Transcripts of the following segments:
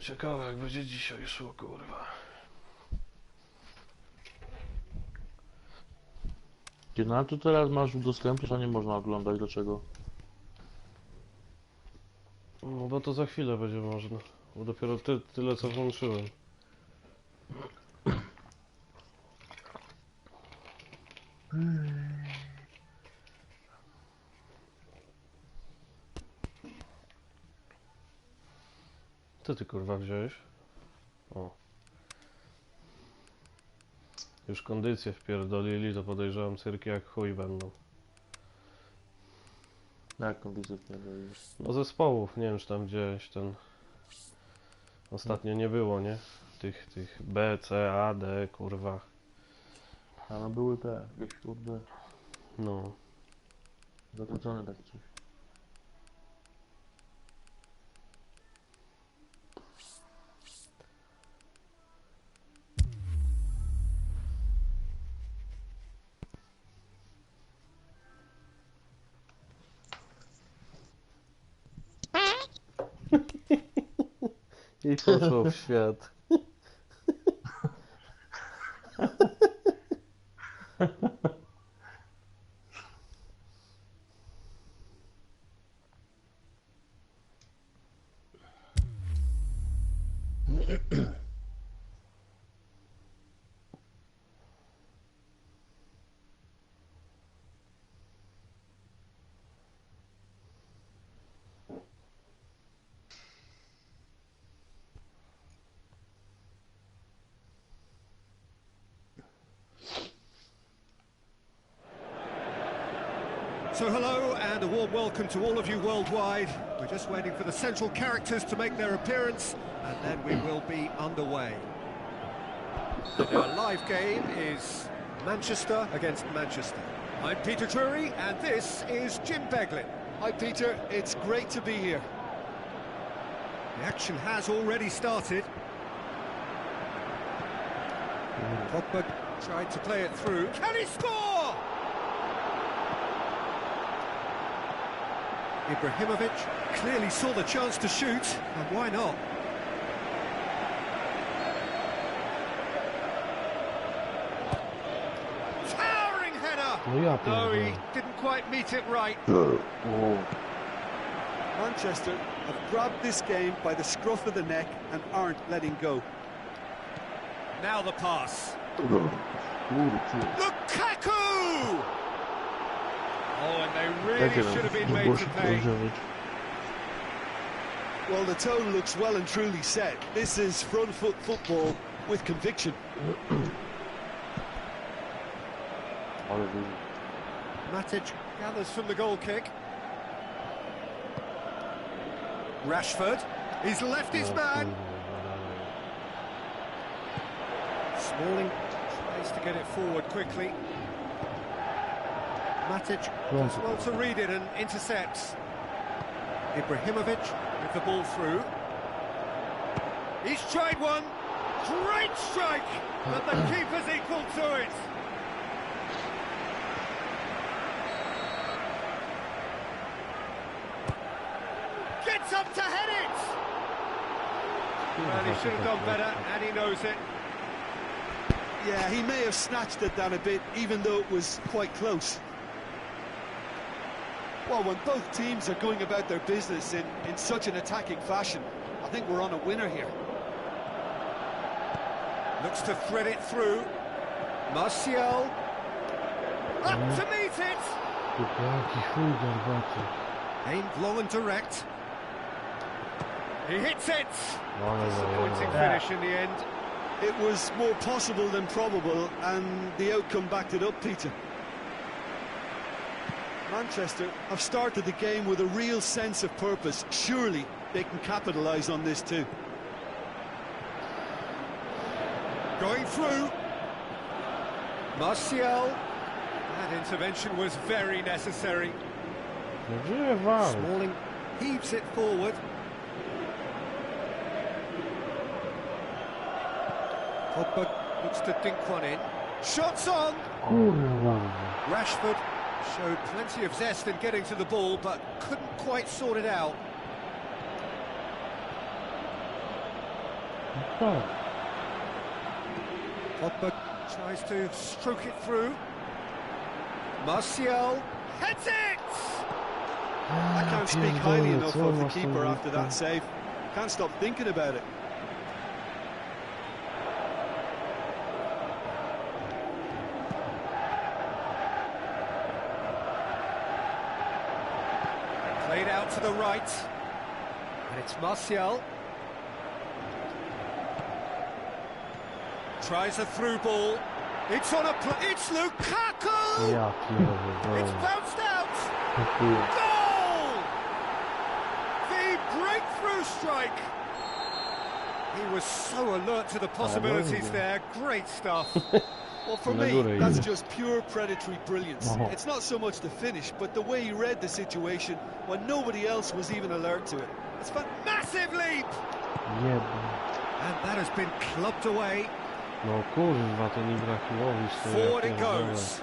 Ciekawe jak będzie dzisiaj szło, kurwa. Ty na to teraz masz udostępnić, a nie można oglądać, dlaczego? No bo to za chwilę będzie można. Bo dopiero tyle co włączyłem. Co ty kurwa wziąłeś? O. Już kondycję wpierdolili, to podejrzewam cyrki jak chuj będą. Jak kondycję wpierdolisz? No zespołów, nie wiem czy tam gdzieś ten... Ostatnio nie było, nie? Tych B, C, A, D, kurwa. A no były te, jakieś kurde, No. zakłócone takie coś. I poszło w świat. So hello and a warm welcome to all of you worldwide. We're just waiting for the central characters to make their appearance and then we will be underway. And our live game is Manchester against Manchester. I'm Peter Drury and this is Jim Beglin. Hi Peter, it's great to be here. The action has already started. Pogba tried to play it through. Can he score? Ibrahimovic clearly saw the chance to shoot, and why not? Towering header! No ja No, he pierdolę. didn't quite meet it right. Manchester have grabbed this game by the scruff of the neck and aren't letting go. Now the pass. Lukaku! Oh, and they really should have been made to pay. Well, the tone looks well and truly set. This is front foot football with conviction. Matic gathers from the goal kick. Rashford, he's left his man. Smalling tries to get it forward quickly. Matic does well to read it and intercepts. Ibrahimovic with the ball through. He's tried one. Great strike, but the keeper's equal to it. Gets up to head it. Well, he should have done better, and he knows it. Yeah, he may have snatched it down a bit, even though it was quite close. Well, when both teams are going about their business in such an attacking fashion, I think we're on a winner here. Looks to thread it through. Martial. Up to meet it. Jaki chuj garbaty. Aimed long and direct. He hits it. Ale Disappointing zajebał. finish in the end. It was more possible than probable, and the outcome backed it up, Peter. Manchester have started the game with a real sense of purpose. Surely they can capitalise on this too. Going through. Martial. That intervention was very necessary. Gdzie wam? Smalling heaves it forward. Pogba looks to dink one in. Shots on! Kurwa. Rashford showed plenty of zest in getting to the ball, but couldn't quite sort it out. Tak. Pogba tries to stroke it through. Martial heads it! I can't speak highly enough of the keeper after that save. Can't stop thinking about it. Played out to the right. And it's Martial. Tries a through ball. It's on a it's Lukaku! Ja pierdolę. It's bounced out! Dziękuję. Goal! The breakthrough strike! He was so alert to the possibilities there. Great stuff. Well, for Na me, górę that's idzie. just pure predatory brilliance. Oh. It's not so much the finish, but the way he read the situation when nobody else was even alert to it. It's Massive leap! Jebem. And that has been clubbed away. No kurwa, ten Ibrahimowicz to Forward ja it pierdolę. goes.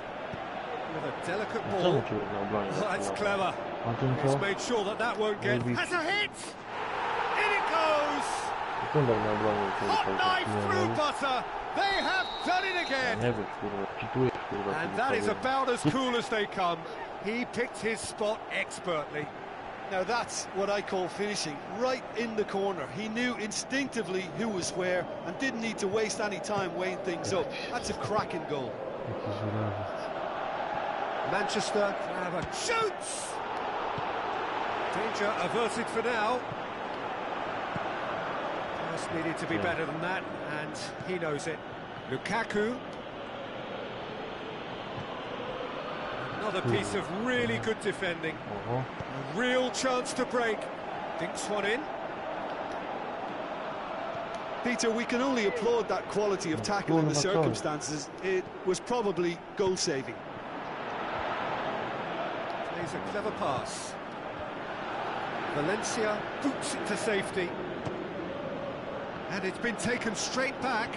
With a delicate Czemu ball. cię na obronie? Oh, that's clever. A tym He's co? made sure that that won't get. Maybe. Has a hit! In it goes! Sekundek na obronie. Hot knife through butter. They have done it again. Nie wiesz, kurwa, czytujesz, kurwa. And that is about as cool as they come. He picked his spot expertly. Now that's what I call finishing, right in the corner. He knew instinctively who was where and didn't need to waste any time weighing things up. That's a cracking goal. Jaki żurawiec. Manchester have a shoots! Danger averted for now. Just needed to be better than that, and he knows it. Lukaku. Another piece of really good defending. Oho. A real chance to break. Dinks one in. Peter, we can only applaud that quality of tackle in the circumstances. It was probably goal-saving. Plays a clever pass. Valencia boots it to safety. And it's been taken straight back.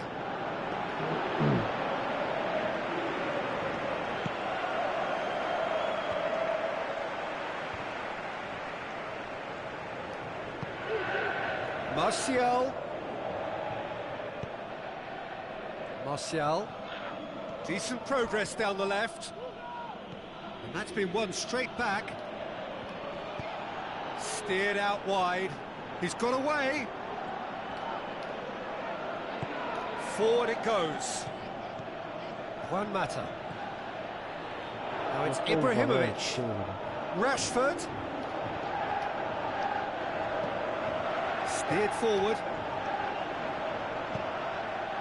Martial. Martial. Decent progress down the left. And that's been won straight back. Steered out wide. He's got away. Forward it goes. One matter. Now it's Ibrahimovic. Rashford. Steered forward.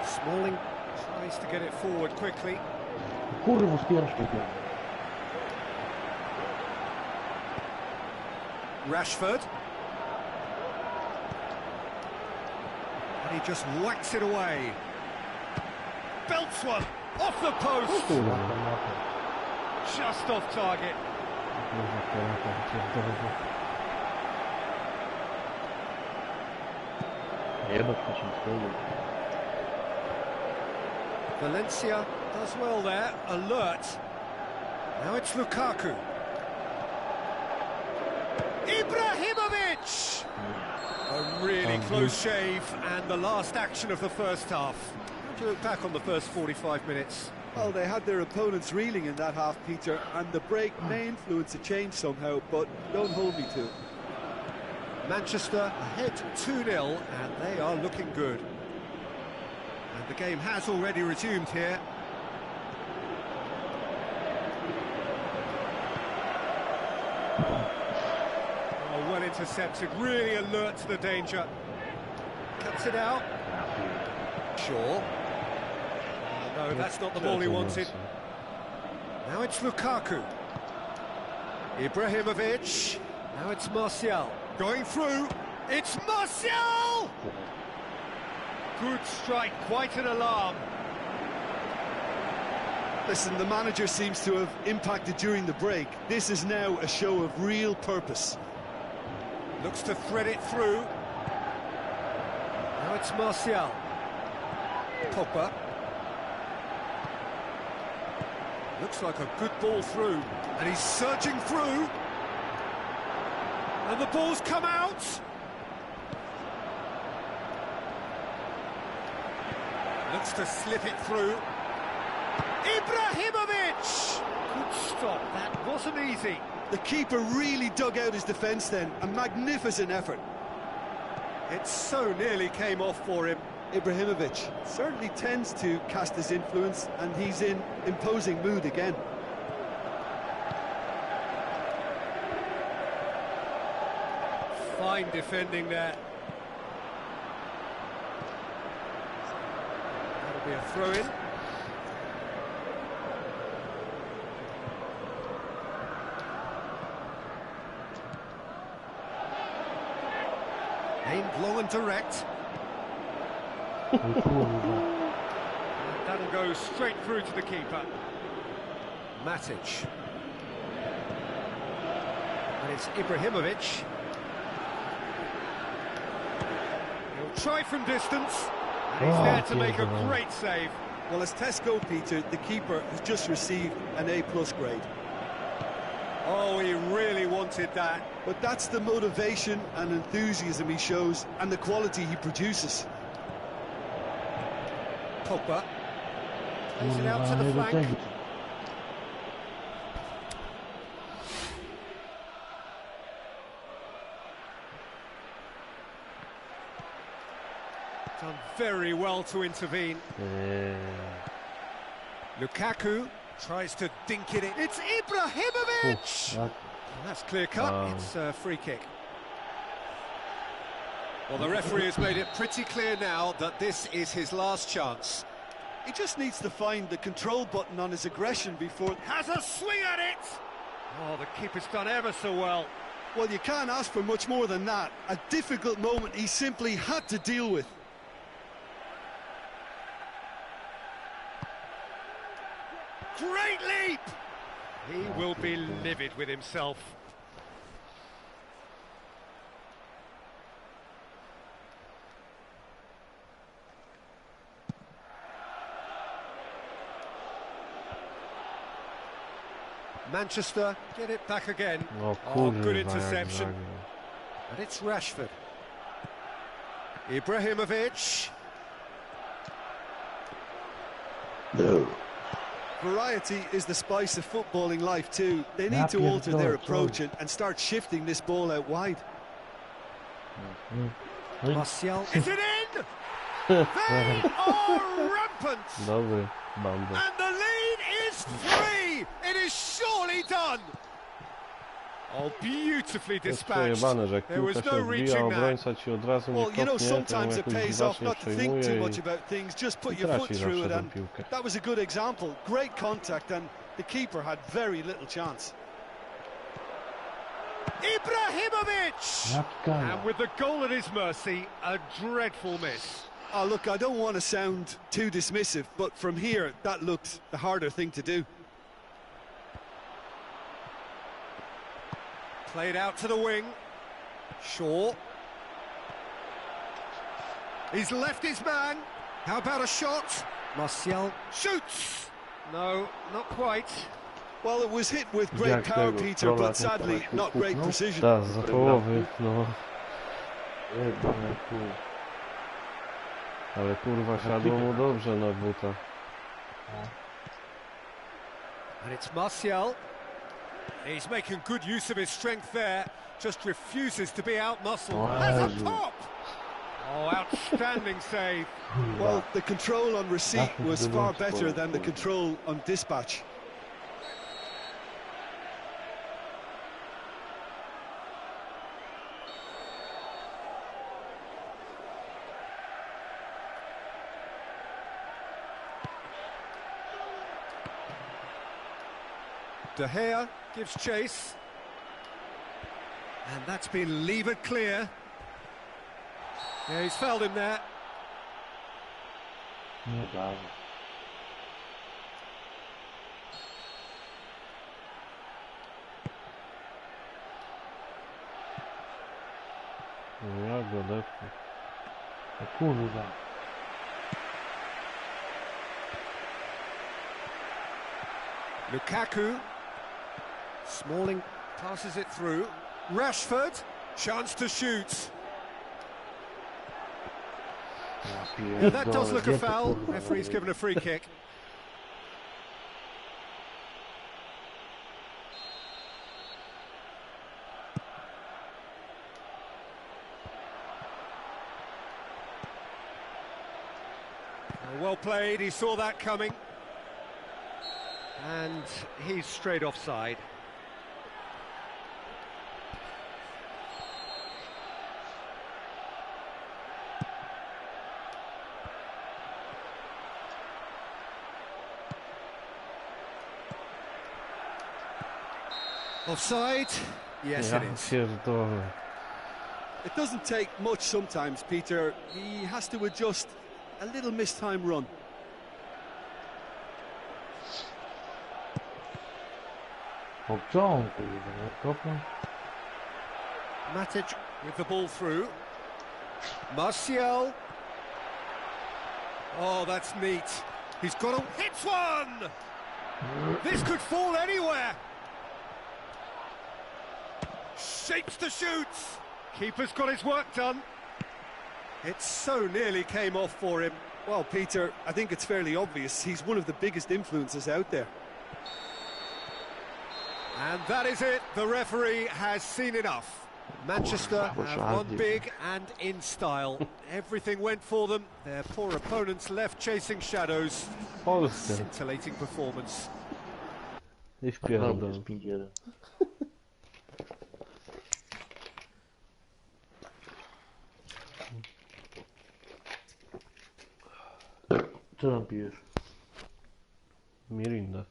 Smalling tries to get it forward quickly. Kurwa, spierz mnie. Rashford. And he just whacks it away. Belts one off the post. Kurwa. Just off target. Kurwa, pierdolę. Jebać przeciwko. Valencia does well there, alert. Now it's Lukaku. Ibrahimovic! A really close shave, and the last action of the first half. How do you look back on the first 45 minutes? Well, they had their opponents reeling in that half, Peter, and the break may influence a change somehow, but don't hold me to it. Manchester ahead 2-0, and they are looking good. And the game has already resumed here. Oh, well intercepted, really alert to the danger. Cuts it out. Sure. No, that's not the ball he wanted. Now it's Lukaku. Ibrahimovic. Now it's Martial. Going through. It's Martial! Good strike, quite an alarm. Listen, the manager seems to have impacted during the break. This is now a show of real purpose. Looks to thread it through. Now it's Martial. Pogba. Looks like a good ball through. And he's surging through. And the ball's come out. Looks to slip it through. Ibrahimovic! Good stop, that wasn't easy. The keeper really dug out his defence then. A magnificent effort. It so nearly came off for him. Ibrahimovic certainly tends to cast his influence, and he's in imposing mood again. Fine defending there. That'll be a throw-in. Aimed low and direct. And that'll go straight through to the keeper. Matic. And it's Ibrahimovic. He'll try from distance. And he's there to make a great save. Well, as tests go, Peter, the keeper has just received an A+ grade. Oh, he really wanted that. But that's the motivation and enthusiasm he shows, and the quality he produces. Pogba plays it out to the flank. Done very well to intervene. Lukaku tries to dink it in. It's Ibrahimovic! Well, that's clear cut. It's a free kick. Well, the referee has made it pretty clear now that this is his last chance. He just needs to find the control button on his aggression before... Has a swing at it! Oh, the keeper's done ever so well. Well, you can't ask for much more than that. A difficult moment he simply had to deal with. Great leap! He will be livid with himself. Manchester get it back again. Oh, good interception. And it's Rashford. Ibrahimovic. No. Variety is the spice of footballing life too. They need to alter their approach and start shifting this ball out wide. Martial, is it in? They are rampant! Dobry, Bambo. And the lead is 3! It is surely done! Oh, beautifully To jest dispatched. przejebane, że jak There was piłka no się odbija, reaching that. obrońca ci od razu nie Well, you know, kopnie, to ją sometimes it jakoś pays off dziwacznie not to think przejmuje too i much about things, just put i your foot traci through zawsze it, tę and piłkę. that was a good example. Great contact, and the keeper had very little chance. Ibrahimovic! And with the goal at his mercy, a dreadful miss. Oh, look, I don't want to sound too dismissive, but from here, that looked the harder thing to do. Played out to the wing. Shaw. He's left his man. How about a shot? Martial shoots. No, not quite. Well, it was hit with great power, Peter, but sadly, not great precision. Tak, za połowy, no. Ale kurwa, siadło mu dobrze na buta. And it's Martial. He's making good use of his strength there. Just refuses to be out-muscled. Has a pop! Oh, outstanding save. Well, the control on receipt was far better than the control on dispatch. De Gea gives chase. And that's been levered clear. Yeah, he's fouled him there. Ja go depnę. Kurwa. Lukaku. Smalling passes it through. Rashford, chance to shoot. Yeah, that does look a foul. Referee's given a free kick. Well played, he saw that coming. And he's straight offside. Offside? Yes, Ja it is. pierdolę. It doesn't take much sometimes, Peter. He has to adjust a little missed time run. Obciągu, nie kopnął. Matic with the ball through. Martial. Oh, that's neat. He's got a... hits one! This could fall anywhere. Shapes the shoots. Keeper's got his work done. It so nearly came off for him. Well, Peter, I think it's fairly obvious. He's one of the biggest influences out there. And that is it. The referee has seen enough. Manchester have won big and in style. Everything went for them. Their poor opponents left chasing shadows. Polskę. Scintillating performance. I Znowu wpierdolę. jest 5-1. Co tam pijesz? Mirinda.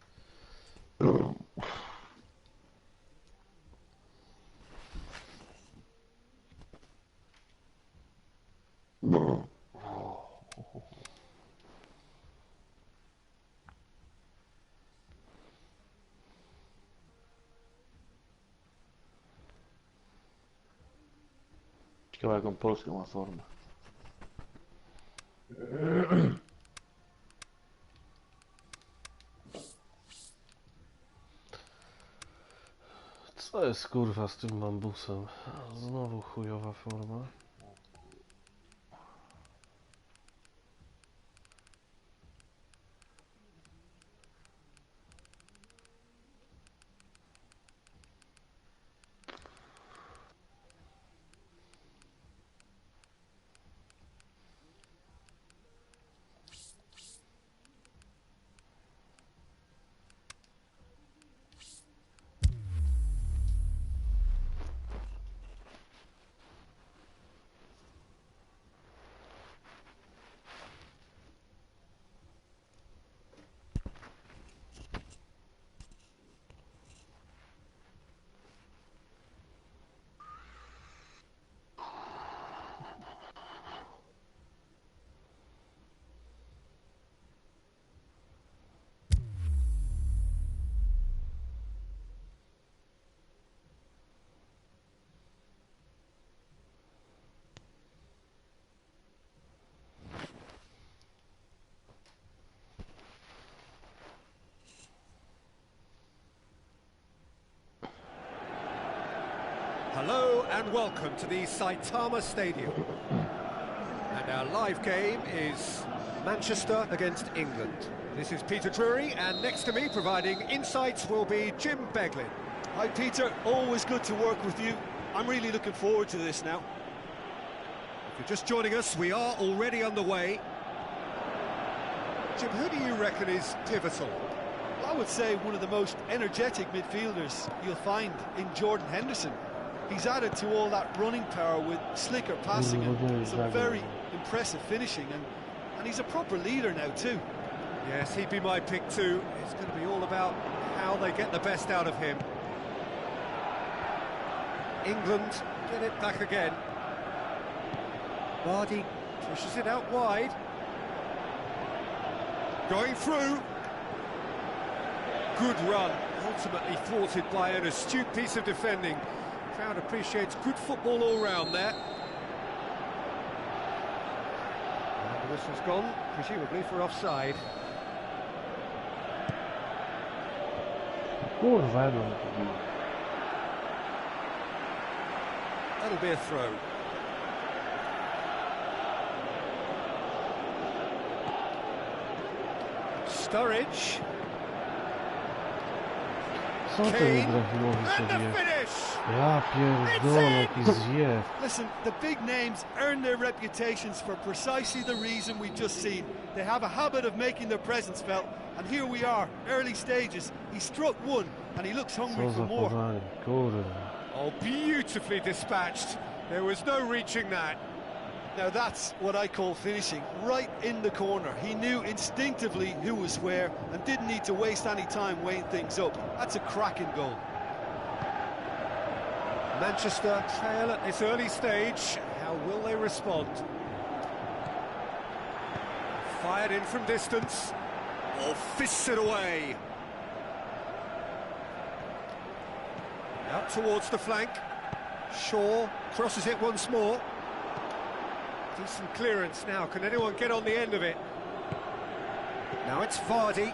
Ciekawe jaką Polskę ma formę. Co jest kurwa z tym bambusem? Znowu chujowa forma. Hello and welcome to the Saitama Stadium. And our live game is Manchester against England. This is Peter Drury, and next to me providing insights will be Jim Beglin. Hi, Peter. Always good to work with you. I'm really looking forward to this now. If you're just joining us, we are already underway. Jim, who do you reckon is pivotal? I would say one of the most energetic midfielders you'll find in Jordan Henderson. He's added to all that running power with slicker passing and some very impressive finishing, and he's a proper leader now too. Yes, he'd be my pick too. It's going to be all about how they get the best out of him. England get it back again. Vardy pushes it out wide. Going through. Good run, ultimately thwarted by an astute piece of defending. Crowd appreciates good football all round there. And the whistle's gone, presumably for offside. Kurwa, ja bym to bił. That'll be a throw. Sturridge. Co temu Ibrahimowi And sobie? the finish! Ja pierdolę, jaki zjeb. Listen, the big names earn their reputations for precisely the reason we've just seen. They have a habit of making their presence felt, and here we are, early stages. He struck one, and he looks hungry Co for za more. podanie, kurde. Oh, beautifully dispatched. There was no reaching that. Now that's what I call finishing, right in the corner. He knew instinctively who was where and didn't need to waste any time weighing things up. That's a cracking goal. Manchester trail at this early stage. How will they respond? Fired in from distance. Or fists it away. Out towards the flank. Shaw crosses it once more. Decent clearance now. Can anyone get on the end of it? Now it's Vardy.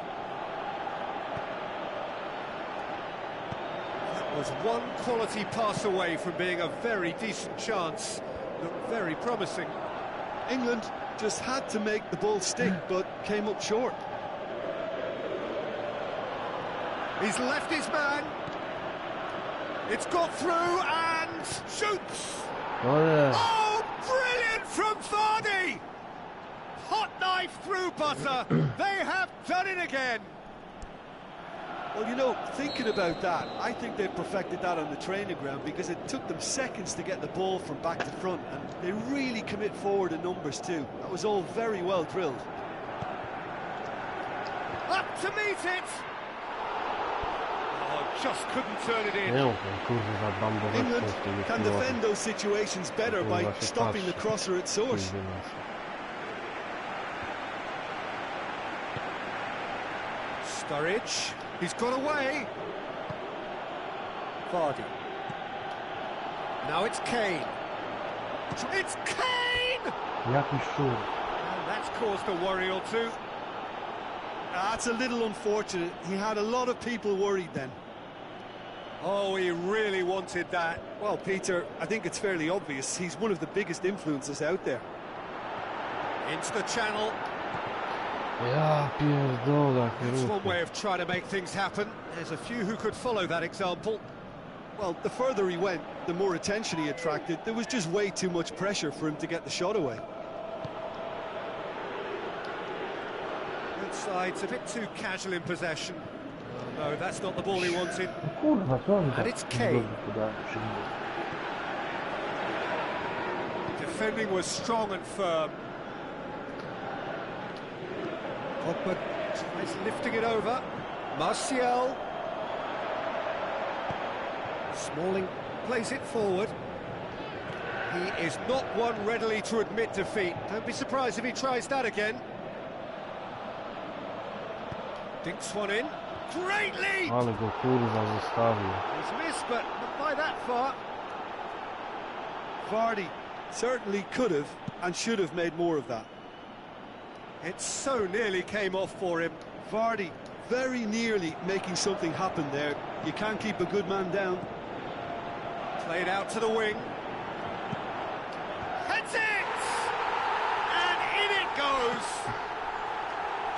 That was one quality pass away from being a very decent chance. Looked very promising. England just had to make the ball stick, but came up short. He's left his man. It's got through and shoots. O nie. Oh, brilliant from Vardy! Hot knife through butter. They have done it again. Well, you know, thinking about that, I think they perfected that on the training ground because it took them seconds to get the ball from back to front, and they really commit forward in numbers too. That was all very well drilled. Up to meet it. Oh, just couldn't turn it in. Nie umiem, kurwa, zabambować England po tymi can piłami. defend those situations better by Kurwa się stopping the patrzy. crosser at source. Kurwa nas. Sturridge. He's got away. Vardy. Now it's Kane. It's Kane! Jaki szur. And that's caused a worry or two. That's a little unfortunate. He had a lot of people worried then. Oh, he really wanted that. Well, Peter, I think it's fairly obvious. He's one of the biggest influences out there. Into the channel. Ja pierdolę, jakie That's one ruchy. way of trying to make things happen. There's a few who could follow that example. Well, the further he went, the more attention he attracted. There was just way too much pressure for him to get the shot away. Good side's a bit too casual in possession. Oh, no, that's not the ball he wanted. Kurwa, co oni And tak it's Kane. podają przy nim? Defending was strong and firm. Pogba tries lifting it over. Martial. Smalling plays it forward. He is not one readily to admit defeat. Don't be surprised if he tries that again. Dinks one in. Great lead! Ale go kurwa zostawił. He's missed, but not by that far. Vardy certainly could have and should have made more of that. It so nearly came off for him. Vardy very nearly making something happen there. You can't keep a good man down. Played out to the wing. Heads it! And in it goes!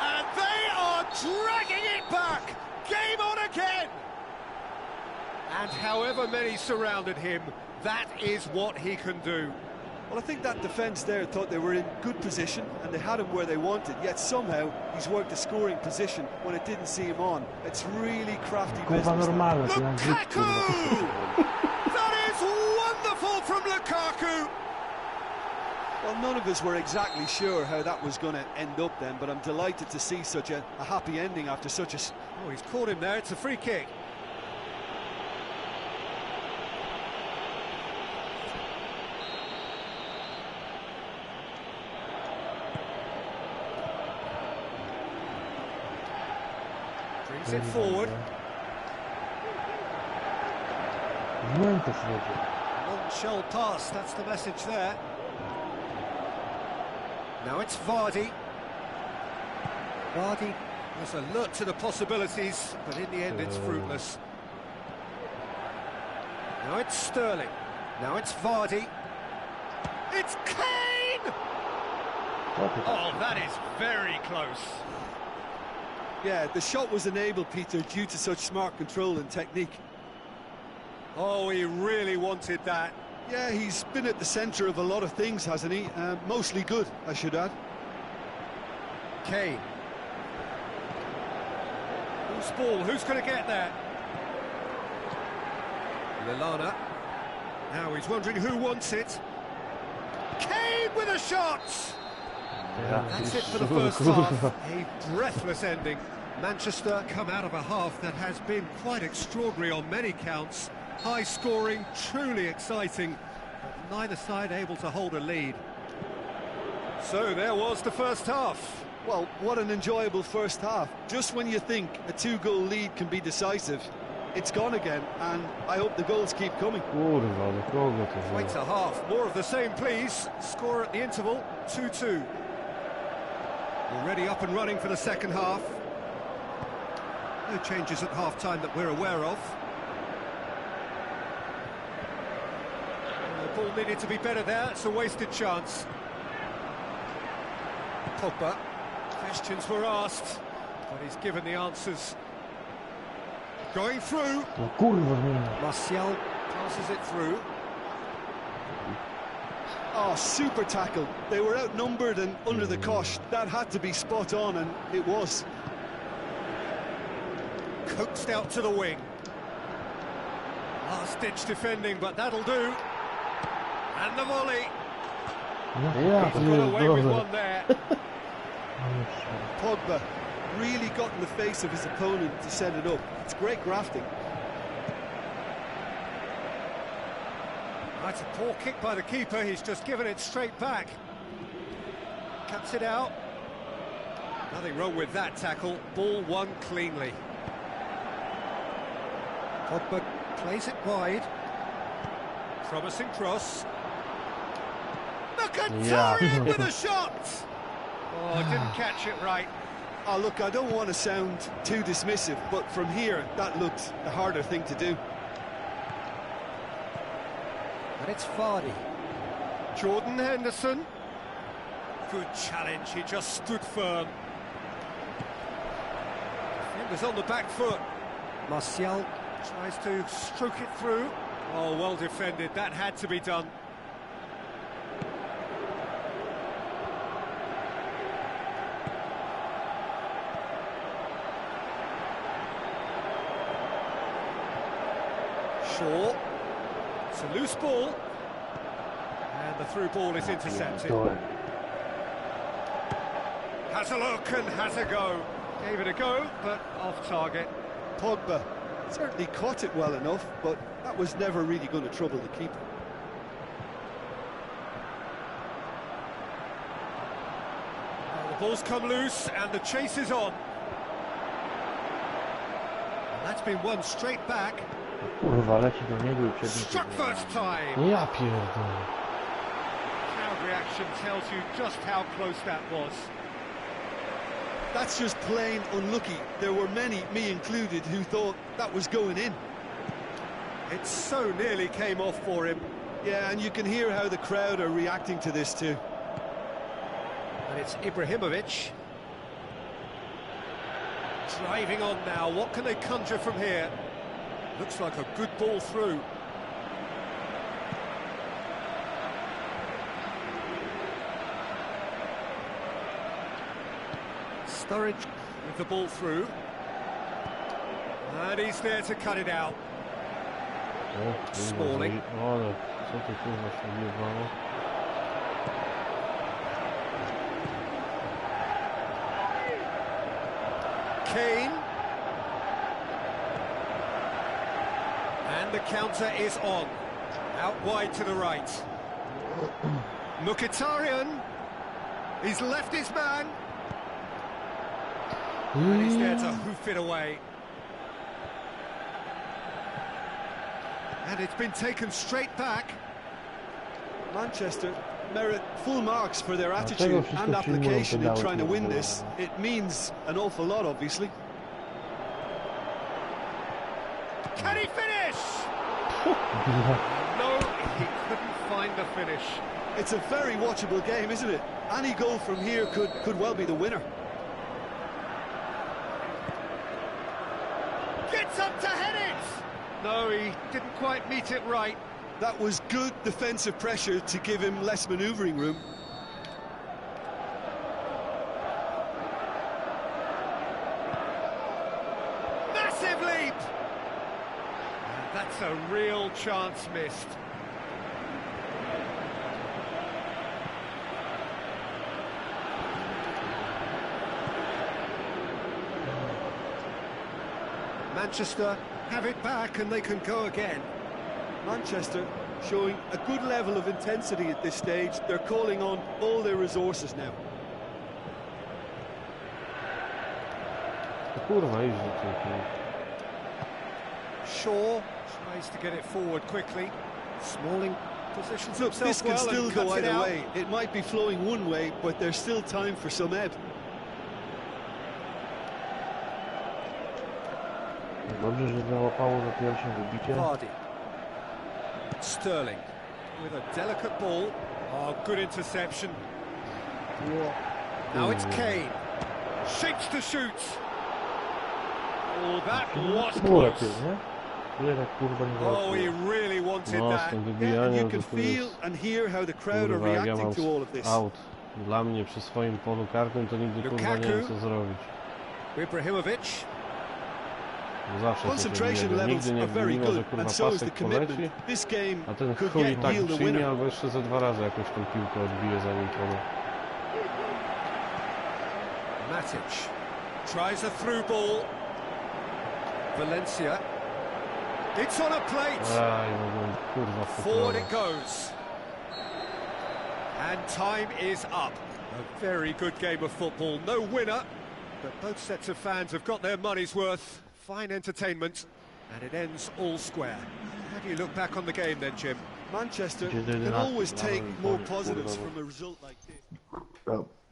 And they are dragging it back! Game on again! And however many surrounded him, that is what he can do. Well, I think that defence there thought they were in good position and they had him where they wanted, yet somehow he's worked a scoring position when it didn't see him on. It's really crafty Kurwa business. normalne, to jak grzyb, Lukaku! kurwa. That is wonderful from Lukaku! Well, none of us were exactly sure how that was going to end up then, but I'm delighted to see such a happy ending after such a... Oh, he's caught him there, it's a free kick. Brings it forward. Wiem też robię. Long shell pass, that's the message there. Now it's Vardy. Vardy was alert to the possibilities, but in the end it's fruitless. Now it's Sterling. Now it's Vardy. It's Kane! Co ty tak? Oh, that is very close. Yeah, the shot was enabled, Peter, due to such smart control and technique. Oh, he really wanted that. Yeah, he's been at the centre of a lot of things, hasn't he? Mostly good, I should add. Kane. Who's ball? Who's going to get there? Lallana. Now he's wondering who wants it. Kane with a shot! Yeah, That's it he's for the so first cool. half. A breathless ending. Manchester come out of a half that has been quite extraordinary on many counts. High scoring, truly exciting, but neither side able to hold a lead. So there was the first half. Well, what an enjoyable first half. Just when you think a two-goal lead can be decisive, it's gone again, and I hope the goals keep coming. Kurwa, do kogo to Wait a half. More of the same, please. Score at the interval, 2-2. Already up and running for the second half. No changes at half-time that we're aware of. The ball needed to be better there. It's a wasted chance. Pogba. Questions were asked, but he's given the answers. Going through. No kurwa zmienia. Martial passes it through. Oh, super tackle. They were outnumbered and under the cosh. That had to be spot on, and it was. Coaxed out to the wing. Last-ditch defending, but that'll do. And the volley. Ja He's got away with pierdolę. one there. Pogba really got in the face of his opponent to set it up. It's great grafting. That's a poor kick by the keeper. He's just given it straight back. Cuts it out. Nothing wrong with that tackle. Ball won cleanly. Pogba plays it wide. Promising cross. Mkhitaryan with a shot! Oh, didn't catch it right. Oh, look, I don't want to sound too dismissive, but from here, that looked the harder thing to do. And it's Vardy. Jordan Henderson. Good challenge, he just stood firm. Defenders on the back foot. Martial tries to stroke it through. Oh, well defended, that had to be done. Shaw. It's a loose ball. And the through ball is intercepted. Has a look and has a go. Gave it a go, but off target. Pogba certainly caught it well enough, but that was never really going to trouble the keeper. Well, the ball's come loose and the chase is on. And that's been won straight back. Kurwa, leci do niego i przed nim. Struck first time. Ja pierdolę. Crowd reaction tells you just how close that was. That's just plain unlucky. There were many, me included, who thought that was going in. It so nearly came off for him. Yeah, and you can hear how the crowd are reacting to this too. And it's Ibrahimovic. Driving on now, what can they conjure from here? Looks like a good ball through. Sturridge with the ball through. And he's there to cut it out. Smalling. Ale co ty kurwa się wjebało? Kane. And the counter is on. Out wide to the right. Mkhitaryan. He's left his man. And he's there to hoof it away. And it's been taken straight back. Manchester merit full marks for their attitude and application in trying to win this. It means an awful lot, obviously. Can he finish? No, he couldn't find the finish. It's a very watchable game, isn't it? Any goal from here could well be the winner. No, he didn't quite meet it right. That was good defensive pressure to give him less manoeuvring room. Massive leap! And that's a real chance missed. Manchester have it back and they can go again. Manchester showing a good level of intensity at this stage. They're calling on all their resources now. Kurwa, idź do tyłu. Shaw tries to get it forward quickly. Smalling positions Look, himself this can well still and go cuts it either out. way. It might be flowing one way, but there's still time for some ebb. Dobrze, że załapało za pierwszym wybiciem. Vardy. Sterling with a delicate ball. Oh, good interception. Now it's Kane. Shapes to shoot. Oh, that was Było lepiej, close. nie? Tyle tak kurwa nie Oh, he załapało. really wanted No, z that. tym Yeah, and wybijaniem you can to tu feel jest... and hear how the crowd are Kurwa, jak ja mam reacting to all of this. aut dla mnie przy swoim polu karnym, to nigdy kurwa nie wiem Lukaku. co zrobić. Ibrahimovic. Bo zawsze Concentration to levels nigdy are nie very mimo, że good, kurwa and so is the pasek poleci, commitment. This game a ten could chuj get tak yield the przyjmie, winner. albo jeszcze ze 2 razy jakąś tą piłkę odbije zanim polu. Matic tries a through ball. Valencia. It's on a plate. Aj, mogłem kurwa Forward it pokonać. goes. And time is up. A very good game of football. No winner, but both sets of fans have got their money's worth. Fine entertainment, and it ends all square. How do you look back on the game then, Jim? Manchester Gdzie do can 11 always take nawet more koniec, positives kurwa, from a result like this.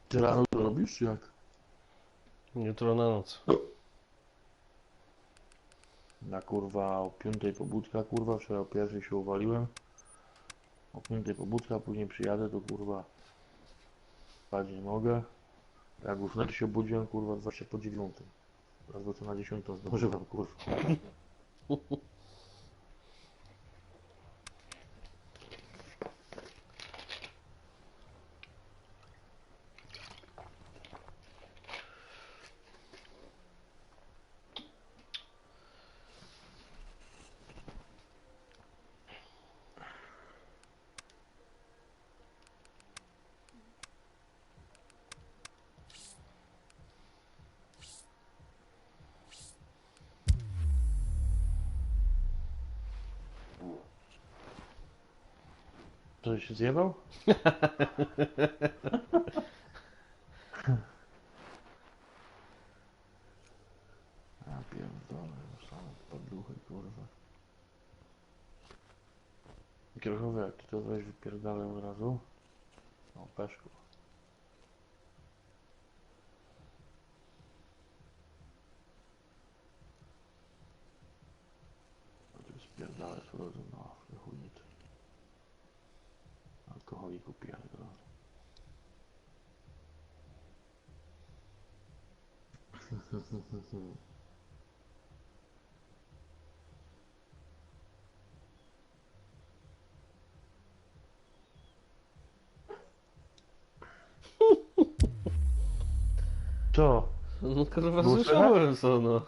Ty rano to robisz, czy jak? Jutro na noc. Na kurwa o 5 pobudka, kurwa, wczoraj o 1 się uwaliłem. O 5 pobudka, później przyjadę, to kurwa spać nie mogę. Jak już wtedy się obudziłem, kurwa, 20 po 9. Raz co na 10 zdążyłem, kurwa. To się zjebał? Ja pierdolę, już same podluchy, kurwa. Kierchowy, jak ty to weź wypierdalę od razu. O, peszku. To jest pierdalę, co rodzą, no, chujnie. Alkoholiku pijany do nas. Co? No kurwa Było słyszałem co no.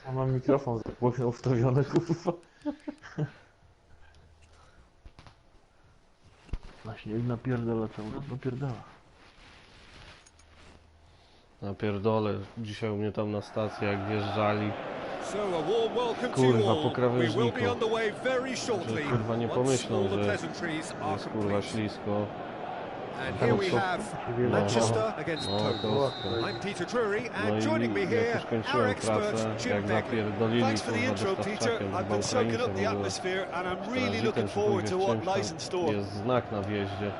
Ja mam mikrofon za głośno ustawiony, kurwa. Na śnieg napierdala cały czas, napierdala. Na pierdolę, dzisiaj u mnie tam na stacji jak wjeżdżali, So a warm welcome to Kurwa, you po all. We will krawężniku. be underway very shortly. Że, kurwa, nie once pomyślą, all the że pleasantries are jest kurwa complete. ślisko. And here we have Manchester against No, Poland. to... I'm Peter Drury, No and i joining me jak here, już our kończyłem expert pracę, Jim jak Begley. napierdolili Thanks for the kurwa intro, Peter. dostawczakiem I've z been soaking up Ukraińcem the w ogóle. atmosphere, and I'm really Tranzytem looking czy forward to what czymś lies in tam store. jest znak na wjeździe.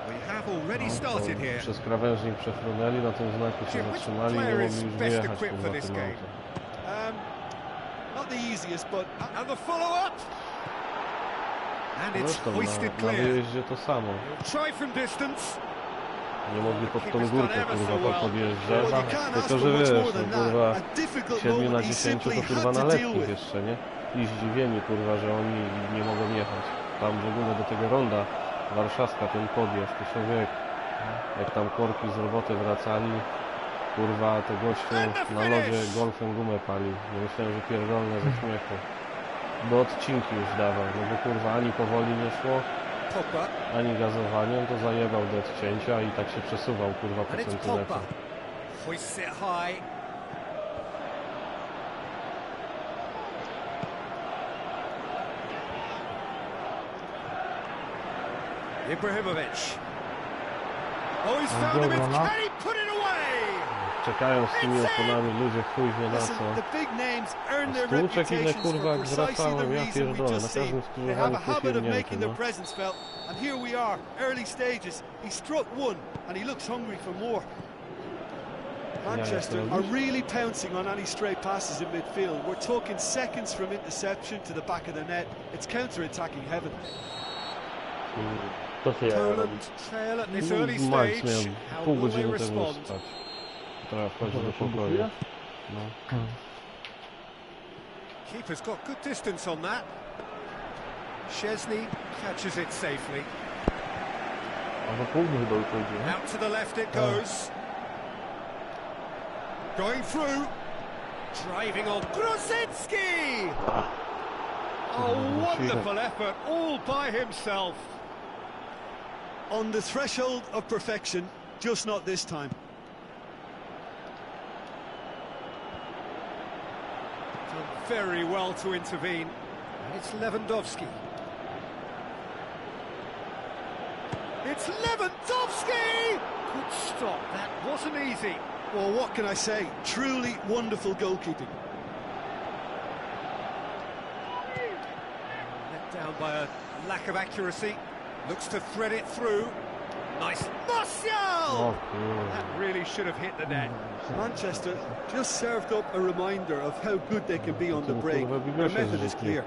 We have already No, started to here. przez krawężnik przefrunęli, na tym znaku się Jim, which zatrzymali i nie player mogli is już best wyjechać equipped for kurwa this tym game? autem. Not the easiest, but And the follow-up. And it's Zresztą hoisted na clear. wyjeździe to samo. Try from distance. Nie mogli pod tą Keeper's górkę done ever so kurwa well. podjeżdżać. well, you can't ask Tylko for że much wiesz, more no than that. kurwa A difficult 7 na moment he 10 to simply kurwa had na to deal lekkich with. jeszcze, nie? i zdziwieni, kurwa, że oni nie mogą jechać. Tam w ogóle do tego ronda warszawska, ten podjazd, to człowiek, jak tam korki z roboty wracali, kurwa, to gościu na lodzie golfem gumę palił. Ja myślałem, że pierdolne ze śmiechu. Do odcinki już dawał, no bo kurwa ani powoli nie szło, Pogba. ani gazowaniem, to zajebał do odcięcia i tak się przesuwał, kurwa, po And it's centymetrze. Pogba. Hoists it high. Ibrahimovic. Oh, he's found him. It's can he put it away? Czekają z tymi oponami ludzie chuj wie na Listen, co. the big names earn their Stłuczek ile reputations kurwa for jak precisely the zwracałem, ja reason we pierdolę, na just seen. każdym They have skrzyżowaniu a habit of pośrednięty, making their no. presence felt, and here we are, early stages. He struck one, and he looks hungry for more. Manchester are really pouncing on any stray passes in midfield. We're talking seconds from interception to the back of the net. It's counter-attacking heaven. To się ja robi. Poland trail at this early Max stage. miałem How pół will they godziny temu respond? spać. Teraz wchodzi do pokoju. No. Keeper's got good distance on that. Szczesny catches it safely. A do południa chyba już idzie, nie? Out to the left it goes. Going through. Driving on Grosicki! Oh, wonderful effort, all by himself. On the threshold of perfection, just not this time. Done very well to intervene. And it's Lewandowski. It's Lewandowski! Good stop, that wasn't easy. Well, what can I say? Truly wonderful goalkeeping. Let down by a lack of accuracy. Looks to thread it through. Nice. Martial! O kurwa. That really should have hit the net. Manchester just served up a reminder of how good they can be on the Tym, break. kurwa, Their Bigosie method is zrzeknie. clear.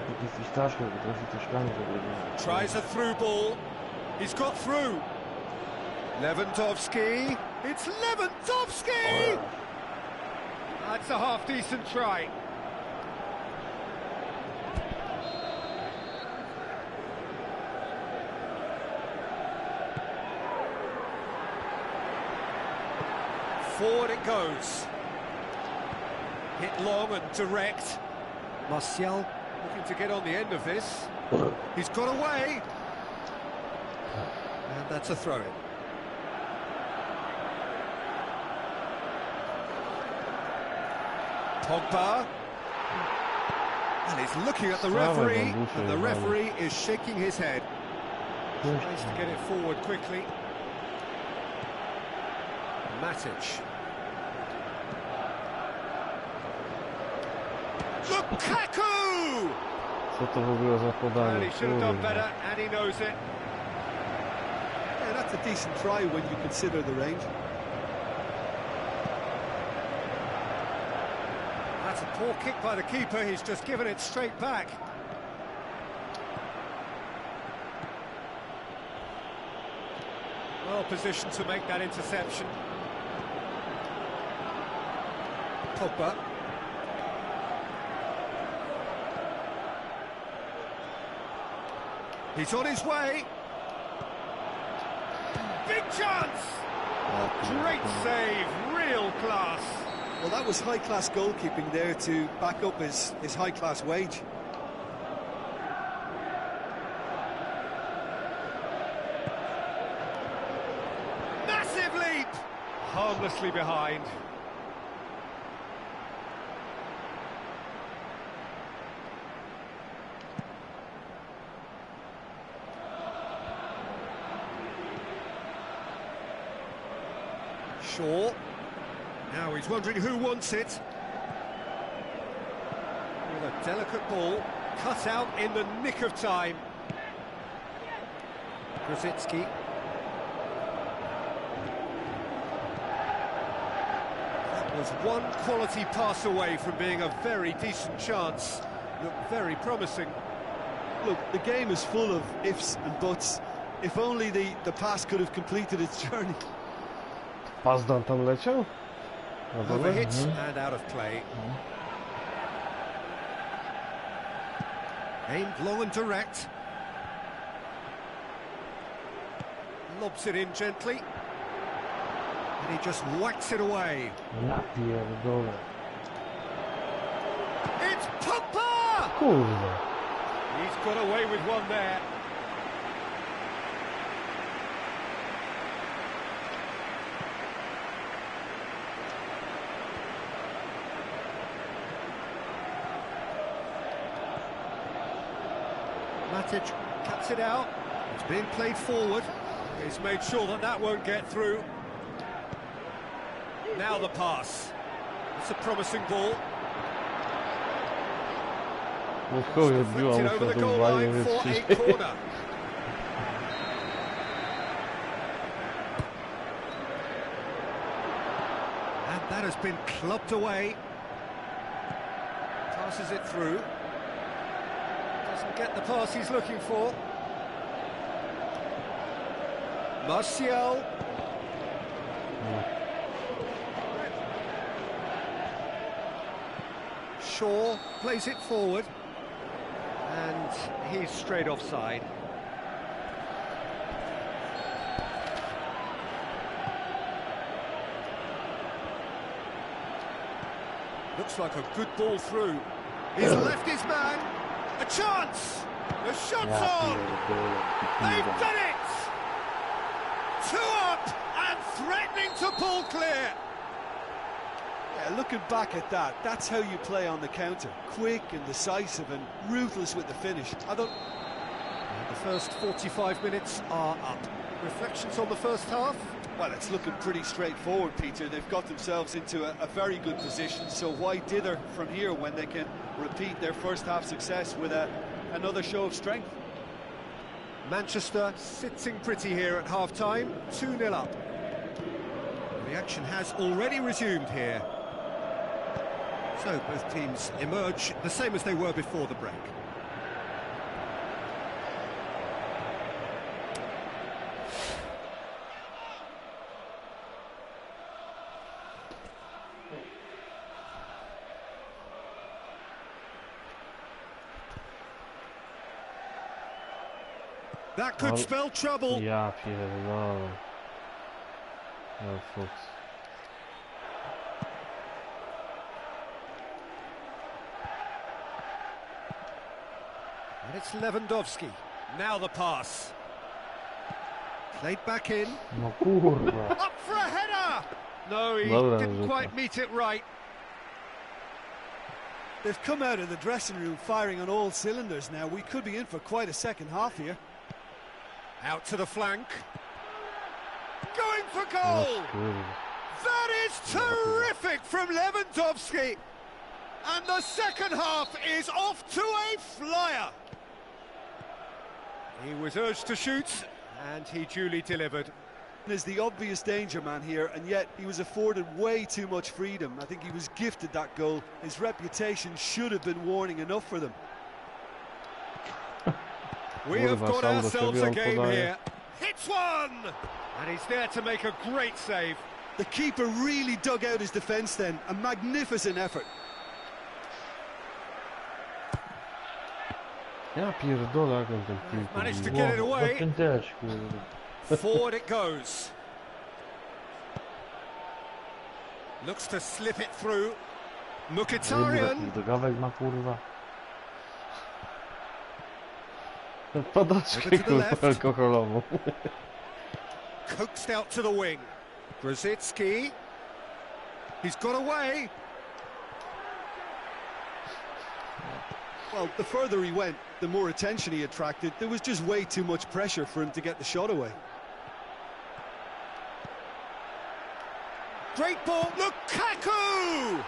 Taki fistaszka, potrafi te szklanie zagrać. Tries a through ball. He's got through. Lewandowski. It's Lewandowski! That's a half-decent try. Forward it goes. Hit long and direct. Martial looking to get on the end of this. He's got away. And that's a throw-in. Pogba. And he's looking at the referee. And the referee is shaking his head. Tries to get it forward quickly. Matic. Lukaku! Co to w ogóle za And podanie? he should have done Kurwa. better, and he knows it. Yeah, that's a decent try when you consider the range. That's a poor kick by the keeper. He's just given it straight back. Well positioned to make that interception. Pogba. He's on his way. Big chance! Great save, real class. Well, that was high-class goalkeeping there to back up his high-class wage. Massive leap! Harmlessly behind. Shaw. Now he's wondering who wants it. With a delicate ball, cut out in the nick of time. Grosicki. That was one quality pass away from being a very decent chance. Looked very promising. Look, the game is full of ifs and buts. If only the pass could have completed its journey. Pazdan tam leciał? Na dole? Overhit and out of play. Aimed long and direct. Lobs it in gently. And he just whacks it away. Ja pierdolę. It's Pogba! Kurwa. He's got away with one there. Matic cuts it out. It's being played forward. He's made sure that that won't get through. Now the pass. It's a promising ball. No chuj, odbiła Deflected mu over się the tą goal wajnię, line więc for się... a corner. And that has been clubbed away. Passes it through. Doesn't get the pass he's looking for. Martial. Shaw plays it forward. And he's straight offside. Looks like a good ball through. He's left his man. A chance! The shot's Ja on! pierdolę. They've done it! 2 up and threatening to pull clear. Yeah, looking back at that, that's how you play on the counter. Quick and decisive and ruthless with the finish. I don't... The first 45 minutes are up. Reflections on the first half? Well, it's looking pretty straightforward, Peter. They've got themselves into a very good position, so why dither from here when they can repeat their first half success with another show of strength? Manchester sitting pretty here at half-time, 2-0 up. The action has already resumed here. So both teams emerge the same as they were before the break. That could spell trouble. Ja pierdolę. No fuks. And it's Lewandowski. Now the pass. Played back in. No kurwa. Up for a header! No, he Dobra, didn't rzuca. quite meet it right. They've come out of the dressing room firing on all cylinders now. We could be in for quite a second half here. Out to the flank. Going for No goal! kurwa. That is terrific from Lewandowski! And the second half is off to a flyer! He was urged to shoot, and he duly delivered. Is the obvious danger man here, and yet he was afforded way too much freedom. I think he was gifted that goal. His reputation should have been warning enough for them. We have Kurwa, got sam do ourselves siebie a on game podaje. here. Hits one! And he's there to make a great save. The keeper really dug out his defence then. A magnificent effort. Ja pierdolę, jak on ten piłkę Managed to bił. get it away. Ten też kurwa. Forward it goes. Looks to slip it through. Mkhitaryan. Dogawek ma kurwa. Podaczkę Over to the kurwa left. alkoholową. Coaxed out to the wing. Grosicki. He's got away. Well, the further he went, the more attention he attracted. There was just way too much pressure for him to get the shot away. Great ball. Lukaku!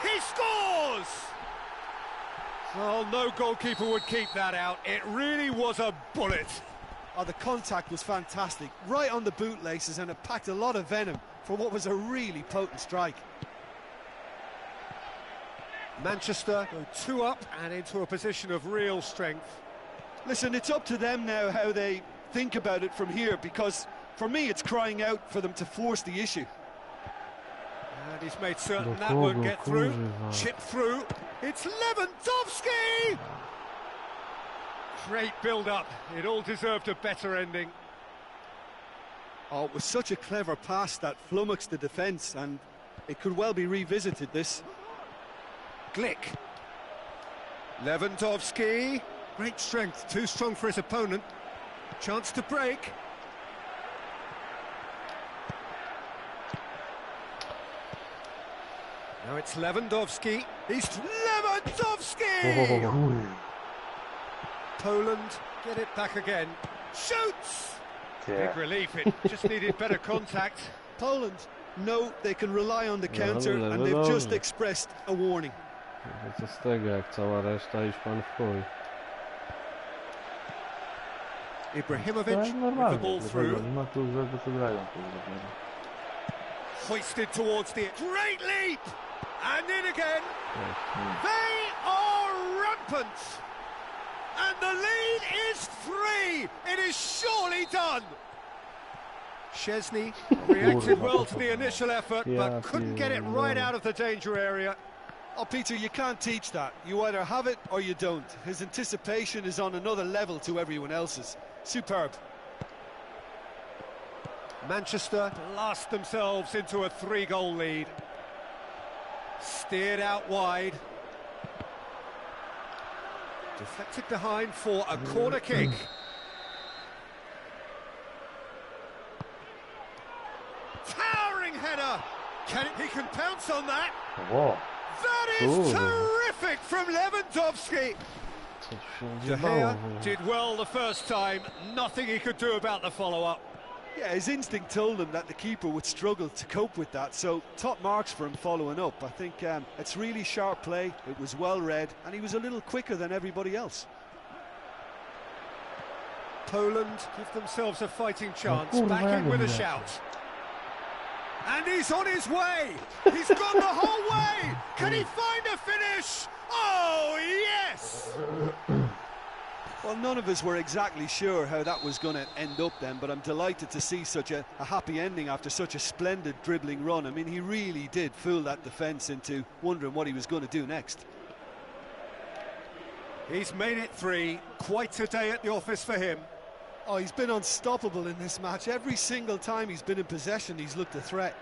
He scores! Oh, no goalkeeper would keep that out. It really was a bullet. Oh, the contact was fantastic. Right on the bootlaces, and it packed a lot of venom for what was a really potent strike. Manchester go 2 up and into a position of real strength. Listen, it's up to them now how they think about it from here, because for me it's crying out for them to force the issue. And he's made certain Do that won't kogo, get through. kurwa? Chip through. It's Lewandowski! Great build-up. It all deserved a better ending. Oh, it was such a clever pass that flummoxed the defence, and it could well be revisited, this. Glick. Lewandowski. Great strength, too strong for his opponent. Chance to break. Now it's Lewandowski. He's Lewandowski! Chuj. Poland get it back again. Shoots! Big relief, it just needed better contact. Poland know they can rely on the No, counter, ale and they've just dobrze. expressed a warning. No co z tego, jak cała reszta, iść pan w chuj. To Ibrahimovic jest with the normalne, ball dlatego through. nie ma tu za co grają, kurwa. nie? Hoisted towards the... Great leap! And in again. They are rampant! And the lead is 3! It is surely done! Szczesny reacted well to the initial effort, but couldn't get it right out of the danger area. Oh, Peter, you can't teach that. You either have it or you don't. His anticipation is on another level to everyone else's. Superb. Manchester blast themselves into a 3-goal lead. Steered out wide. Deflected behind for a corner kick. Towering header! He can pounce on that! O, That is Ooh. terrific from Lewandowski! Coś się De odjebało. Gea did well the first time, nothing he could do about the follow-up. Yeah, his instinct told him that the keeper would struggle to cope with that, so top marks for him following up. I think it's really sharp play, it was well read, and he was a little quicker than everybody else. Poland give themselves a fighting chance, kurwa, back in jak with a widać. shout. And he's on his way! He's gone the whole way! Can he find a finish? Oh, yes! Well, none of us were exactly sure how that was going to end up then, but I'm delighted to see such a happy ending after such a splendid dribbling run. I mean, he really did fool that defence into wondering what he was going to do next. He's made it 3, quite a day at the office for him. Oh, he's been unstoppable in this match. Every single time he's been in possession, he's looked a threat.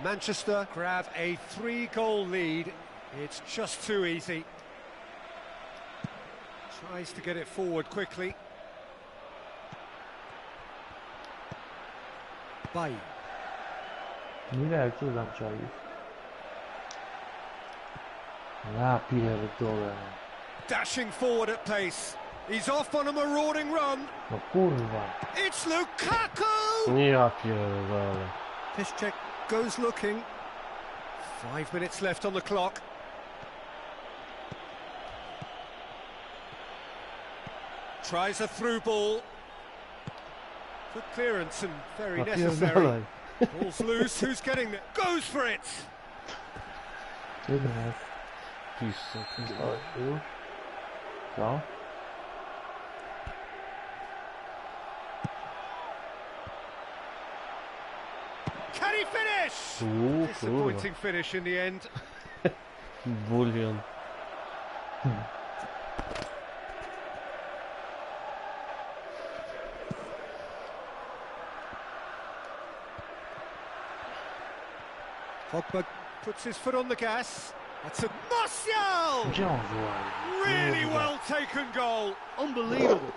Manchester grab a 3-goal lead. It's just too easy. Tries to get it forward quickly. Bay. ile jak co tam czaisz? Ja pierdolę. Dashing forward at pace. He's off on a marauding run. No kurwa. It's Lukaku! Ja pierdolę. Piszczek goes looking. 5 minutes left on the clock. Tries a through ball. Good clearance and very necessary. Napierdalaj. Ball's loose, who's getting there? Goes for it! Jednak. Piszczek. O, już. Co? Can he finish? Kurwa. Disappointing finish in the end. Bulion. Pogba puts his foot on the gas. That's a Martial! Gdzie on złamał? Really well taken goal. Unbelievable.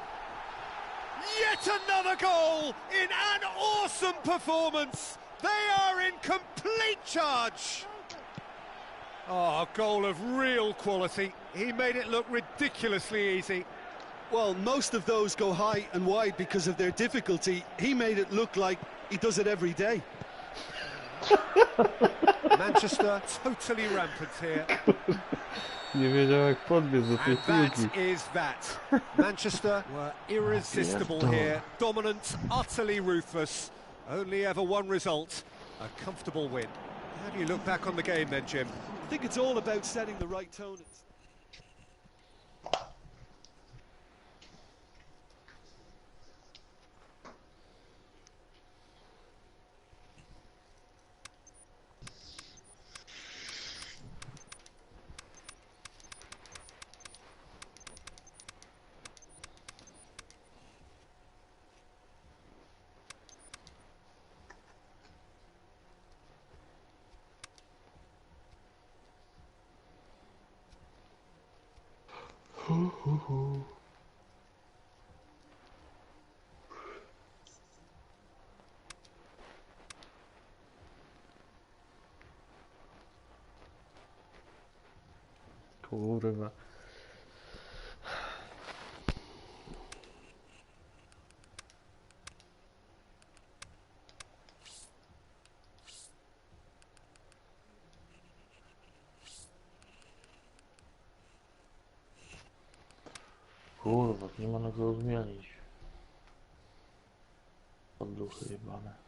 Yet another goal in an awesome performance. They are in complete charge. Oh, a goal of real quality. He made it look ridiculously easy. Well, most of those go high and wide because of their difficulty. He made it look like he does it every day. Manchester totally rampant here. Nie wiedział jak podbiec do tej And that piłki. is that. Manchester were irresistible here. Dominant, utterly ruthless. Only ever one result, a comfortable win. How do you look back on the game then, Jim? I think it's all about setting the right tone. Kurwa. Kurwa, nie ma na co zmienić. Odruchy jebane.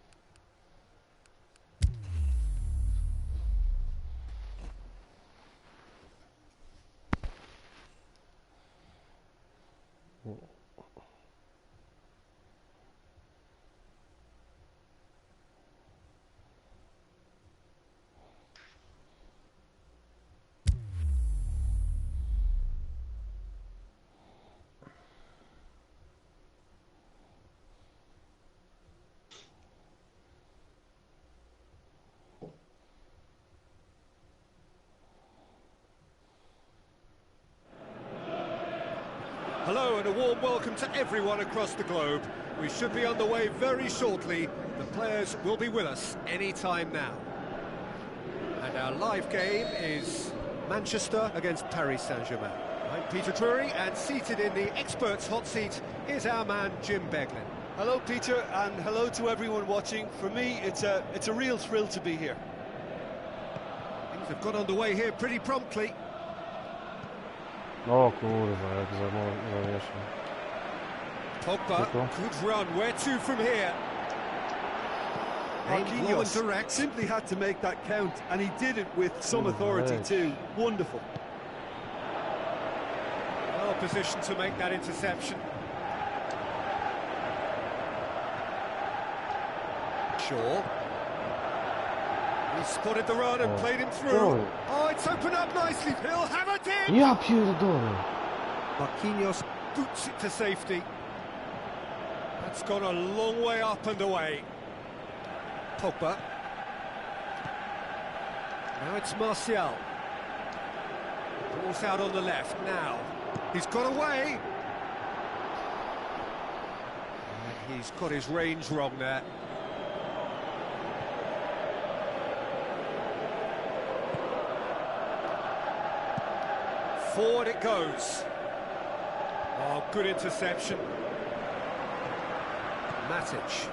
Hello and a warm welcome to everyone across the globe. We should be on the way very shortly. The players will be with us any time now. And our live game is Manchester against Paris Saint-Germain. I'm Peter Drury, and seated in the experts' hot seat is our man Jim Beglin. Hello, Peter, and hello to everyone watching. For me, it's a real thrill to be here. Things have got underway here pretty promptly. O kurwa, jak zamieszam. Pogba, good run. Where to from here? Marquinhos direct. simply had to make that count, and he did it with some authority too. Wonderful. Well positioned to make that interception. Shaw. He spotted the run and played him through. Oh, it's opened up nicely. He'll have it in. Ja pierdolę. Marquinhos boots it to safety. That's gone a long way up and away. Pogba. Now it's Martial. Ball's out on the left now. He's got away. He's got his range wrong there. Forward it goes. Oh, good interception. Matic.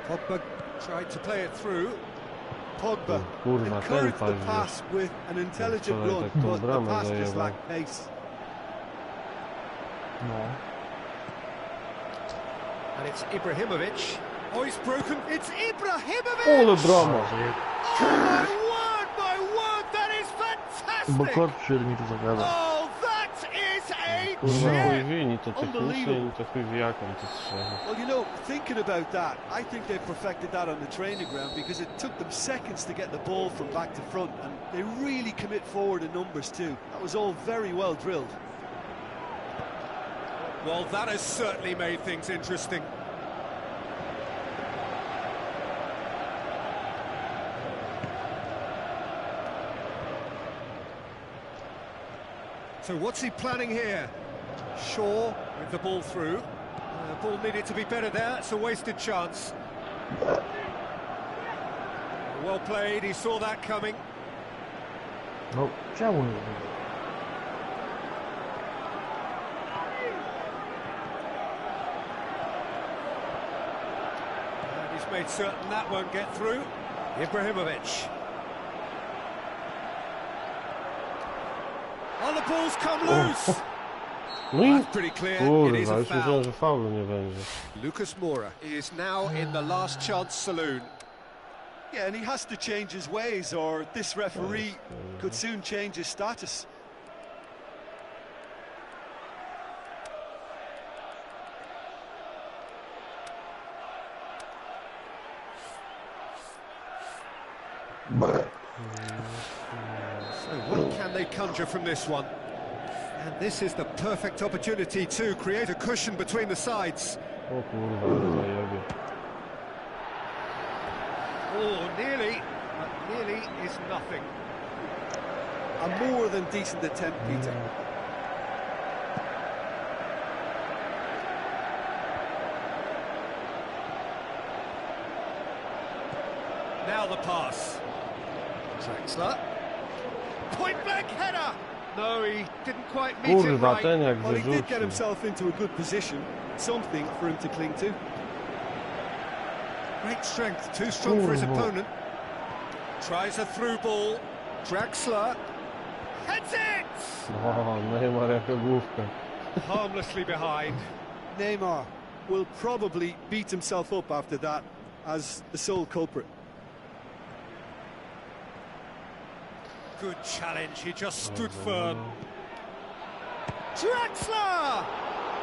Pogba tried to play it through. Pogba Kurwa, encouraged ten the pass with an intelligent wczoraj run, tak tą but the bramę pass just zajebał. lacked pace. No. And it's Ibrahimovic. Oh, he's broken. It's Ibrahimovic! Ole brama! Oh, my word, that is Bo fantastic! kot przyszedł mi tu zagadał. Oh, that is a Kurwa, gem! chuj wini, to technicznie i to chuj wie jak on to strzela. Well, you know, thinking about that, I think they perfected that on the training ground because it took them seconds to get the ball from back to front, and they really commit forward in numbers too. That was all very well drilled. Well, that has certainly made things interesting. So what's he planning here? Shaw with the ball through. The ball needed to be better there. It's a wasted chance. Well played. He saw that coming. No, czemu nie? And he's made certain that won't get through. Ibrahimovic. Oh, the ball's come loose. No i That's pretty clear. It is kurwa, a już foul. myślałem, że faulu nie będzie. Lucas Moura is now in the last chance saloon. Yeah, and he has to change his ways, or this referee could soon change his status. So what can they conjure from this one? And this is the perfect opportunity to create a cushion between the sides. O kurwa, ale zajebie. Oh, nearly, but nearly is nothing. A more than decent attempt, Peter. Now the pass. Draxler. Point blank header. No, he didn't quite meet it Kurwa, right. ten jak Well, he did get wyrzucił. himself into a good position. Something for him to cling to. Great strength, too strong for his Kurwa. opponent. Tries a through ball. Draxler. Heads it! O, Neymar jako główka. Harmlessly behind. Neymar will probably beat himself up after that as the sole culprit. Good challenge, he just stood firm. Draxler!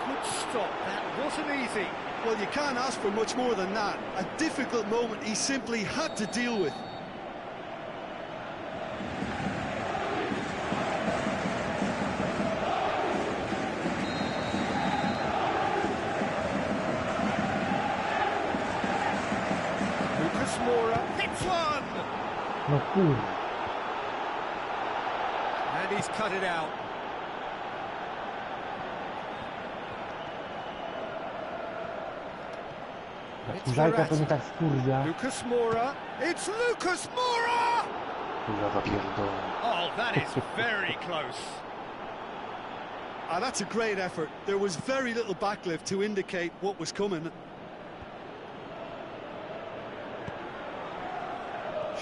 Good stop, that wasn't easy. Well, you can't ask for much more than that. A difficult moment he simply had to deal with. Lucas Moura hits one! No kurwa. And he's cut it out. It's Kurzajka to Verratti. nie tak skurwia. Lucas Moura. It's Lucas Moura! Kurwa pierdolę. Oh, that is very close. Ah, that's a great effort. There was very little backlift to indicate what was coming.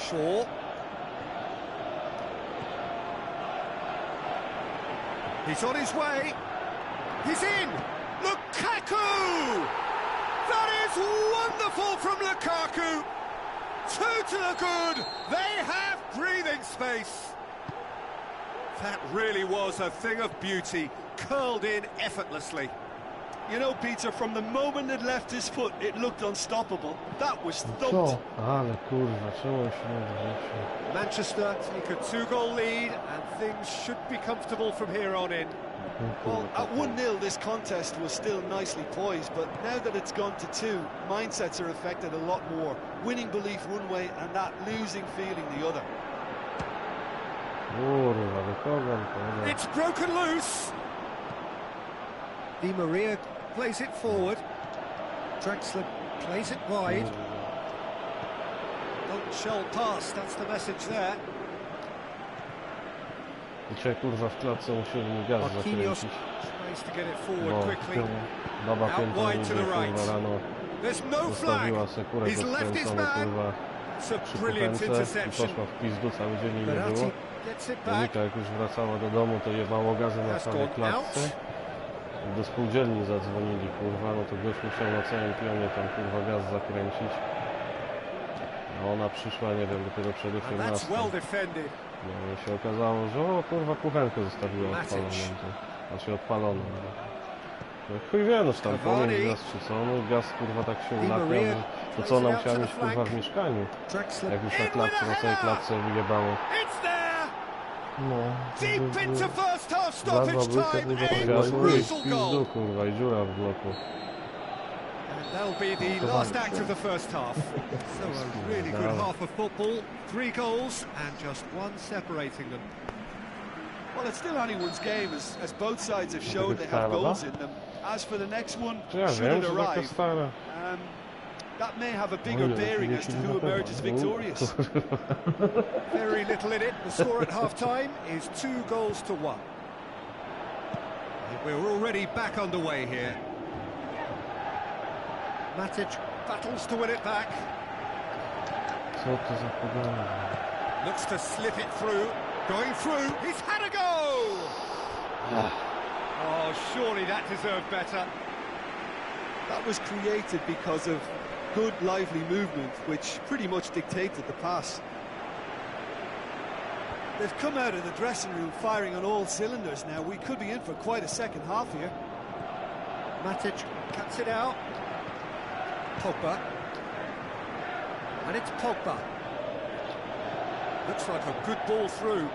Shaw. He's on his way. He's in. Lukaku! That is wonderful from Lukaku. Two to the good. They have breathing space. That really was a thing of beauty, curled in effortlessly. You know, Peter, from the moment it left his foot, it looked unstoppable. That was thumped. Co? Ale kurwa, czemu się nie wrzucił? Manchester take a two-goal lead, and things should be comfortable from here on in. Well, at 1-0, this contest was still nicely poised, but now that it's gone to 2, mindsets are affected a lot more. Winning belief one way and that losing feeling the other. Kurwa, do kogo on to? It's broken loose. Di Maria plays it forward. Draxler plays it wide. Don't shell pass, that's the message there. Dzisiaj kurwa w klatce musieli mi gaz Marquinhos zakręcić. tries to get it Bo forward quickly. baba Out piętą wide to the kurwa right. rano There's no flag. zostawiła sekurek He's left his odkręcony man. kurwa It's a przy brilliant kuchence i interception. poszła w pizdu, cały dzień jej nie było. Verratti gets it back. Monika jak już wracała do domu, to jebało gazem na Has całej gone klatce. out. Do spółdzielni zadzwonili, kurwa, no to gość musiał na całym pionie tam kurwa gaz zakręcić. A ona przyszła, nie wiem, dopiero przed And 18. that's well defended. No i się okazało, że o kurwa kuchenkę zostawiła Matic. odpaloną. Znaczy odpaloną. No chuj wie, no czy tam Cavani. pomysł gaz czy co, no gaz kurwa tak się Di ulatnia, Maria że to co plays ona it out musiała to mieć the kurwa w flank. mieszkaniu. Draxler Jak już na in klatce, with na a całej header. klatce wyjebało. It's there. No. Deep into first half stoppage time. A Gaz no i brutal w pizdu goal. kurwa i dziura w bloku. And that'll be the last act of the first half. So a really good half of football. 3 goals and just one separating them. Well, it's still anyone's game, as both sides have shown they have goals in them. As for the next one, Czy ja should wiem, it czy taka arrive, stara. that may have a bigger Oj, bearing as to who na pewno. emerges victorious. Very little in it. The score at half-time is 2 goals to 1. We're already back underway here. Matic battles to win it back. Co to za pogoda? Looks to slip it through. Going through. He's had a goal! Oh, surely that deserved better. That was created because of good, lively movement, which pretty much dictated the pass. They've come out of the dressing room firing on all cylinders now. We could be in for quite a second half here. Matic cuts it out. Pogba. And it's Pogba. Looks like a good ball through.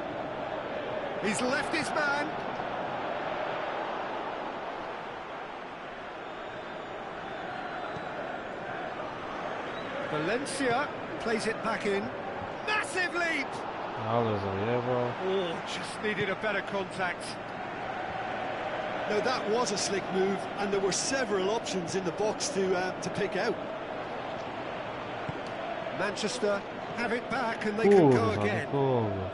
He's left his man. Valencia plays it back in. Massive leap! Ale zajebał. Oh, just needed a better contact. Now that was a slick move, and there were several options in the box to pick out. Manchester have it back and they can go Kurwa, again. kurwa.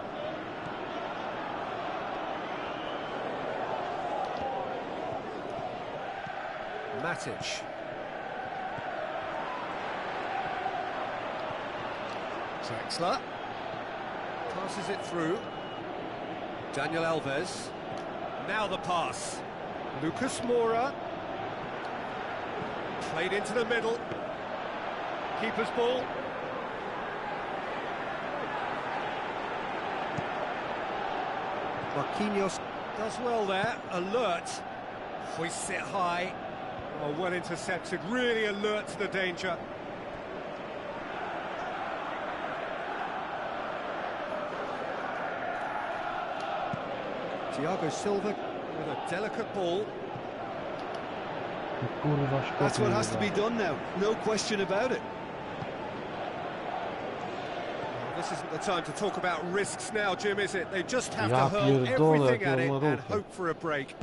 Matic. Drexler passes it through. Daniel Alves. Now the pass. Lucas Moura. Played into the middle. Keeper's ball. Marquinhos does well there. Alert. Hoists it high. Oh, well intercepted. Really alert to the danger. Thiago Silva with a delicate ball. Kurwa, szkoda. That's what has to be done now, no question about it. This isn't the time to talk about risks now, Jim, is it? They just have Ja to hurl pierdolę, everything jakie at on it ma and ruchy. hope for a break.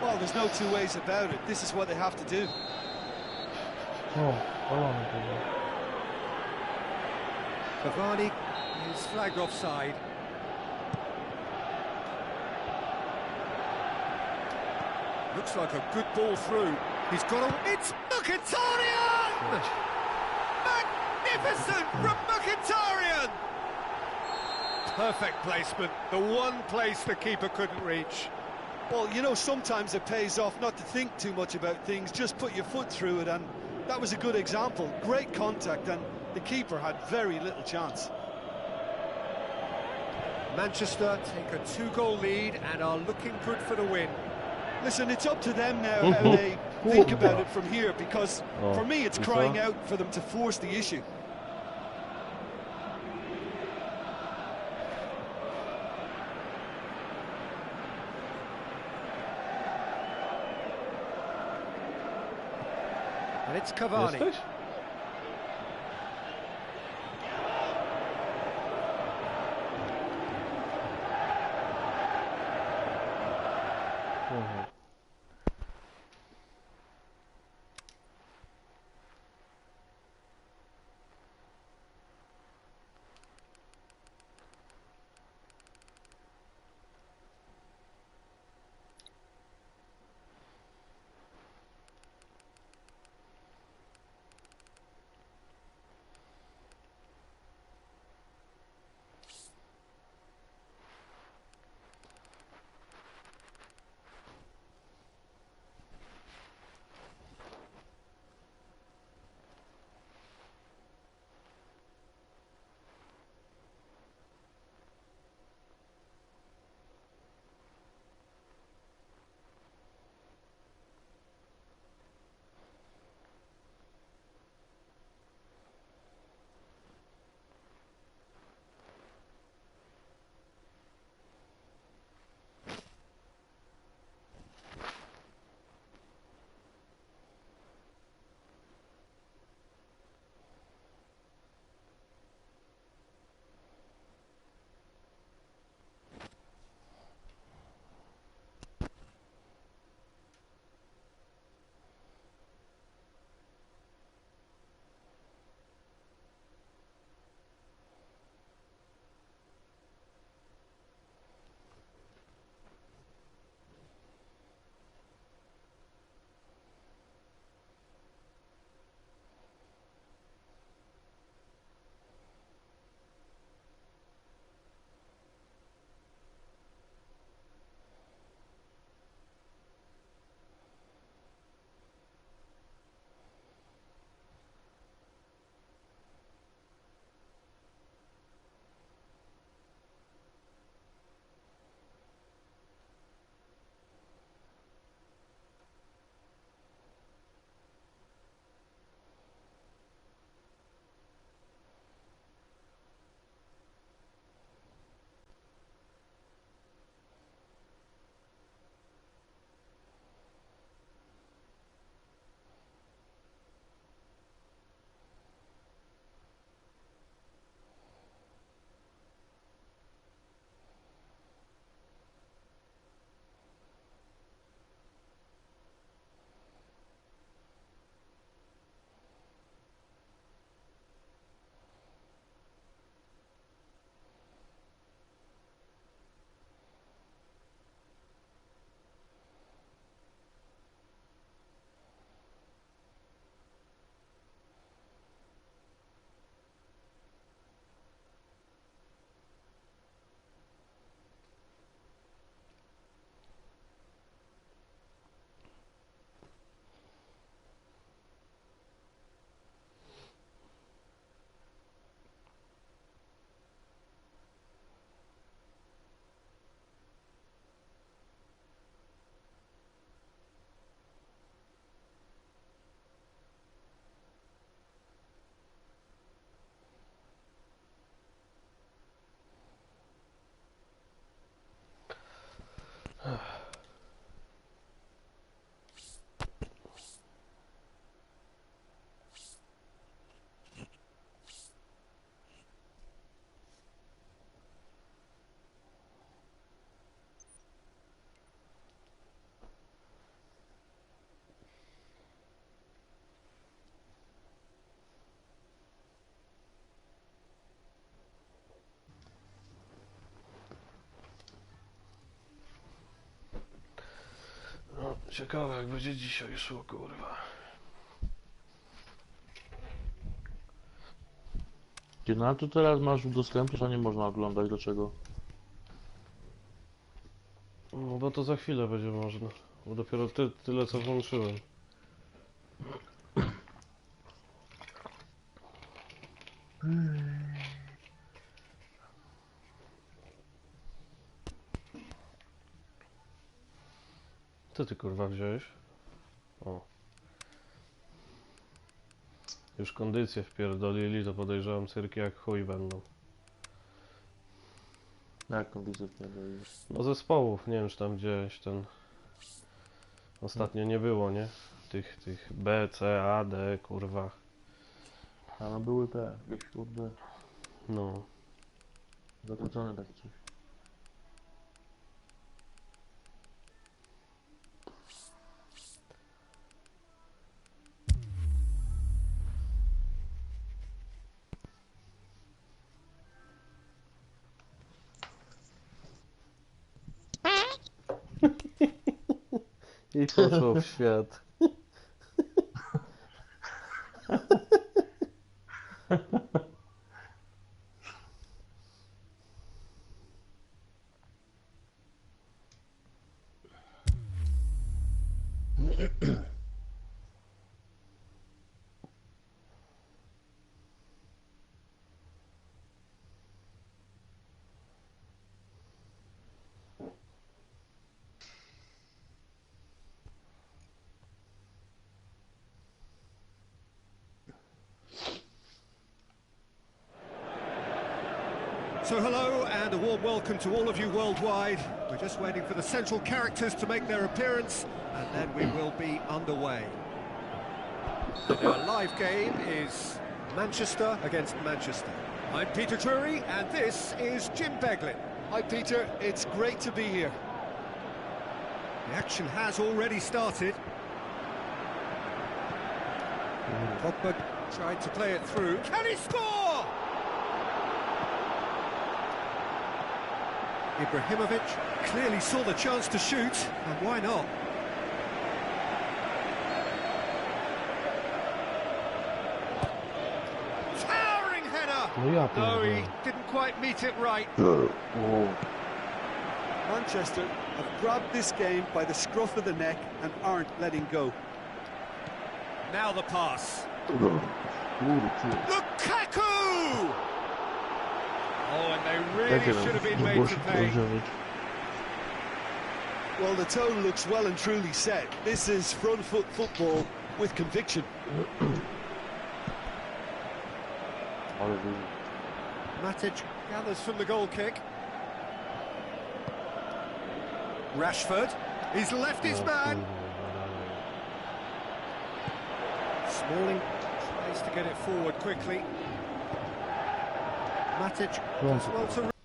Well, there's no two ways about it. This is what they have to do. O, palony kurwa. Cavani is flagged offside. Looks like a good ball through. He's got a... It's Mkhitaryan! Magnificent from Mkhitaryan! Perfect placement. The one place the keeper couldn't reach. Well, you know, sometimes it pays off not to think too much about things, just put your foot through it, and that was a good example. Great contact, and the keeper had very little chance. Manchester take a 2-goal lead and are looking good for the win. Listen, it's up to them now how they think about it from here, because for me it's crying out for them to force the issue. And it's Cavani. Jesteś? Mhm. Ciekawe jak będzie dzisiaj szło, kurwa. Ty na to teraz masz udostępnić, a nie można oglądać, dlaczego? No bo to za chwilę będzie można. Bo dopiero tyle co włączyłem. Co ty kurwa wziąłeś? O. Już kondycję wpierdolili, to podejrzewam cyrki jak chuj będą. Jak kondycję wtedy? No zespołów, nie wiem czy tam gdzieś ten... Ostatnio nie było, nie? Tych B, C, A, D, kurwa. A no były te, jakieś kurde, No. zakłócone takie coś. I poszło w świat. So hello and a warm welcome to all of you worldwide. We're just waiting for the central characters to make their appearance and then we will be underway. Our live game is Manchester against Manchester. I'm Peter Drury and this is Jim Beglin. Hi, Peter. It's great to be here. The action has already started. Pogba tried to play it through. Can he score? Ibrahimovic clearly saw the chance to shoot, and why not? Towering header! No ja No, he pierdolę. didn't quite meet it right. Manchester have grabbed this game by the scruff of the neck and aren't letting go. Now the pass. Kurde, Lukaku! Oh, and they really Takie should have been no made było to się pay. wziąć. Well, the tone looks well and truly set. This is front foot football with conviction. Ale wy... Matic gathers from the goal kick. Rashford, he's left his man. Smalling tries to get it forward quickly. Matic does well to...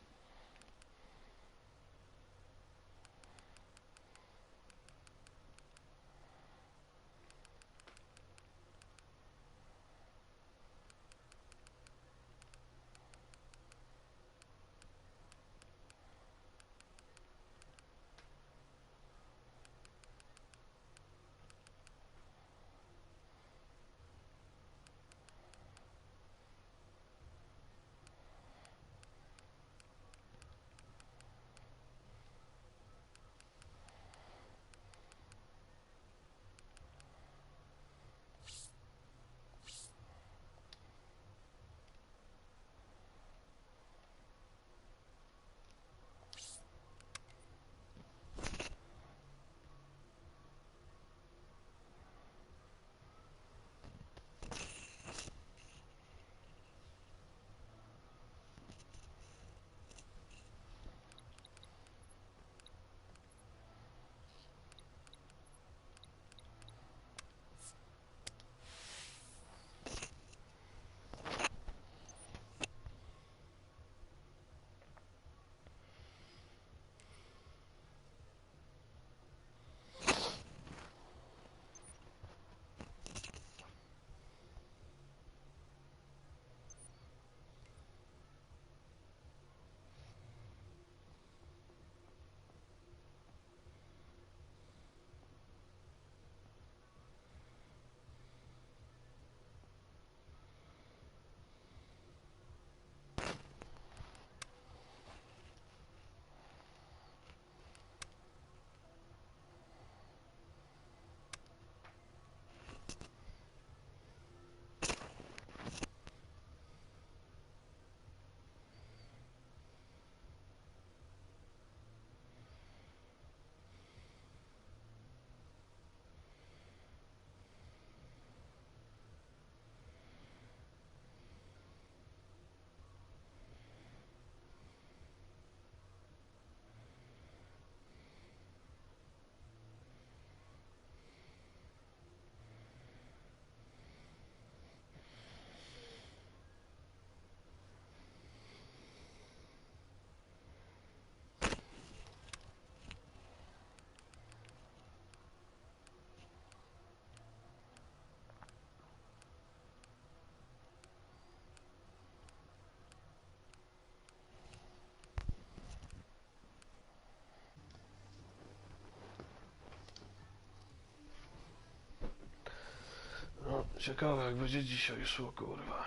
Ciekawe jak będzie dzisiaj szło, kurwa.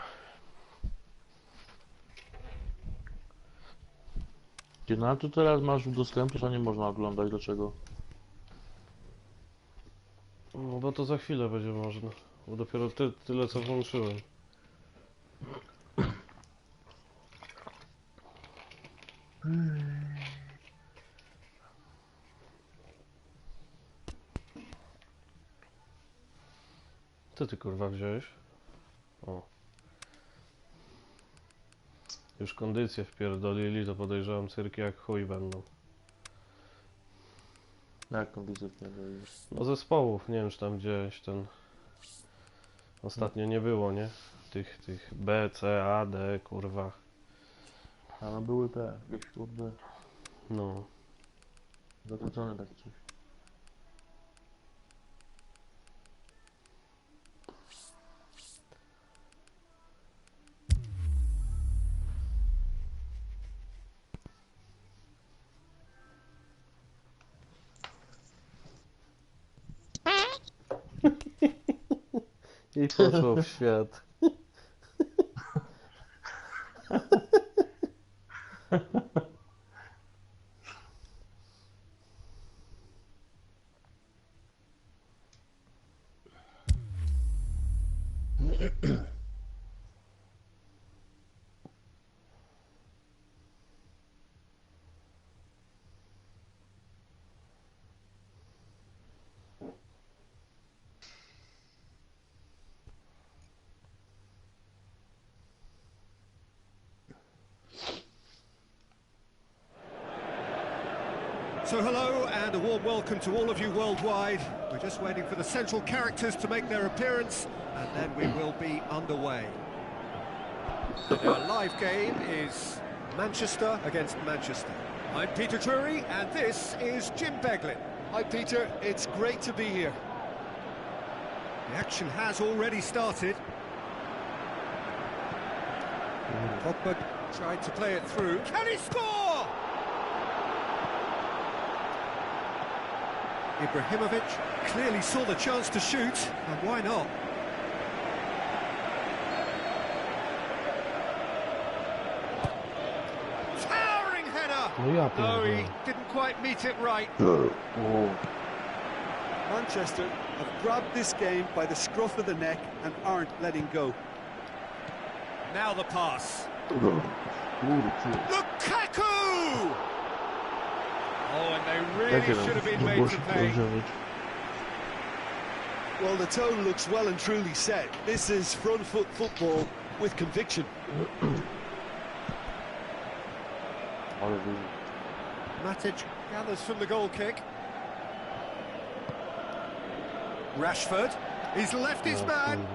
Ty na to teraz masz udostępnić, a nie można oglądać, dlaczego? No bo to za chwilę będzie można. Bo dopiero tyle co włączyłem. Co ty kurwa wziąłeś? O. Już kondycję wpierdolili, to podejrzewam cyrki jak chuj będą. Jak kondycję wpierdolisz? No zespołów, nie wiem czy tam gdzieś ten... Ostatnio nie było, nie? Tych B, C, A, D, kurwa. A no były te, jakieś kurde, No. zakłócone takie coś. I poszło w świat. So hello and a warm welcome to all of you worldwide. We're just waiting for the central characters to make their appearance and then we will be underway. And our live game is Manchester against Manchester. I'm Peter Drury and this is Jim Beglin. Hi, Peter. It's great to be here. The action has already started. Pogba tried to play it through. Can he score? Ibrahimovic clearly saw the chance to shoot, and why not? Towering header! No ja No, he pierdolę. didn't quite meet it right. Manchester have grabbed this game by the scruff of the neck and aren't letting go. Now the pass. Kurde, Lukaku! Oh, and they really jakie should have been tam made to głośno pay. wziąć? Well, the tone looks well and truly set. This is front foot football with conviction. Ale dużo. Matic gathers from the goal kick. Rashford, he's left his O man. kurwa.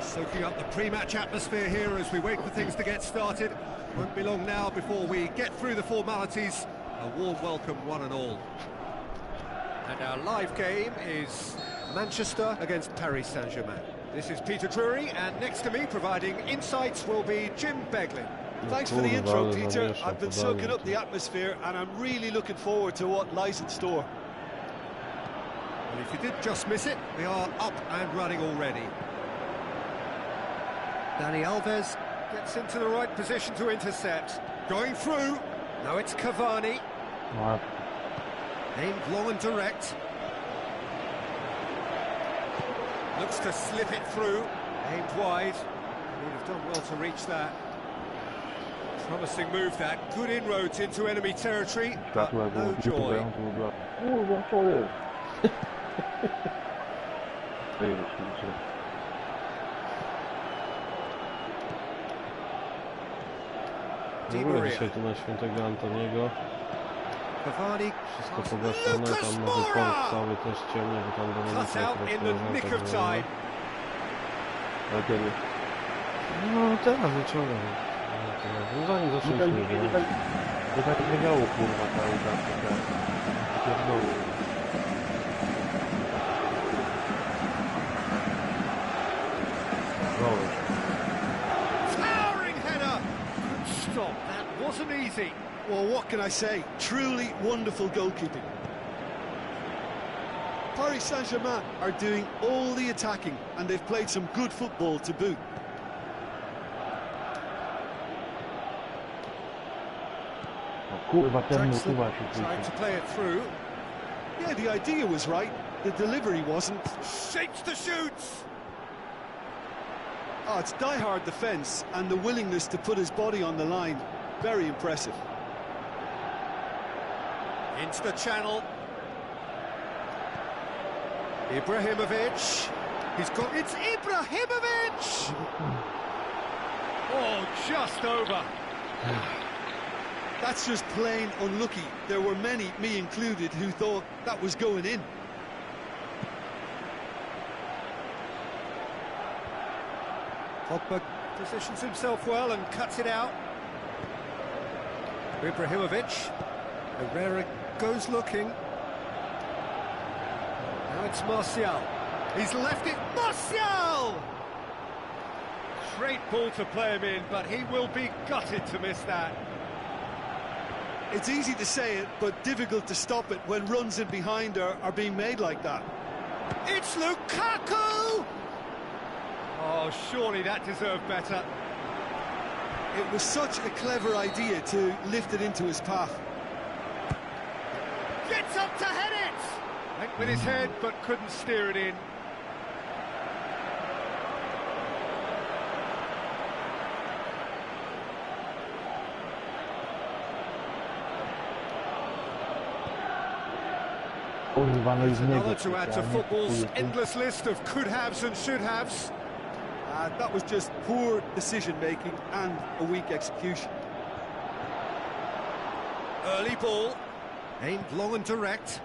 Soaking up the pre-match atmosphere here as we wait for things to get started. Won't be long now before we get through the formalities. A warm welcome, one and all. And our live game is Manchester against Paris Saint-Germain. This is Peter Drury, and next to me, providing insights, will be Jim Beglin. Thanks for the Kurwa, intro, ale Peter. zamiesza I've been podanie. soaking up the atmosphere and I'm really looking forward to what lies in store. And if you did just miss it, we are up and running already. Dani Alves gets into the right position to intercept. Going through. Now it's Cavani. No, Aimed long and direct. Looks to slip it through. Aimed wide. Would have done well to reach that. Promising move that. Good inroads into enemy territory, but światło jak no było joy. kurwa. Kurwa, co jest? Ej, oczywiście. W Di ogóle Maria. dzisiaj tu na świętego Antoniego Cavani. wszystko pogaszone, tam nowy port cały też ciemny, bo tam do Cut Niemicy out in the nick of time. Ale kiedy? No teraz wieczorem. No zanim zaczęliśmy grać. To tak nie miało kurwa cały czas, tak pierdolę. Towering header. Good stop. That wasn't easy. Well, what can I say? Truly wonderful goalkeeping. Paris Saint-Germain are doing all the attacking, and they've played some good football to boot. O kurwa, ten Jackson usuwa się tried to później. play it through. Yeah, the idea was right. The delivery wasn't. Shapes the shoots. Oh, it's die-hard defence and the willingness to put his body on the line. Very impressive. Into the channel. Ibrahimovic. He's got... It's Ibrahimovic! Oh, just over. That's just plain unlucky. There were many, me included, who thought that was going in. Pogba positions himself well and cuts it out. Ibrahimovic. Herrera goes looking. Now it's Martial. He's left it. Martial! Great ball to play him in, but he will be gutted to miss that. It's easy to say it, but difficult to stop it when runs in behind are being made like that. It's Lukaku! Oh, surely that deserved better. It was such a clever idea to lift it into his path. Gets up to head it! Went with his head, but couldn't steer it in. Kurwa, no i z niego. Another to add to specjalnie football's kupuje. endless list of could-haves and should-haves. That was just poor decision-making and a weak execution. Early ball, aimed long and direct.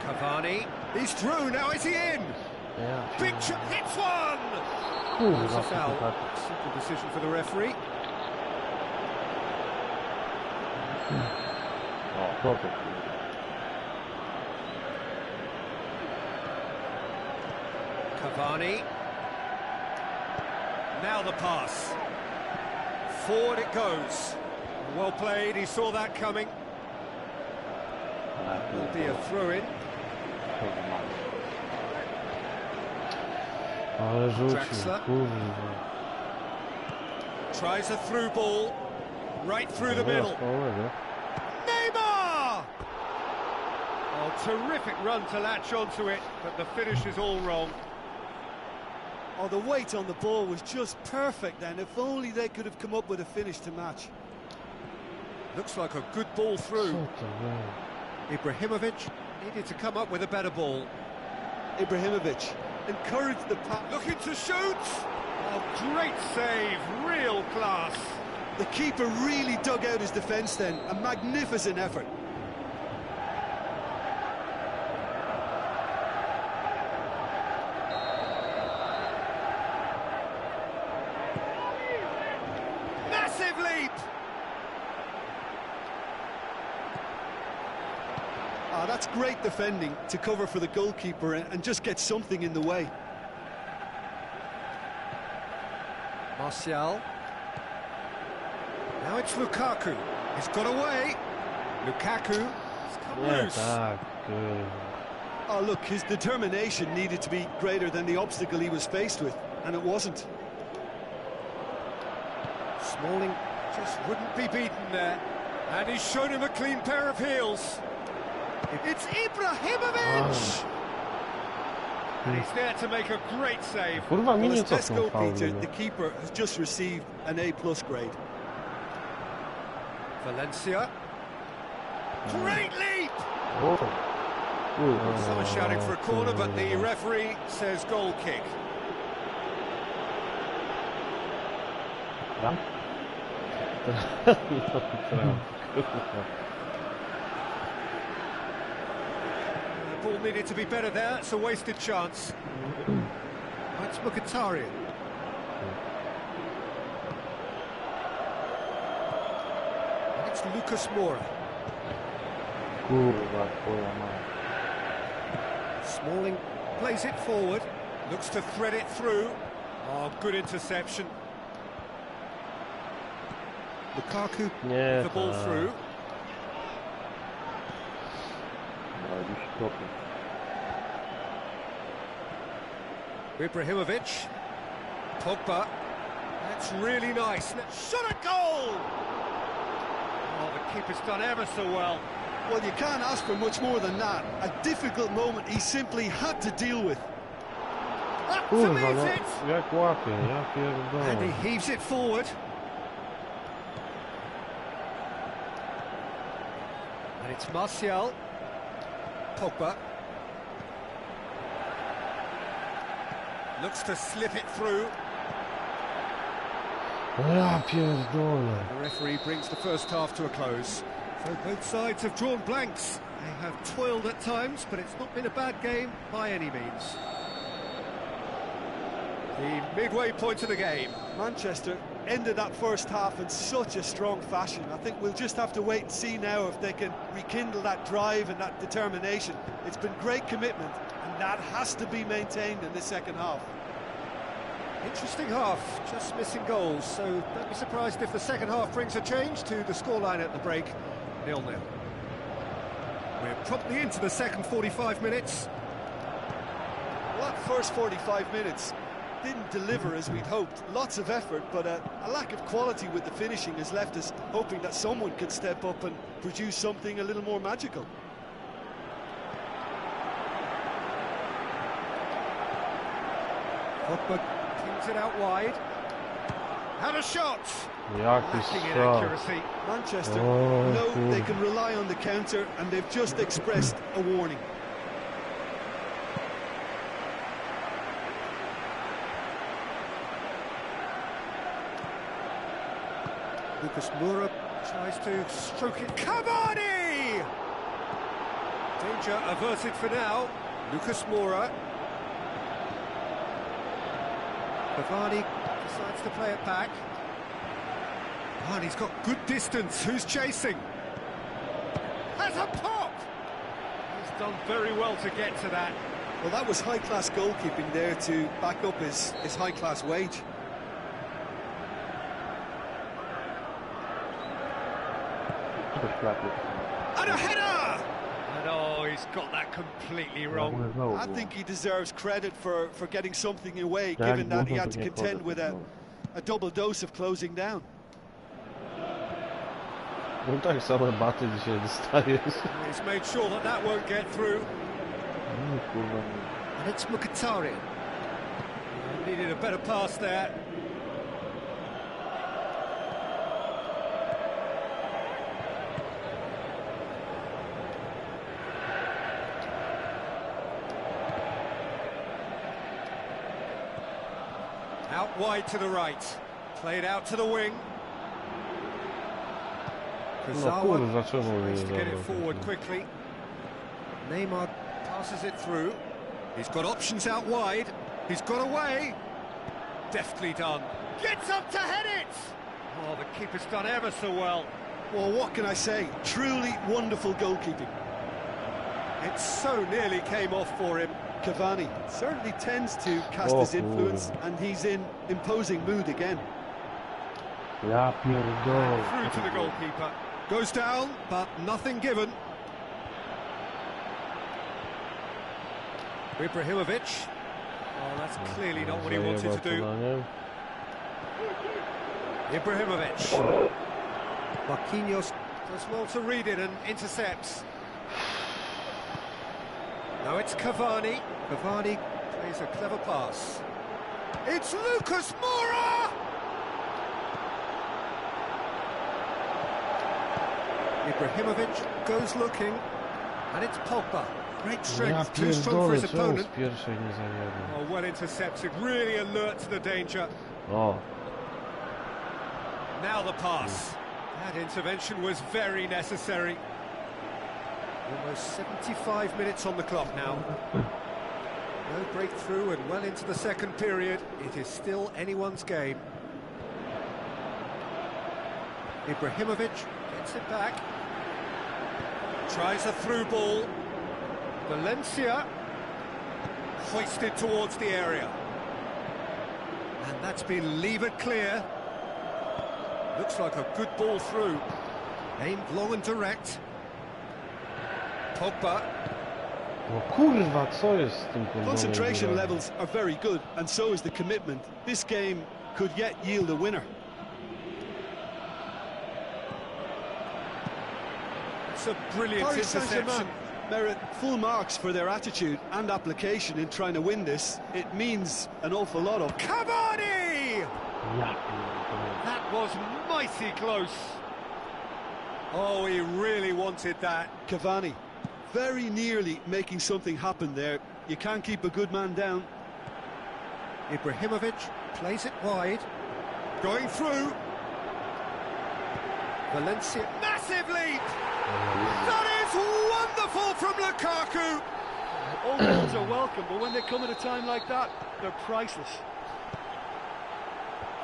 Cavani, he's through, now is he in? Ja Big chip, hits one! It's Kurwa, a foul, tak. simple decision for the referee. O, to. Cavani. Now the pass. Forward it goes. Well played, he saw that coming. Will be a throw-in. Ale rzucił, Draxler. kurwa. Tries a through ball. Right through the middle. Połowę. Neymar! Oh, terrific run to latch onto it, but the finish is all wrong. Oh, the weight on the ball was just perfect then. If only they could have come up with a finish to match. Looks like a good ball through. Co to było? Ibrahimovic needed to come up with a better ball. Ibrahimovic encouraged the pass. Looking to shoot! Oh, great save, real class. The keeper really dug out his defence then. A magnificent effort. Massive leap! Ah, that's great defending to cover for the goalkeeper and just get something in the way. Martial. Now it's Lukaku. He's got away. Lukaku has come Nie loose. tak, kurwa. Oh, look, his determination needed to be greater than the obstacle he was faced with, and it wasn't. Smalling just wouldn't be beaten there. And he's shown him a clean pair of heels. It's Ibrahimovic! And he's there to make a great save. Kurwa, Well, minie as best cofnął faul. Peter, no. the keeper has just received an A+ grade. Valencia. Great leap! O, kurwa. Someone shouting for a corner, but the referee says goal kick. Tam? The ball needed to be better there, it's a wasted chance. That's Mkhitaryan. And it's Lucas Moura. Kurwa, twoja mać. Smalling plays it forward, looks to thread it through. Oh, good interception. Lukaku Nie, the ball tak. through. No, już kopy. Ibrahimovic. Pogba. That's really nice. Shot a goal! Oh, the keeper's done ever so well. Well, you can't ask for much more than that. A difficult moment he simply had to deal with. Up to Kurwa, meet no it! jak łapie, ja And pierdolę. he heaves it forward. And it's Martial. Pogba. Looks to slip it through. Ja pierdolę. The referee brings the first half to a close. So both sides have drawn blanks. They have toiled at times, but it's not been a bad game by any means. The midway point of the game. Manchester ended that first half in such a strong fashion. I think we'll just have to wait and see now if they can rekindle that drive and that determination. It's been great commitment, and that has to be maintained in the second half. Interesting half, just missing goals, so don't be surprised if the second half brings a change to the scoreline at the break, 0-0. We're promptly into the second 45 minutes. Well, that first 45 minutes didn't deliver as we'd hoped. Lots of effort, but a lack of quality with the finishing has left us hoping that someone could step up and produce something a little more magical. Pogba kings it out wide. Had a shot! Jaki Lacking in strzał. accuracy. Manchester Oh, know they kurde. can rely on the counter, and they've just expressed a warning. Lucas Moura tries to stroke it. Cavani! Danger averted for now. Lucas Moura. Cavani decides to play it back. Oh, and he's got good distance. Who's chasing? Has a pop! He's done very well to get to that. Well, that was high-class goalkeeping there to back up his high-class wage. And a header! And oh, he's got that completely wrong. I think he deserves credit for getting something away, Tak, given that he można had to to nie contend chodzę, with to a double dose of closing down. No tak same baty dzisiaj dostajesz. He's made sure that that won't get through. Kurwa, And it's Mkhitaryan. Needed a better pass there. Out wide to the right. Played out to the wing. No Kurzawa kurwa, czemu tries nie to get it zabrał? forward quickly. Neymar passes it through. He's got options out wide. He's got away. Deftly done. Gets up to head it! Oh, the keeper's done ever so well. Well, what can I say? Truly wonderful goalkeeping. It so nearly came off for him. Cavani certainly tends to cast Oh, his influence, and he's in imposing mood again. ja pierdolę. Through to the goalkeeper. Goes down, but nothing given. Ibrahimovic. Oh, that's clearly not what he wanted to do. Podanie. Ibrahimovic. Marquinhos does well to read it and intercepts. Now it's Cavani. Cavani plays a clever pass. It's Lucas Moura! Ibrahimovic goes looking, and it's Pogba. Great Ja strength, too strong for pierdolę, his czemu opponent. z pierwszej nie zajęłem? Oh, well intercepted, really alert to the danger. O, Now the pass. That intervention was very necessary. Almost 75 minutes on the clock now. No breakthrough and well into the second period. It is still anyone's game. Ibrahimovic gets it back. Tries a through ball. Valencia hoisted towards the area. And that's been levered clear. Looks like a good ball through. Aimed long and direct. Pogba. No kurwa, co jest z tym kurwa? Concentration levels are very good, and so is the commitment. This game could yet yield a winner. It's a brilliant Paris interception. Saint-Germain merit full marks for their attitude and application in trying to win this. It means an awful lot of... Cavani! Ja pierdolę. That was mighty close. Oh, he really wanted that. Cavani, very nearly making something happen there. You can't keep a good man down. Ibrahimovic plays it wide. Going through. Valencia, massive leap! That is wonderful from Lukaku! All goals are welcome, but when they come at a time like that, they're priceless.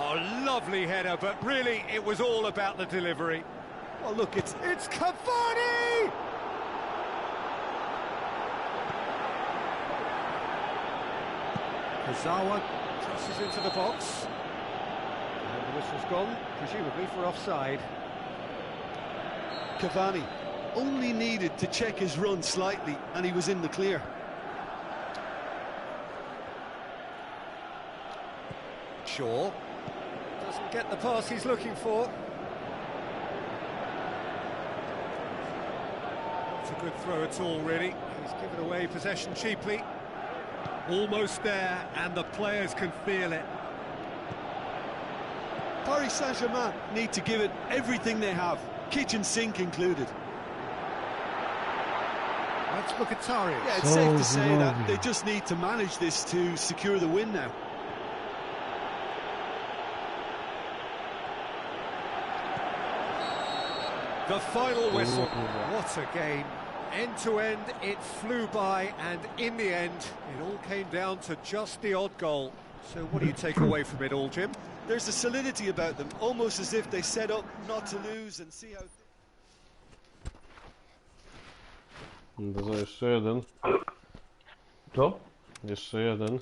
A lovely header, but really it was all about the delivery. Well, look, it's Cavani! Kazawa crosses into the box. And the whistle's gone, presumably for offside. Cavani only needed to check his run slightly, and he was in the clear. Shaw doesn't get the pass he's looking for. Not a good throw at all, really. He's given away possession cheaply. Almost there, and the players can feel it. Paris Saint-Germain need to give it everything they have, kitchen sink included. That's Mkhitaryan. Yeah, it's safe to say that they just need to manage this to secure the win now. The final whistle. What a game. End to end, it flew by, and in the end, it all came down to just the odd goal. So what do you take away from it all, Jim? There's a solidity about them, almost as if they set up not to lose and see how... No to jeszcze jeden. Co? Jeszcze jeden.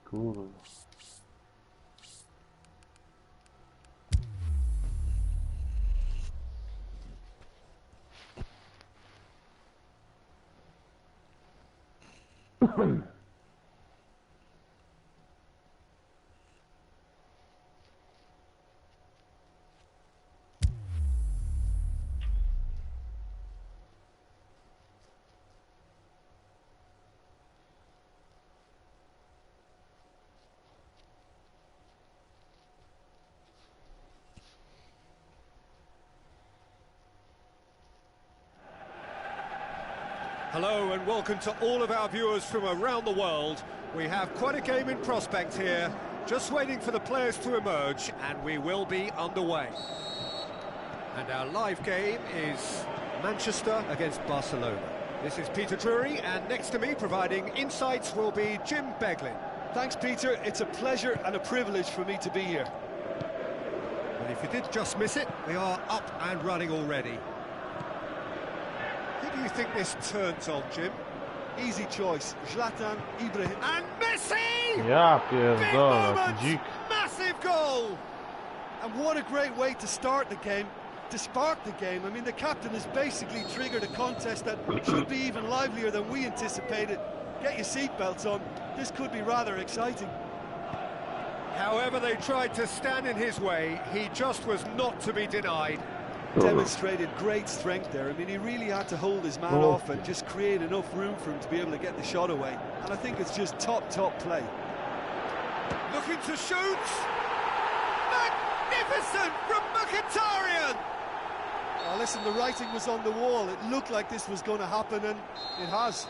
Kurwa. Hello and welcome to all of our viewers from around the world. We have quite a game in prospect here, just waiting for the players to emerge, and we will be underway. And our live game is Manchester against Barcelona. This is Peter Drury, and next to me providing insights will be Jim Beglin. Thanks, Peter. It's a pleasure and a privilege for me to be here. And if you did just miss it, we are up and running already. Who do you think this turns on, Jim? Easy choice. Zlatan Ibrahimovic. And Messi! Ja Big pierdolę, moment! dzik. Massive goal! And what a great way to start the game, to spark the game. I mean, the captain has basically triggered a contest that should be even livelier than we anticipated. Get your seatbelts on. This could be rather exciting. However they tried to stand in his way, he just was not to be denied. Demonstrated great strength there. I mean, he really had to hold his man off and just create enough room for him to be able to get the shot away. And I think it's just top play. Looking to shoot. Magnificent from Mkhitaryan. Oh, listen, the writing was on the wall. It looked like this was going to happen, and it has.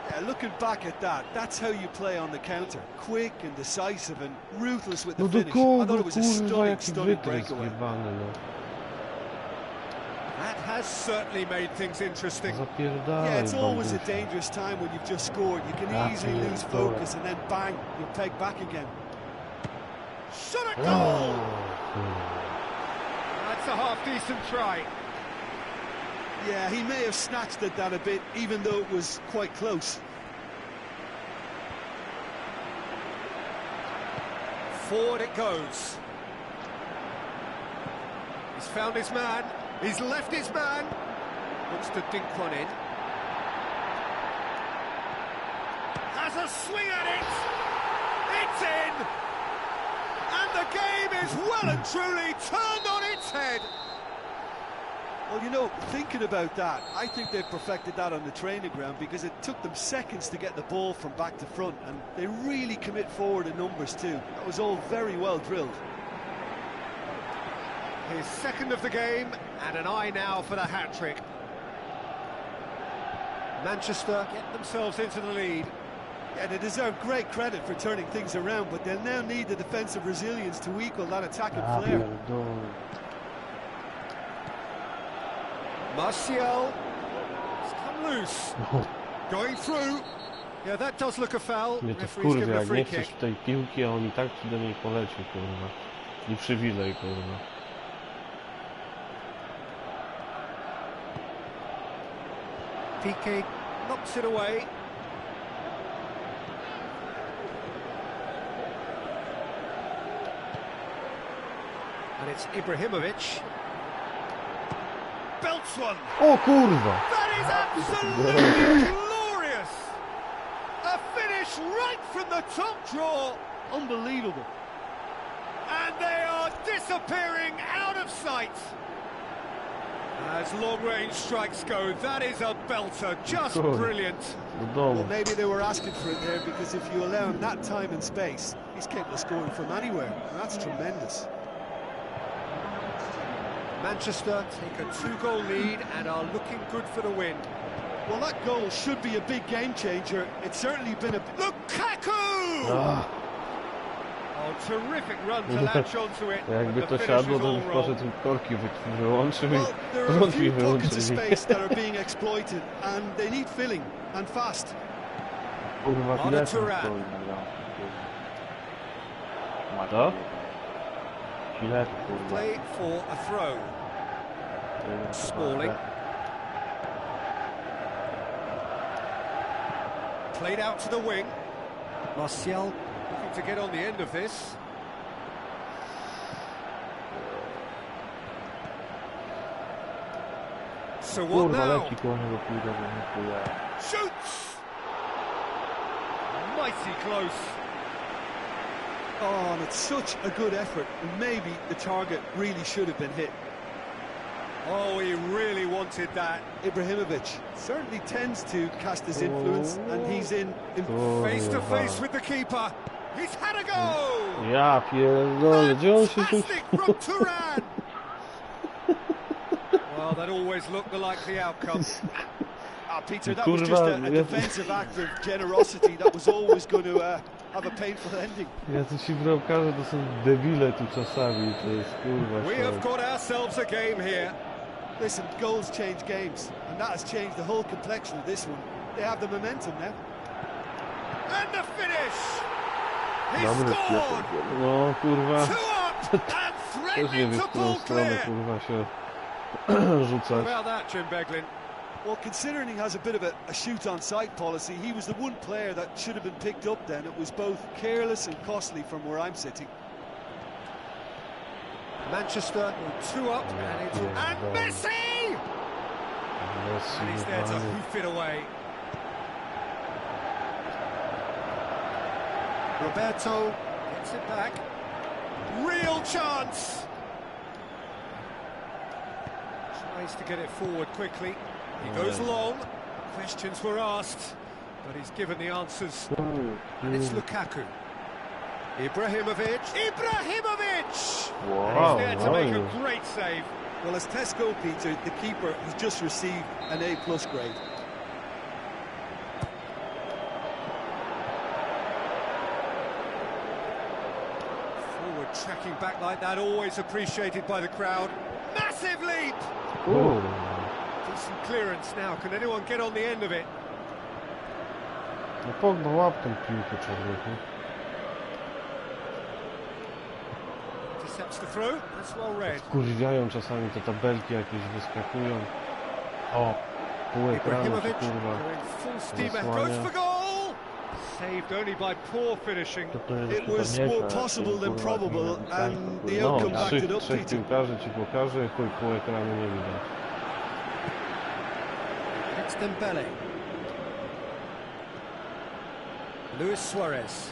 Yeah, looking back at that, that's how you play on the counter. Quick and decisive and ruthless with the finish. I thought it was a stunning breakaway. That has certainly made things interesting. Yeah, it's always a dangerous time when you've just scored. You can easily lose focus and then bang, you're pegged back again. Shot a goal! That's a half-decent try. Yeah, he may have snatched at that a bit, even though it was quite close. Forward it goes. He's found his man. He's left his man. Looks to dink one in. Has a swing at it. It's in. And the game is well and truly turned on its head. Well, you know, thinking about that, I think they've perfected that on the training ground because it took them seconds to get the ball from back to front, and they really commit forward in numbers too. That was all very well drilled. His second of the game, and an eye now for the hat-trick. Manchester get themselves into the lead. Yeah, they deserve great credit for turning things around, but they'll now need the defensive resilience to equal that attacking flair. Martial has come loose. Going through. Yeah, that does look a foul. Mnie to Referee's given wkurwia, a jak free nie kick. chcesz tej piłki, a on i tak ci do niej poleci, kurwa. I przywilej, kurwa. PK knocks it away. And it's Ibrahimovic. Belts one. O kurwa! That is absolutely glorious. A finish right from the top draw. Unbelievable. And they are disappearing out of sight. As long-range strikes go, that is a belter, just brilliant. Well, maybe they were asking for it there, because if you allow him that time and space, he's capable of scoring from anywhere. And that's tremendous. Manchester take a 2-goal lead and are looking good for the win. Well, that goal should be a big game changer. It's certainly been a... Lukaku! Oh, terrific run to latch onto it. Jakby to siadło, to już poszedł korki wyłączył i there are a prąd mi few pockets of wyłączyli. space that are being exploited, and they need filling, and fast. Kurwa, chwilę stoi na To? Chwilę, kurwa. Play for a throw. Smalling. Played out to the wing. Martial looking to get on the end of this. So what Kurwa, now? leci koło niego piłka, że nie chuja. Shoots! Mighty close. Oh, and it's such a good effort, and maybe the target really should have been hit. Oh, he really wanted that. Ibrahimovic certainly tends to cast his influence, and he's in Face to face with the keeper. He's had a go! Ja pierdolę, gdzie on się tu... Fantastic from Turan! Well, that always looked the likely outcome. Peter, that was just a defensive act of generosity that was always going to have a painful ending. Jacyś bramkarze to są debile tu czasami, to jest kurwa We have szok. got ourselves a game here. Listen, goals change games, and that has changed the whole complexion of this one. They have the momentum now. And the finish! He Dobry scored! No kurwa, 2 up and też nie threatening wiem, to w którą pull stronę clear. kurwa się rzucać. About that, Jim Beglin. Well, considering he has a bit of a shoot-on-sight policy, he was the one player that should have been picked up then. It was both careless and costly from where I'm sitting. Manchester, 2 up, and it's... And Messi! And he's there to hoof it away. Roberto gets it back. Real chance! Tries to get it forward quickly. He goes long. Questions were asked, but he's given the answers. And it's Lukaku. Ibrahimovic! Wow, And he's there to make a great save. Well, as test goal, Peter, the keeper has just received an A+ grade. Forward tracking back like that, always appreciated by the crowd. Massive leap! Ooh. Decent clearance now. Can anyone get on the end of it? No Pogba łap tą piłkę, człowieku. Intercepts the throw. That's well read. Kurwiają czasami te tabelki jakieś wyskakują. O, pół ekranu ci, Ibrahimovic kurwa. going full steam ahead. zasłania. Goes for goal! Saved only by poor finishing. It was more possible than probable, and the outcome No, backed it up, trzech Peter. piłkarzy ci pokaże, chuj, pół ekranu nie widać. It's Dembele. Luis Suarez.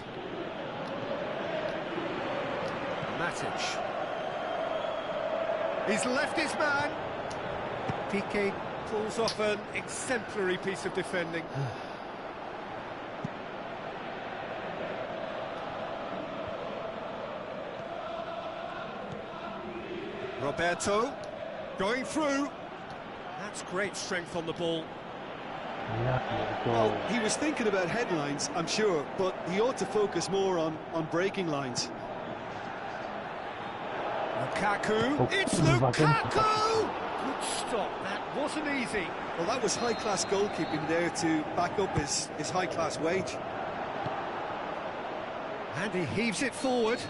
Matic. He's left his man. Piqué pulls off an exemplary piece of defending. Roberto going through. That's great strength on the ball. Well, he was thinking about headlines, I'm sure, but he ought to focus more on breaking lines. Lukaku. It's Lukaku! Good stop. That wasn't easy. Well, that was high-class goalkeeping there to back up his high-class wage. And he heaves it forward.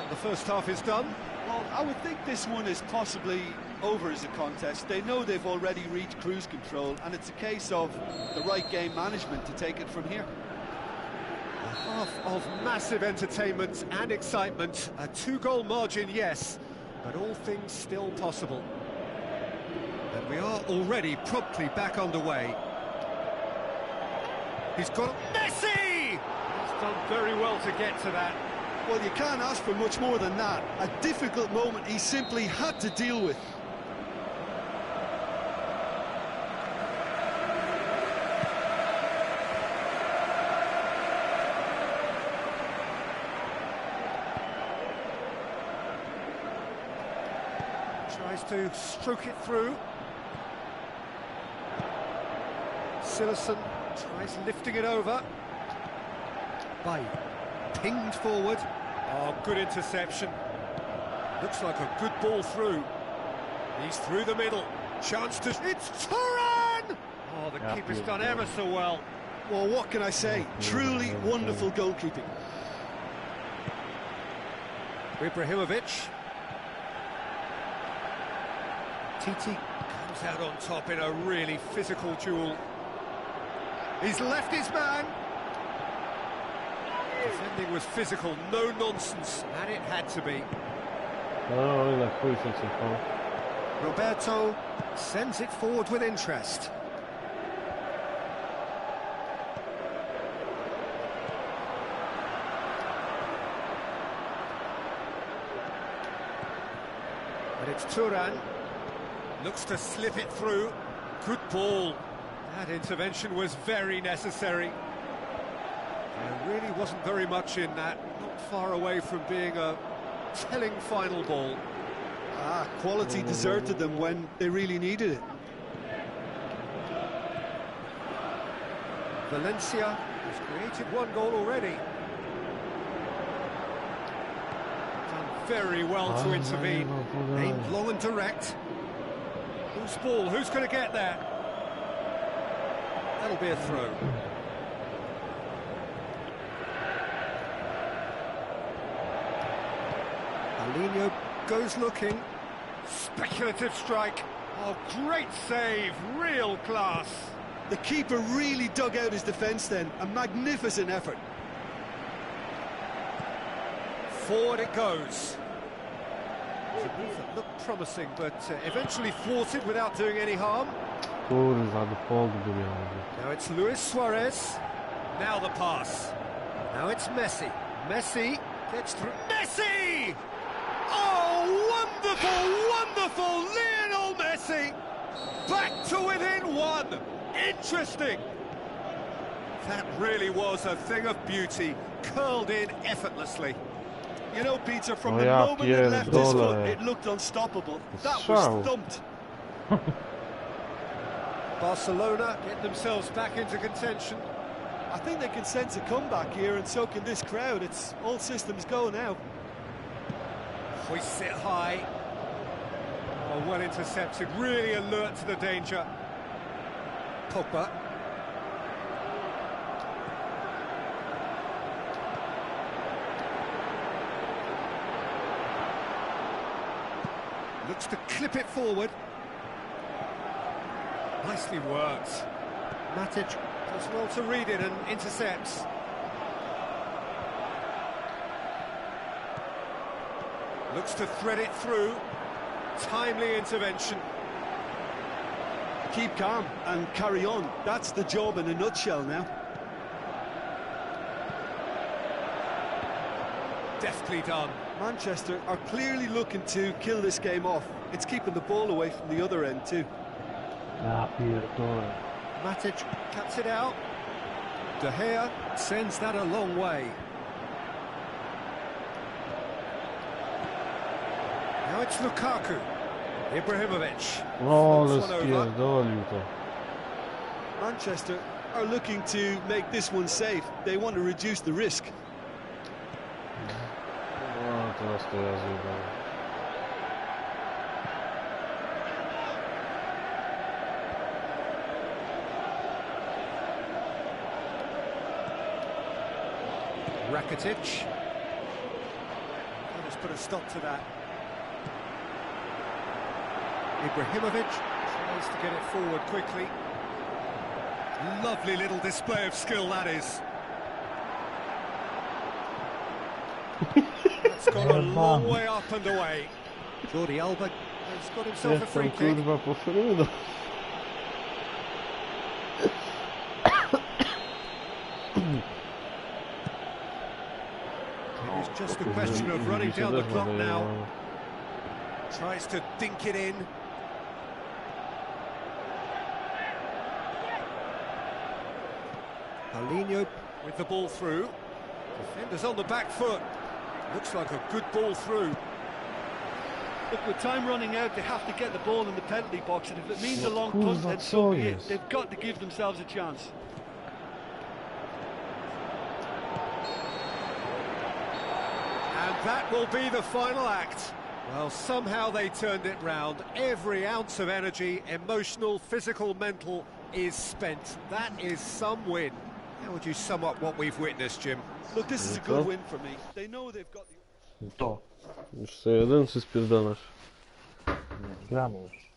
And the first half is done. Well, I would think this one is possibly over as a contest. They know they've already reached cruise control, and it's a case of the right game management to take it from here. A half of massive entertainment and excitement. A 2-goal margin, yes, but all things still possible. And we are already promptly back underway. He's got Messi! He's done very well to get to that. Well, you can't ask for much more than that. A difficult moment he simply had to deal with. Tries to stroke it through. Silerson tries lifting it over. Bay pinged forward. Oh, good interception. Looks like a good ball through. He's through the middle. Chance to... It's Turan! Oh, the keeper's done ever so well. Well, what can I say? Truly wonderful goalkeeping. Ibrahimovic. Titi comes out on top in a really physical duel. He's left his man. Defending was physical, no nonsense, and it had to be. No, na chuj się cofał. Roberto sends it forward with interest. And it's Turan. Looks to slip it through. Good ball. That intervention was very necessary. There really wasn't very much in that. Not far away from being a telling final ball. Quality deserted them when they really needed it. Valencia has created 1 goal already. Done very well to intervene. Aimed long and direct. Whose ball? Who's going to get there? That'll be a throw. Paulinho goes looking. Speculative strike. Oh, great save. Real class. The keeper really dug out his defence then. A magnificent effort. Forward it goes. was a move that looked promising, but eventually thwarted without doing any harm. Kurwa, do Pogby miał być. Now it's Luis Suarez. Now the pass. Now it's Messi. Messi gets through. Messi! Oh, wonderful, wonderful Lionel Messi! Back to within one. Interesting. That really was a thing of beauty, curled in effortlessly. You know, Peter, from Oh, the ja moment it left his foot, pierdolę. it looked unstoppable. That Strzał. was thumped. Barcelona get themselves back into contention. I think they can sense a comeback here, and so can this crowd. It's all systems go now. Hoists it high. Oh, well intercepted, really alert to the danger. Pogba. Looks to clip it forward. Nicely worked. Matic does well to read it and intercepts. Looks to thread it through. Timely intervention. Keep calm and carry on. That's the job in a nutshell now. Deftly done. Manchester are clearly looking to kill this game off. It's keeping the ball away from the other end too. Ja pierdolę. Matic cuts it out. De Gea sends that a long way. Now it's Lukaku. Ibrahimovic. O, ale Knocks one over. spierdolił to. Manchester are looking to make this one safe. They want to reduce the risk. No, teraz to ja zjebałem. Rakitic. Let's put a stop to that. Ibrahimovic tries to get it forward quickly. Lovely little display of skill, that is. It's gone a long way up and away. Jordi Alba has got himself a Jak free tam kick. kurwa po Fredo. It's just a question of running down the clock now. Tries to dink it in. Paulinho with the ball through. Defenders on the back foot. Looks like a good ball through. Look, with time running out, they have to get the ball in the penalty box, and if it means a long punt, kurwa, then so co be it. jest? They've got to give themselves a chance. And that will be the final act. Well, somehow they turned it round. Every ounce of energy, emotional, physical, mental, is spent. That is some win. How would you sum up what we've witnessed, Jim? Look, this is a good win for me. They know they've got the... To. Już co jeden, czy spierdalasz? Nie, gramy już.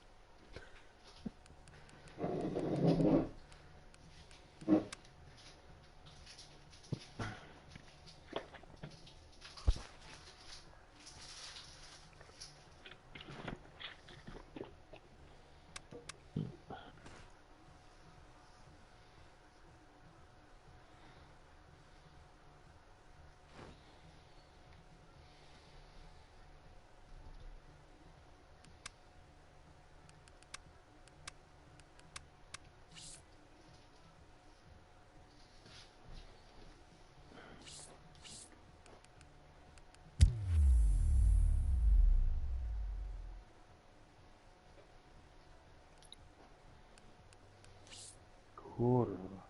Kurwa.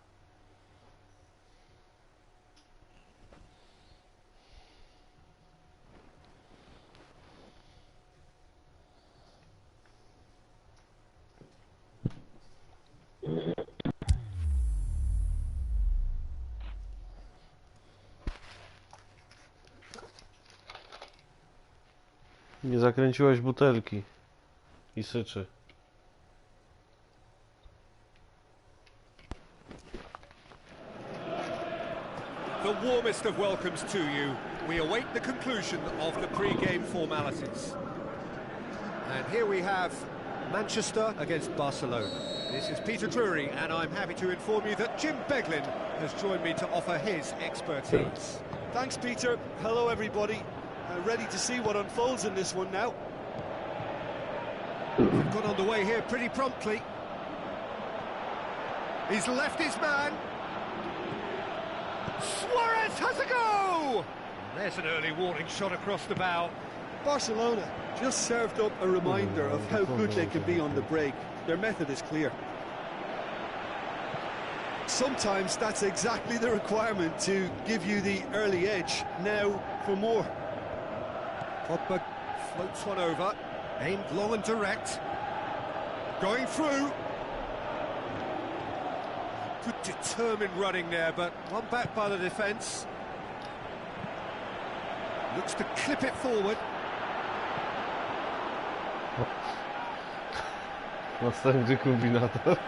Nie zakręciłeś butelki. I syczy. The warmest of welcomes to you. We await the conclusion of the pre-game formalities. And here we have Manchester against Barcelona. This is Peter Drury, and I'm happy to inform you that Jim Beglin has joined me to offer his expertise. Thanks, Peter. Hello, everybody. Ready to see what unfolds in this one now. We've got underway here pretty promptly. He's left his man. Suarez has a go! There's an early warning shot across the bow. Barcelona just served up a reminder of how good they can be on the break. Their method is clear. Sometimes that's exactly the requirement to give you the early edge. Now for more. Pogba floats one over, aimed long and direct. Going through. Good determined running there, but one back by the defence. Looks to clip it forward. Następny kombinator.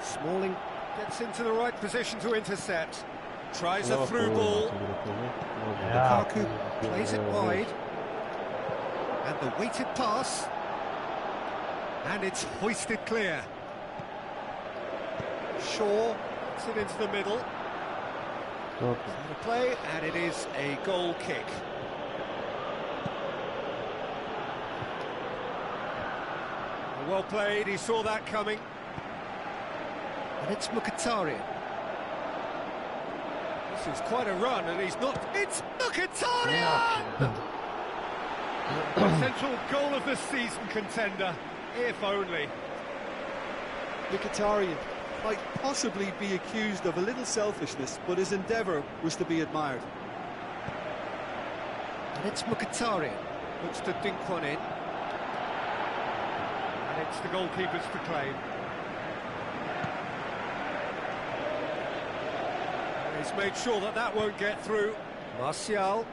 Smalling gets into the right position to intercept. Tries a through ball. Lukaku plays it wide. And the weighted pass. And it's hoisted clear. Shaw gets it into the middle. The play, and it is a goal kick. Well played, he saw that coming. And it's Mkhitaryan. This is quite a run, and he's not... It's Mkhitaryan! Central goal of the season contender, if only. Mkhitaryan might possibly be accused of a little selfishness, but his endeavour was to be admired. And it's Mkhitaryan. Looks to dink one in. And it's the goalkeepers to claim. He's made sure that that won't get through. Martial.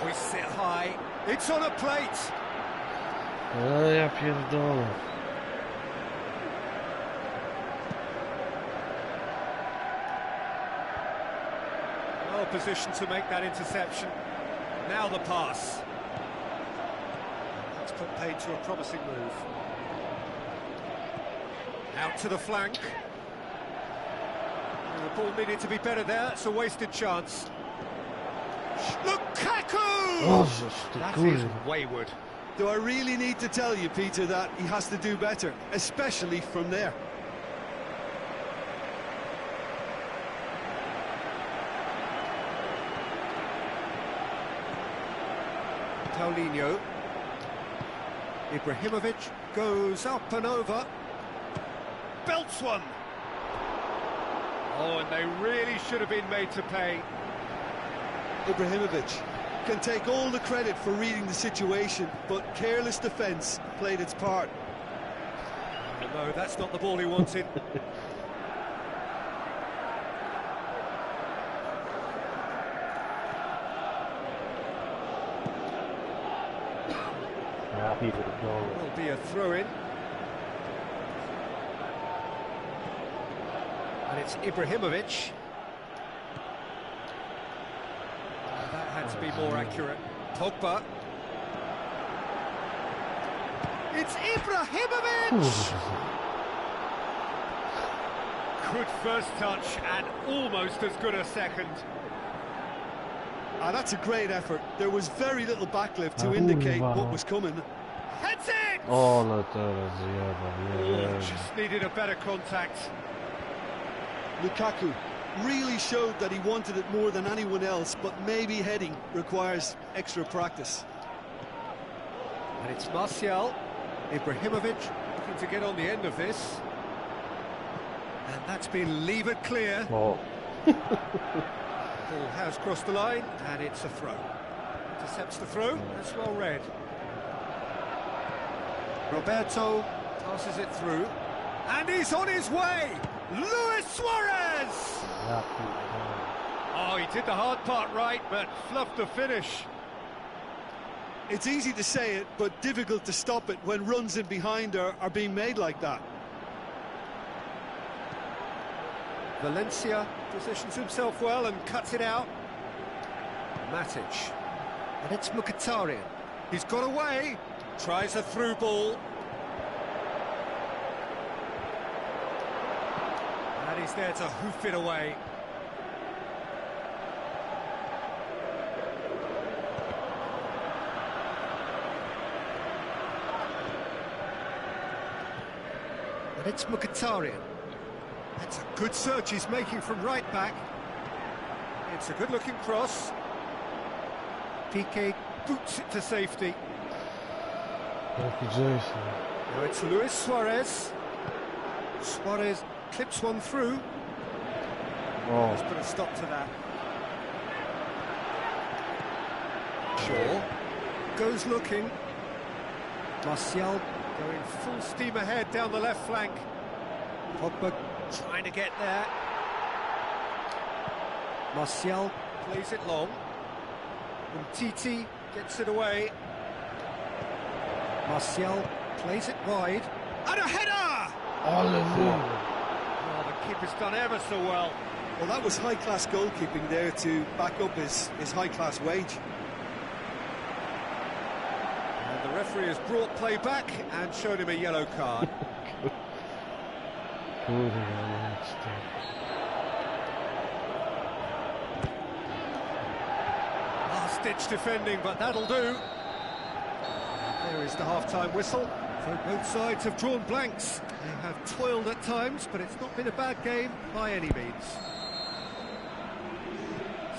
Hoists it high. It's on a plate. Ja pierdolę. Well positioned to make that interception. Now the pass. That's put paid to a promising move. Out to the flank. The ball needed to be better there. It's a wasted chance. Lukaku! That is wayward. Do I really need to tell you, Peter, that he has to do better, especially from there? Paulinho. Ibrahimovic goes up and over. Belts one. Oh, and they really should have been made to pay. Ibrahimovic can take all the credit for reading the situation, but careless defence played its part. No, that's not the ball he wanted. Will be a throw-in. And it's Ibrahimovic. That had to be more accurate. Pogba. It's Ibrahimovic! Good first touch and almost as good a second. That's a great effort. There was very little backlift to indicate what was coming. Heads it! Ole teraz zjeba, nie wiem. Just needed a better contact. Lukaku really showed that he wanted it more than anyone else, but maybe heading requires extra practice. And it's Martial. Ibrahimovic looking to get on the end of this. And that's been levered clear. O, Ball has crossed the line, and it's a throw. Intercepts the throw, that's well read. Roberto passes it through, and he's on his way! Luis Suarez! Oh, he did the hard part right, but fluffed the finish. It's easy to say it, but difficult to stop it when runs in behind are being made like that. Valencia positions himself well and cuts it out. Matic. And it's Mkhitaryan. He's got away. Tries a through ball. And he's there to hoof it away. And it's Mkhitaryan. That's a good search he's making from right back. It's a good-looking cross. Piqué boots it to safety. Jaki Jason. Now it's Luis Suarez. Suarez clips one through. O, Let's put a stop to that. Shaw goes looking. Martial going full steam ahead down the left flank. Pogba trying to get there. Martial plays it long. And Titi gets it away. Martial plays it wide. And a header! Oh, the keeper's done ever so well. Well, that was high-class goalkeeping there to back up his high-class wage. And the referee has brought play back and showed him a yellow card. kurwa, mać to. Last-ditch defending, but that'll do. There is the half-time whistle. So both sides have drawn blanks. They have toiled at times, but it's not been a bad game by any means.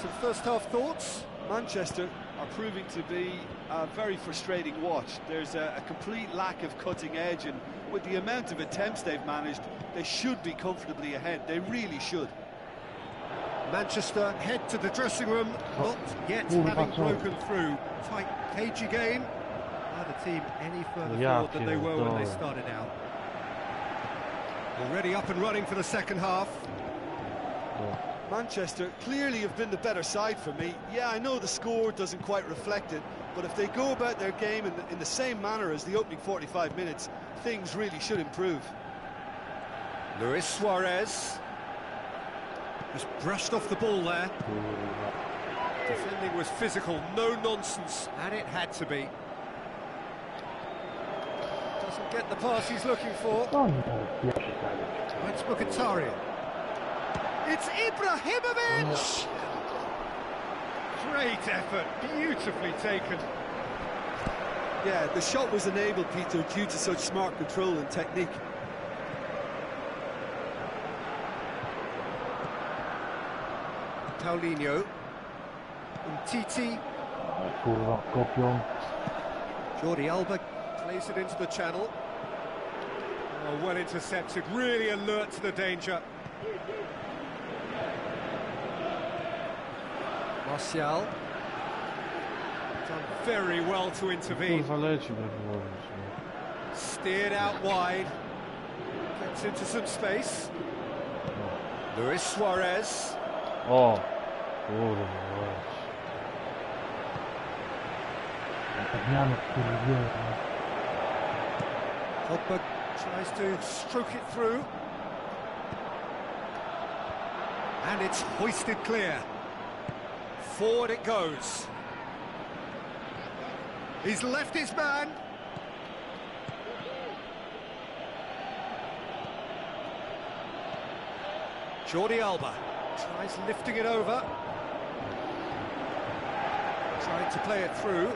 Some first-half thoughts? Manchester are proving to be a very frustrating watch. There's a complete lack of cutting edge, and with the amount of attempts they've managed, they should be comfortably ahead. They really should. Manchester head to the dressing room, not yet having broken through. Tight, cagey game. Are the team any further forward than they were when they started out? Already up and running for the second half. Manchester clearly have been the better side for me. Yeah, I know the score doesn't quite reflect it, but if they go about their game in the same manner as the opening 45 minutes, things really should improve. Luis Suarez just brushed off the ball there. Defending was physical, no nonsense, and it had to be. Doesn't get the pass he's looking for. It's Mkhitaryan. It's Ibrahimovic! Great effort, beautifully taken. Yeah, the shot was enabled, Peter, due to such smart control and technique. Paulinho. Titi. Kurwa, kopią. Jordi Alba plays it into the channel. Oh, well intercepted, really alert to the danger. Martial. Done very well to intervene. Kurwa, leci Ibrahimovic. Steered out wide. Gets into some space. Luis Suarez. O, kurwa, mać. Pogba tries to stroke it through. And it's hoisted clear. Forward it goes. He's left his man. Jordi Alba tries lifting it over. Trying to play it through.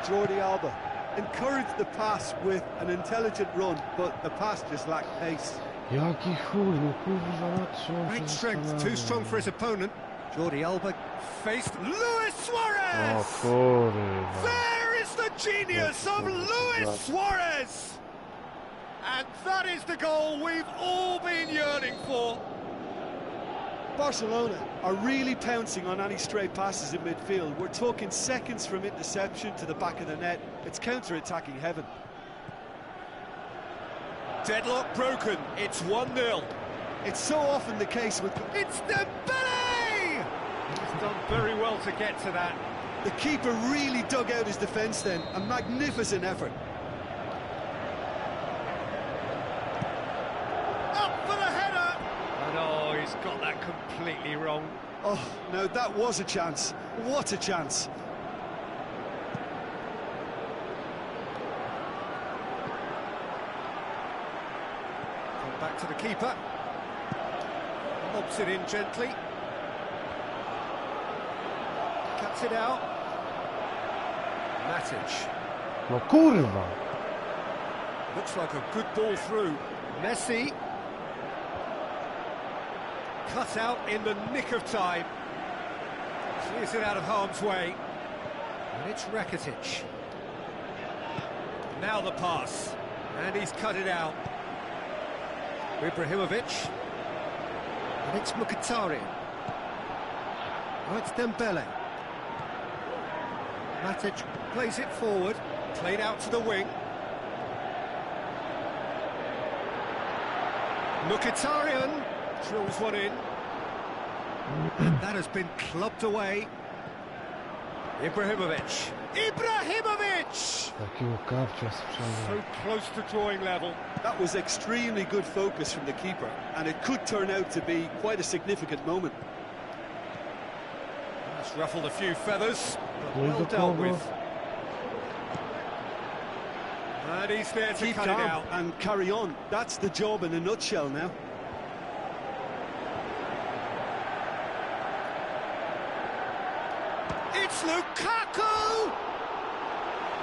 Jordi Alba encouraged the pass with an intelligent run, but the pass just lacked pace. Jaki chuj, no kurwa, mać. Great strength, too strong for his opponent. Jordi Alba faced Luis Suarez! O kurwa. There is the genius of Luis Suarez! And that is the goal we've all been yearning for. Barcelona are really pouncing on any stray passes in midfield. We're talking seconds from interception to the back of the net. It's counter-attacking heaven. Deadlock broken, it's 1-0. It's so often the case with... It's Dembele! He's done very well to get to that. The keeper really dug out his defence then. A magnificent effort. Up for the header! And oh, he's completely wrong. Oh, now that was a chance. What a chance. Come back to the keeper. Lobs it in gently. Cuts it out. Matic. No kurwa! Looks like a good ball through. Messi. Cut out in the nick of time. Clears it out of harm's way. And it's Rakitic. Now the pass. And he's cut it out. Ibrahimovic. And it's Mkhitaryan. Oh, it's Dembele. Matic plays it forward. Played out to the wing. Mkhitaryan drills one in. And that has been clubbed away. Ibrahimovic. Ibrahimovic! Takiego kapcia sprzedał. So close to drawing level. That was extremely good focus from the keeper, and it could turn out to be quite a significant moment. That's ruffled a few feathers, but No i well do dealt kogo? with. And he's there to Keep cut it calm out. and carry on. That's the job in a nutshell now. It's Lukaku!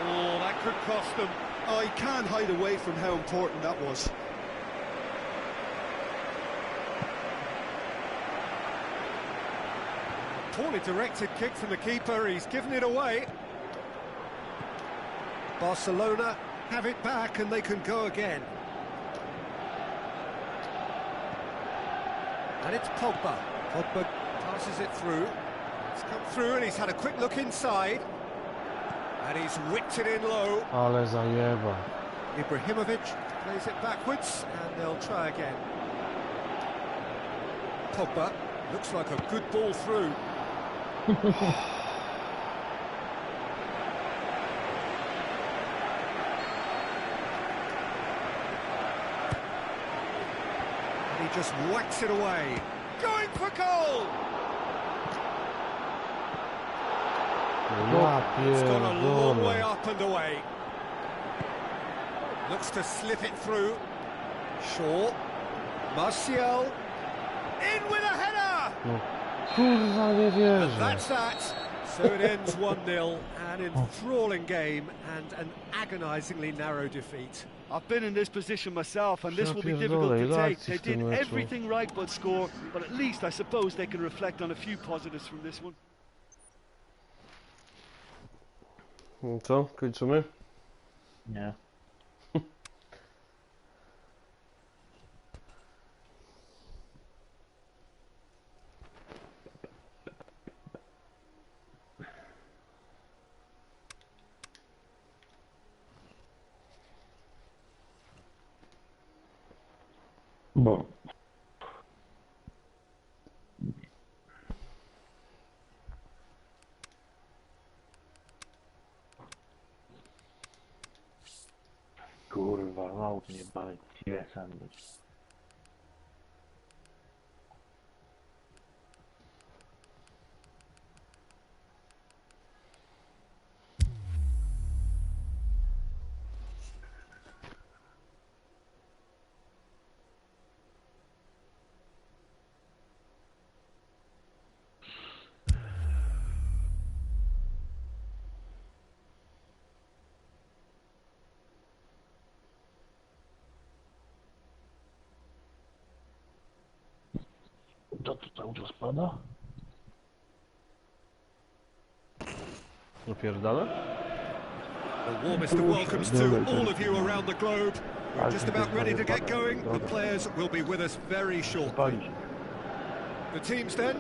Oh, that could cost them. I can't hide away from how important that was. Poorly directed kick from the keeper, he's given it away. Barcelona have it back and they can go again. And it's Pogba. Pogba passes it through. It's come through and he's had a quick look inside. And he's whipped it in low. Ale zajeba. Ibrahimovic plays it backwards and they'll try again. Pogba looks like a good ball through. And he just whacks it away. Going for goal! Ja It's gone a long way pierdolę. up and away. Looks to slip it through. Shaw. Martial. In with a header! No kurwa nie And wierzę. that's that. So it ends 1-0. An enthralling game and an agonisingly narrow defeat. I've been in this position myself, and this Ja will be pierdolę, difficult to ile take. akcji They w tym did meczu. everything right but score, but at least I suppose they can reflect on a few positives from this one. No co, kończymy? Nie. Bo. Kurwa, aut mnie bali, sam być. To cały czas pada? Napierdala? The warmest of welcomes to all of you around the globe. We're just about ready to get going. The players will be with us very shortly. Pali się. The teams then,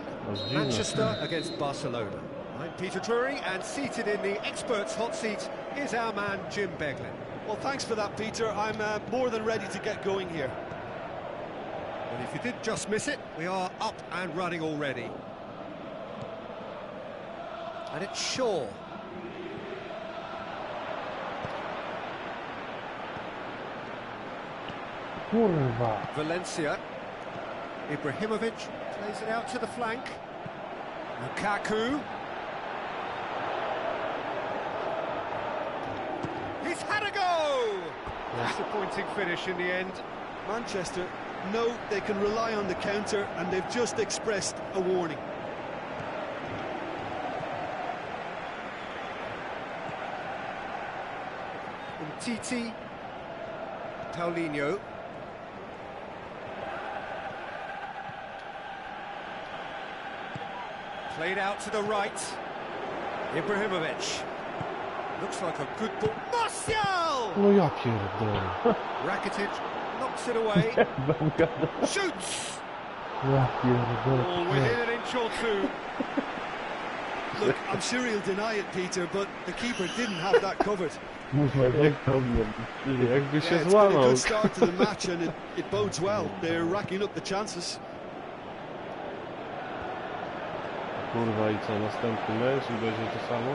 Manchester against Barcelona. I'm Peter Drury, and seated in the experts' hot seat is our man Jim Beglin. Well, thanks for that, Peter. I'm more than ready to get going here. And if you did just miss it, we are up and running already. And it's Shaw. Kurwa. Valencia. Ibrahimovic Plays it out to the flank. Lukaku. He's had a go! Disappointing finish in the end. Manchester know they can rely on the counter, and they've just expressed a warning. Titi. Paulinho. Played out to the right. Ibrahimovic. Looks like a good ball. Martial! No ja pierdolę. Rakitic knocks it away. Shoots! Ja pierdolę. Ball within an inch or two. Look, I'm sure he'll deny it, Peter, but the keeper didn't have that covered. Jakby się Yeah, it's been a złamał. good start to the match, and it bodes well. They're racking up the chances. Kurwa i co, następny mecz i będzie to samo?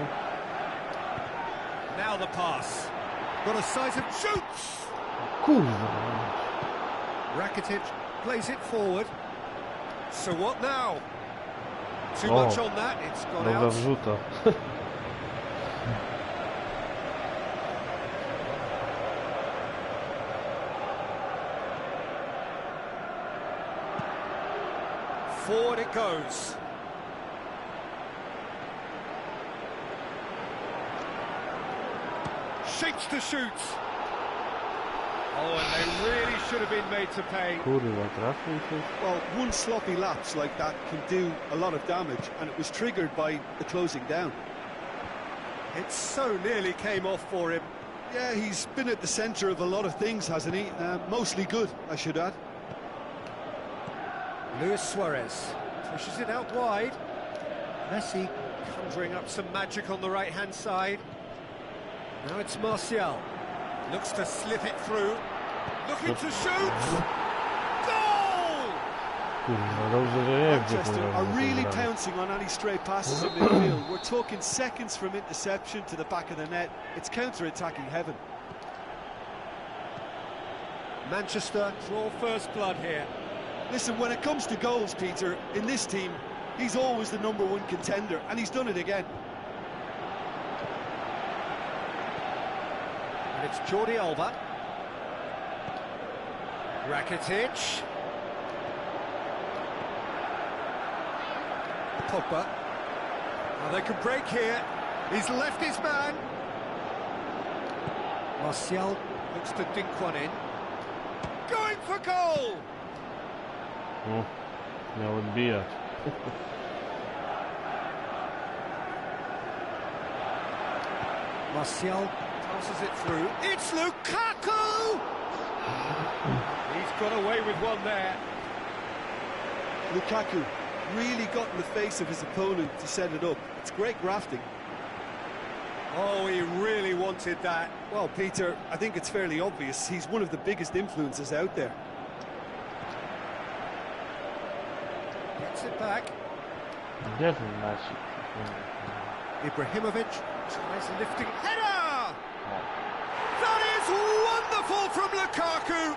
Now the pass. Got a sight of shoots! Kurwa. Rakitic plays it forward. So what now? Too Oh. much on that, it's gone Dobra out. wrzuta. Forward it goes. Shakes to shoot. Oh, and they really should have been made to pay. Kurwa, trafił się? Well, one sloppy lapse like that can do a lot of damage, and it was triggered by the closing down. It so nearly came off for him. Yeah, he's been at the centre of a lot of things, hasn't he? Mostly good, I should add. Luis Suarez pushes it out wide. Messi conjuring up some magic on the right-hand side. Now it's Martial. Looks to slip it through. Looking to shoot. Goal! Kurwa, dobrze, że nie Manchester are really pouncing on any stray passes in midfield. We're talking seconds from interception to the back of the net. It's counter-attacking heaven. Manchester draw first blood here. Listen, when it comes to goals, Peter, in this team, he's always the #1 contender, and he's done it again. And it's Jordi Alba. Rakitic. Pogba. Now they can break here. He's left his man. Martial looks to dink one in. Going for goal! O, miał odbijać. Martial passes it through. It's Lukaku! He's got away with one there. Lukaku really got in the face of his opponent to set it up. It's great grafting. Oh, he really wanted that. Well, Peter, I think it's fairly obvious. He's one of the biggest influences out there. Gets it back. Gdzie ten nasi? Ibrahimovic tries a lifting header! That is wonderful from Lukaku!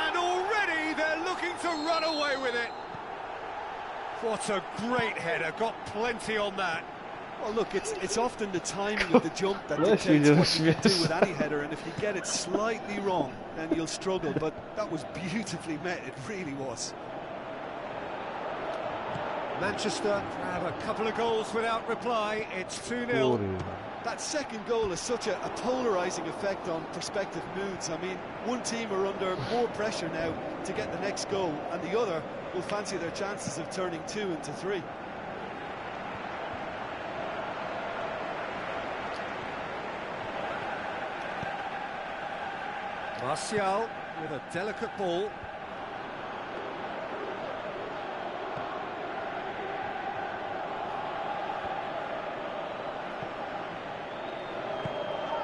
And already they're looking to run away with it. What a great header, got plenty on that. Well, look, it's often the timing of the jump that Let's dictates do what you can do this. with any header, and if you get it slightly wrong, then you'll struggle. But that was beautifully met, it really was. Manchester have a couple of goals without reply. It's 2-0. Kurwa. That second goal has such a polarising effect on prospective moods. I mean, one team are under more pressure now to get the next goal, and the other will fancy their chances of turning 2 into 3. Martial with a delicate ball.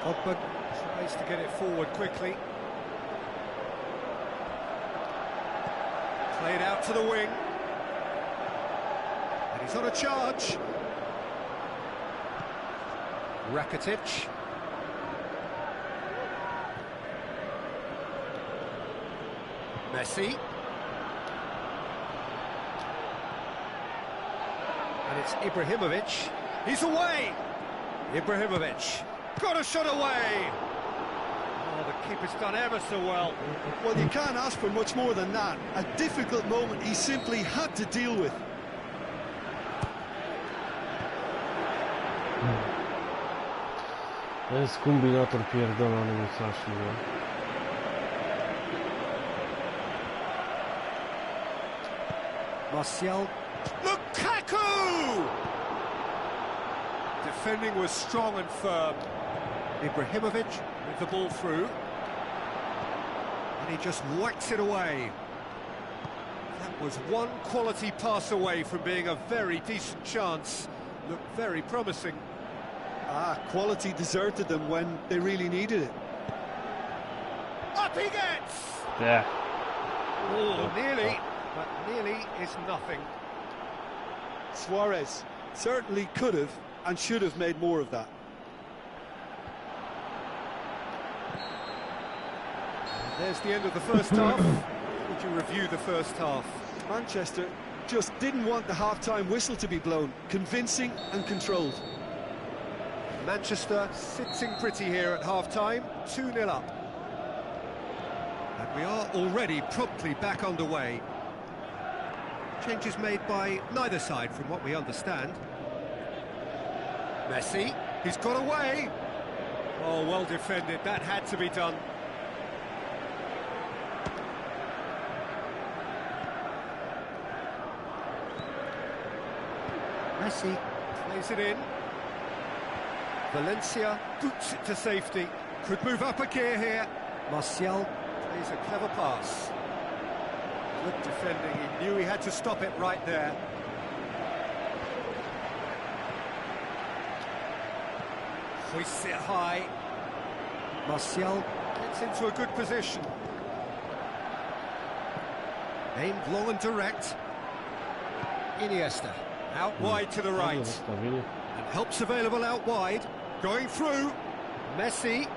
Pogba tries to get it forward quickly. Played out to the wing. And he's on a charge. Rakitic. Messi. It's Ibrahimovic. He's away. Ibrahimovic. Got a shot away. Oh, the keeper's done ever so well. Well, you can't ask for much more than that. A difficult moment he simply had to deal with. To jest kombinator pierdolony mi strasznie. Martial. Lukaku! Defending was strong and firm. Ibrahimovic with the ball through. And he just whacks it away. That was one quality pass away from being a very decent chance. Looked very promising. Quality deserted them when they really needed it. Up he gets! Yeah. Oh, nearly, but nearly is nothing. Suarez certainly could have and should have made more of that. There's the end of the first half. Would you review the first half? Manchester just didn't want the half-time whistle to be blown. Convincing and controlled. Manchester sitting pretty here at half-time, 2-0 up. And we are already promptly back underway. Changes made by neither side from what we understand. Messi, he's got away. Oh, well defended, that had to be done. Messi plays it in. Valencia boots it to safety. Could move up a gear here. Martial plays a clever pass. Good defending. He knew he had to stop it right there. Hoists it high. Martial gets into a good position. Aimed long and direct. Iniesta out wide to the right. And help's available out wide. Going through. Messi.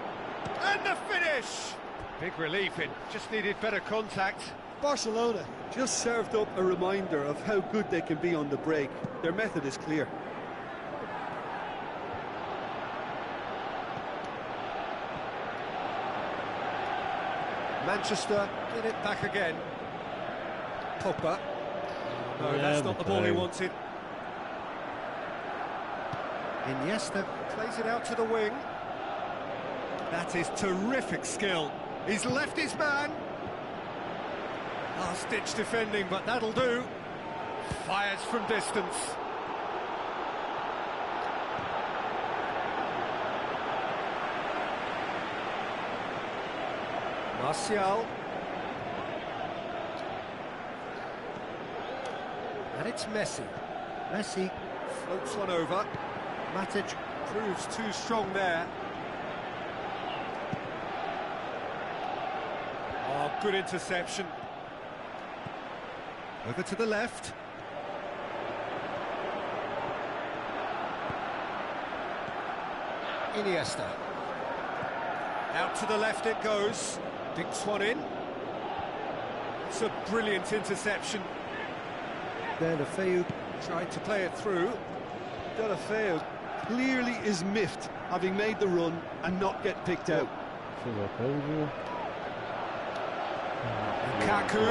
And the finish! Big relief, it just needed better contact. Barcelona just served up a reminder of how good they can be on the break. Their method is clear. Manchester get it back again. Pogba. No, that's not the ball he wanted. Iniesta plays it out to the wing. That is terrific skill. He's left his man. Last-ditch defending, but that'll do. Fires from distance. Martial. And it's Messi. Messi floats one over. Matic proves too strong there. Oh, good interception. Over to the left. Iniesta. Out to the left it goes. Dinks one in. It's a brilliant interception. Deulofeu tried to play it through. Deulofeu clearly is miffed, having made the run and not get picked out. Lukaku.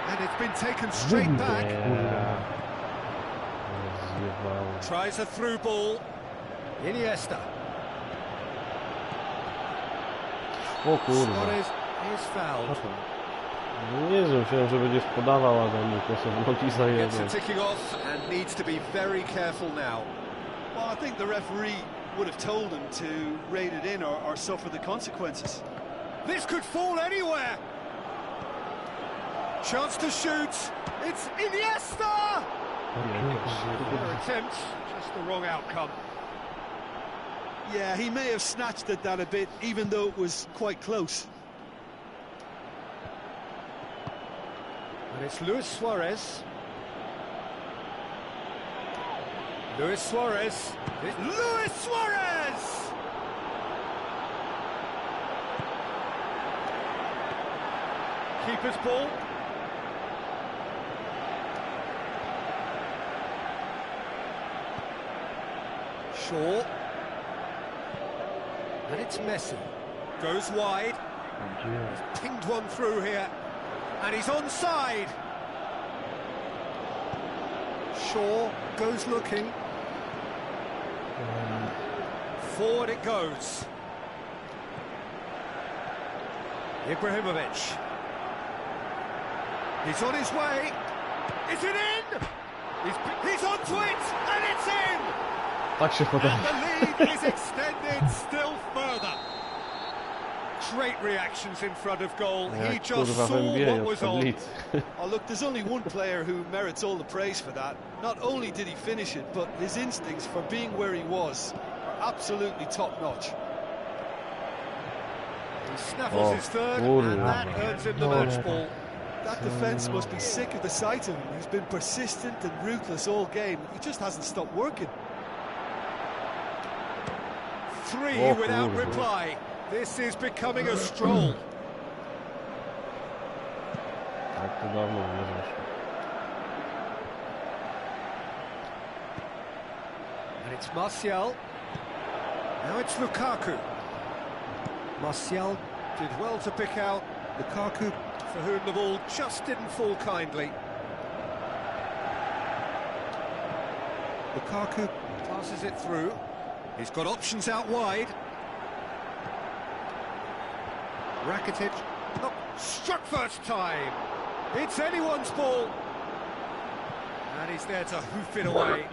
And it's been taken straight back. Tries a through ball. Iniesta. O kurwa. Suarez is fouled. Nie wiem, myślałem, że będziesz podawał, a za mnie to sobie nogi Gets zajedzie. a ticking off and needs to be very careful now. Well, I think the referee would have told him to rate it in or suffer the consequences. This could fall anywhere. Chance to shoot. It's Iniesta! Another attempt, just the wrong outcome. Yeah, he may have snatched at that a bit, even though it was quite close. And it's Luis Suarez. Luis Suarez. It's Luis Suarez! Keeper's ball. Shaw. And it's Messi. Goes wide. He's pinged one through here. And he's onside. Shaw goes looking. Forward it goes. Ibrahimovic. He's on his way. Is it in? He's onto it, and it's in! Tak się podaje. And the lead is extended still further. Great reactions in front of goal. He Jak just kurwa w saw NBA what od was on. tablicy. Oh, look, there's only one player who merits all the praise for that. Not only did he finish it, but his instincts for being where he was are absolutely top-notch. He snaffles Oh, his third, kurwa. and that earns him the match ball. That defence must be sick of the sight of him. He's been persistent and ruthless all game. He just hasn't stopped working. Three Oh, without kurwa. reply. This is becoming a stroll. Tak to dawno nie zeszło. And it's Martial. Now it's Lukaku. Martial did well to pick out Lukaku, for whom the ball just didn't fall kindly. Lukaku passes it through. He's got options out wide. Rakitic, look, struck first time. It's anyone's ball. And he's there to hoof it away.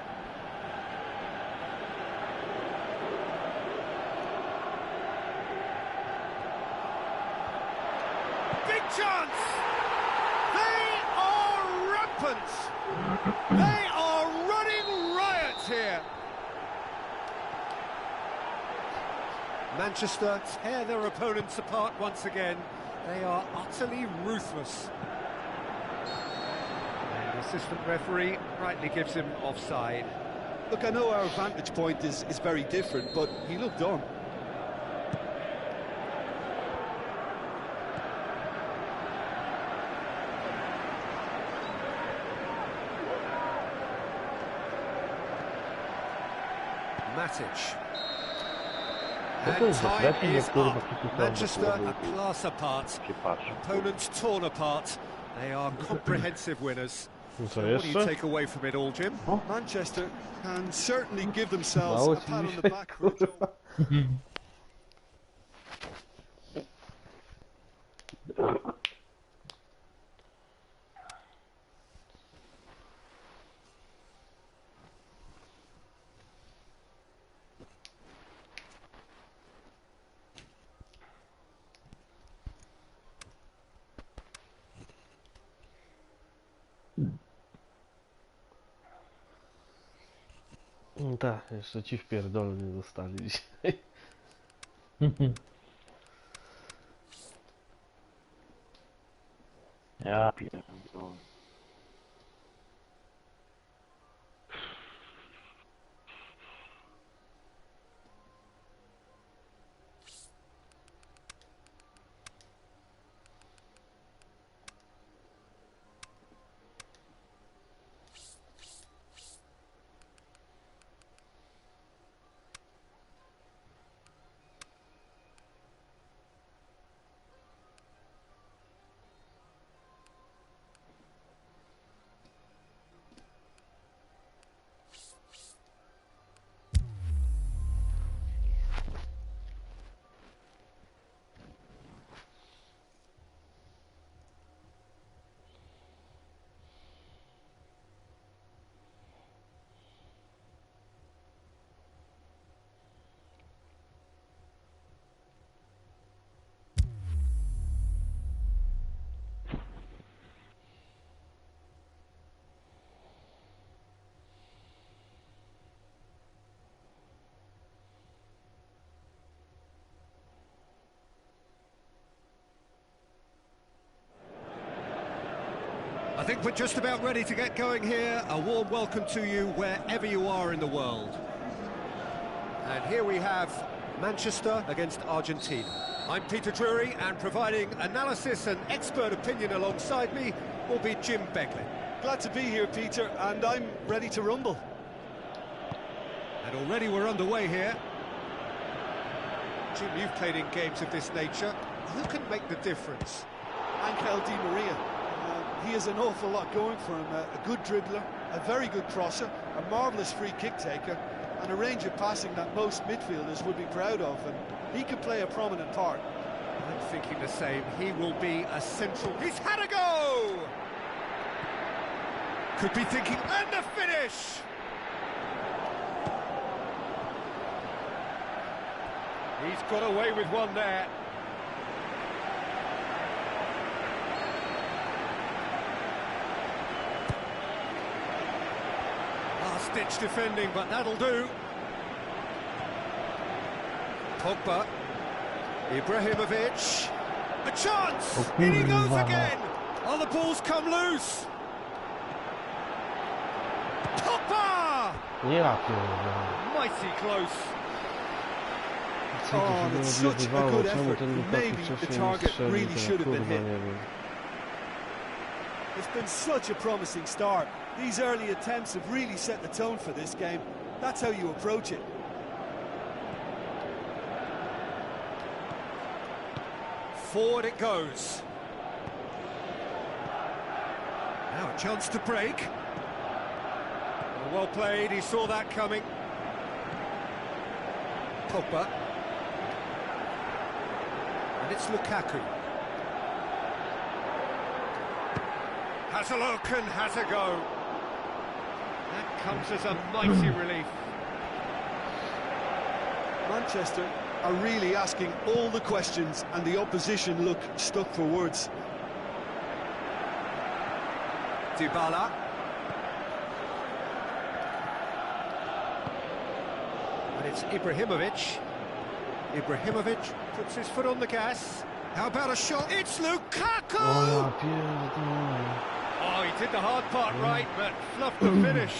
Big chance! They are rampant! They are running riot here! Manchester tear their opponents apart once again. They are utterly ruthless. And the assistant referee rightly gives him offside. Look, I know our vantage point is very different, but he looked on. Matic. to And jest za time pressing, is jak kurwa up. przycisnąłem do Manchester głowy a class apart. się patrzy. Opponents torn apart. They are comprehensive winners. No co So what do you jeszcze? take away from it all, Jim? Manchester can certainly give themselves Mało a ci pat on the dzisiaj, back for a job. No tak, jeszcze ci wpierdol nie zostali dzisiaj. Ja pierdolę. I think we're just about ready to get going here. A warm welcome to you wherever you are in the world. And here we have Manchester against Argentina. I'm Peter Drury, and providing analysis and expert opinion alongside me will be Jim Beglin. Glad to be here, Peter, and I'm ready to rumble. And already we're underway here. Jim, you've played in games of this nature. Who can make the difference? Angel Di Maria. He has an awful lot going for him. A good dribbler, a very good crosser, a marvellous free kick taker, and a range of passing that most midfielders would be proud of. And he can play a prominent part. I'm thinking the same. He will be a central... He's had a go! Could be thinking, and the finish! He's got away with one there. Last-ditch defending, but that'll do. Pogba. Ibrahimovic. A chance! In he goes again! Oh, the ball's come loose! Pogba! Ja pierdolę. Mighty close. Co to Oh, się that's such a odbywało? good Czemu effort. ten Lukaku Maybe the wcześniej nie target strzelił really tego? should have been Kurwa, hit. nie wiem. It's been such a promising start. These early attempts have really set the tone for this game. That's how you approach it. Forward it goes. Now a chance to break. Well played, he saw that coming. Pogba. And it's Lukaku. Has a look and has a go. That comes as a mighty relief. Manchester are really asking all the questions, and the opposition look stuck for words. Dybala. And it's Ibrahimovic. Ibrahimovic puts his foot on the gas. How about a shot? It's Lukaku! O ja pierdolę. Oh, he did the hard part right, but fluffed the finish.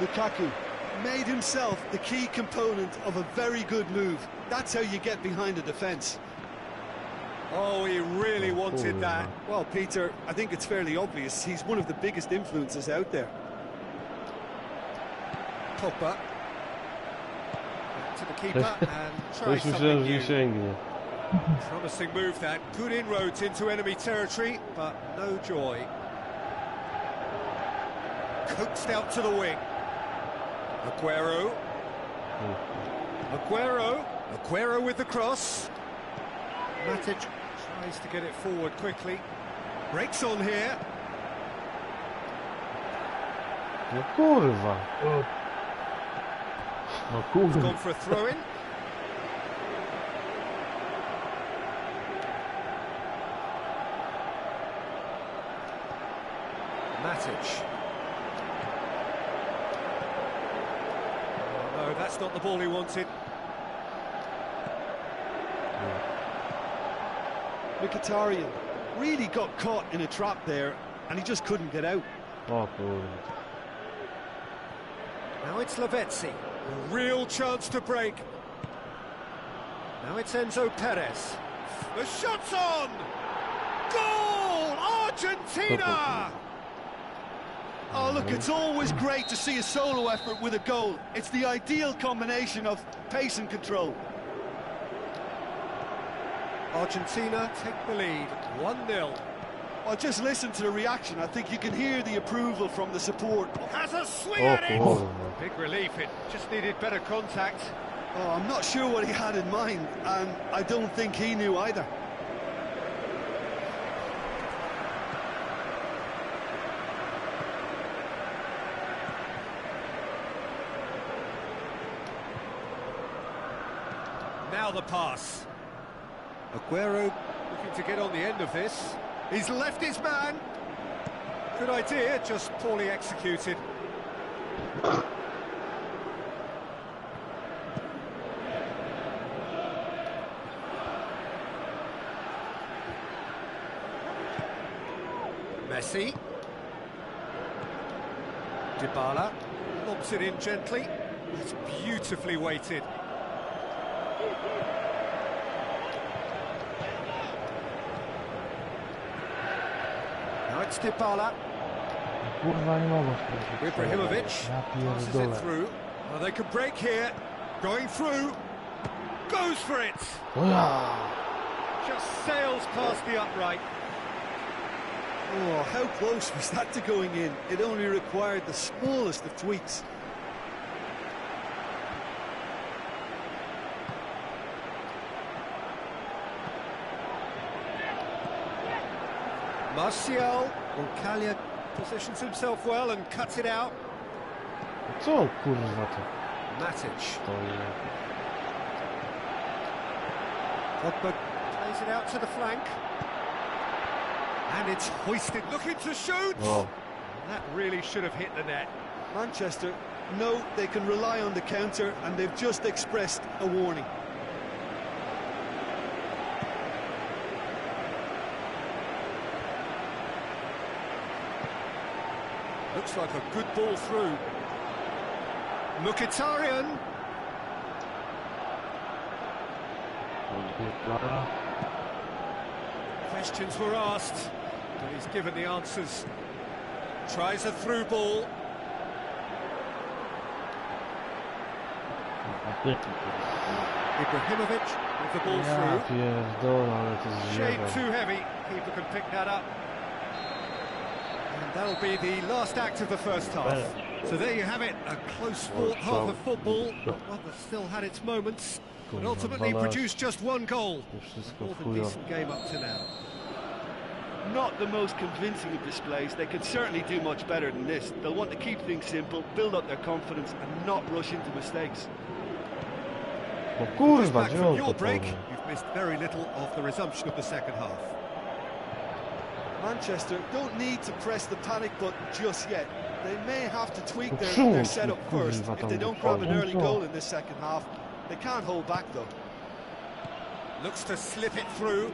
Lukaku made himself the key component of a very good move. That's how you get behind a defence. Oh, he really wanted that. Well, Peter, I think it's fairly obvious he's one of the biggest influences out there. Pogba. Back to the keeper and try Już something myślałem, że nie new. sięgnie. Promising move that. Good inroads into enemy territory, but no joy. Coaxed out to the wing. Aguero. Aguero with the cross. Matic tries to get it forward quickly. Breaks on here. No kurwa. No kurwa. Gone for a throw-in. Matic. Oh, no, that's not the ball he wanted. Mkhitaryan really got caught in a trap there, and he just couldn't get out. O kurwa. Now it's Lavezzi. A real chance to break. Now it's Enzo Perez. The shot's on! Goal! Argentina! Oh, look, it's always great to see a solo effort with a goal. It's the ideal combination of pace and control. Argentina take the lead, 1-0. Well, just listen to the reaction. I think you can hear the approval from the support. Has a swing O at it! kurwa. Big relief, it just needed better contact. Oh, I'm not sure what he had in mind, and I don't think he knew either. Now the pass. Aguero looking to get on the end of this. He's left his man. Good idea, just poorly executed. Messi. Dybala lobs it in gently. It's beautifully weighted. Now it's Dybala. Kurwa nie mogę sprawdzić. Ibrahimovic Ja passes it pierdolę. through. Well, they can break here. Going through. Goes for it. Just sails past the upright. Oh, how close was that to going in? It only required the smallest of tweaks. Martial. Kalia positions himself well and cuts it out. Co on kurwa to? Matic. To nie. Pogba plays it out to the flank. And it's hoisted, looking to shoot! O, That really should have hit the net. Manchester know they can rely on the counter, and they've just expressed a warning. Looks like a good ball through. Mkhitaryan. Questions were asked, but he's given the answers. Tries a through ball. Ibrahimovic with the ball ja through. pierdolę, ale to jest Shade zjeba. too heavy. Keeper can pick that up. And that'll be the last act of the first half. So there you have it, a close fought half of football, but one that still had its moments, but ultimately produced just one goal. To wszystko More w than chuja. decent game up to now. Not the most convincing of displays. They could certainly do much better than this. They'll want to keep things simple, build up their confidence, and not rush into mistakes. No Just kurwa, back gdzie from on your to break, powie? you've missed very little of the resumption of the second half. Manchester don't need to press the panic button just yet. They may have to tweak their Kurwa, setup first. kurwa, If they tam don't grab an wychodzą, early co? goal in this second half, they can't hold back though. Looks to slip it through.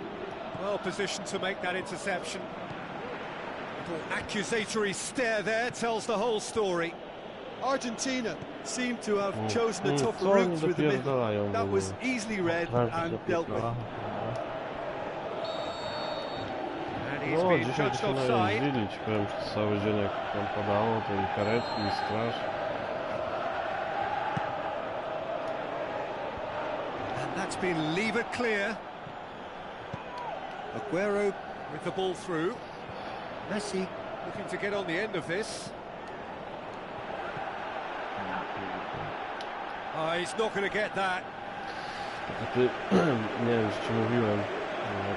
Well positioned to make that interception. Little accusatory stare there tells the whole story. Argentina seem to have chosen a tougher co oni route through the middle. dopierdalają w That ogóle? was easily read and dealt with. And he's No, been dzisiaj judged się offside. najeździli, ci powiem, przez cały dzień jak tam padało, to i karetki, i straż. And that's been levered clear. Aguero with the ball through. Messi looking to get on the end of this. Oh, he's not going to get that. A ty, nie wiem, czy ci mówiłem,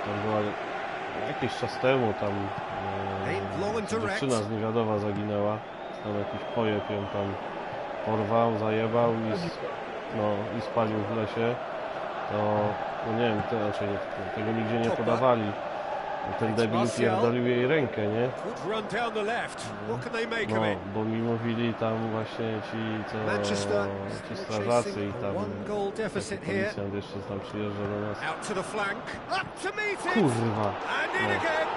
tam była jakiś czas temu tam dziewczyna z Niewiadoma zaginęła, tam jakiś pojeb ją tam porwał, zajebał i spalił w lesie, to no nie wiem, tego nigdzie nie podawali. Ten debil pierdolił jej rękę, nie? Good run down the left. What can they make No, of it? bo mi mówili tam właśnie Manchester ci still strażacy i chasing a tam one-goal deficit here. policjant jeszcze tam przyjeżdża do nas. Out to the flank. Up to meet it. Kurwa! And in No. again.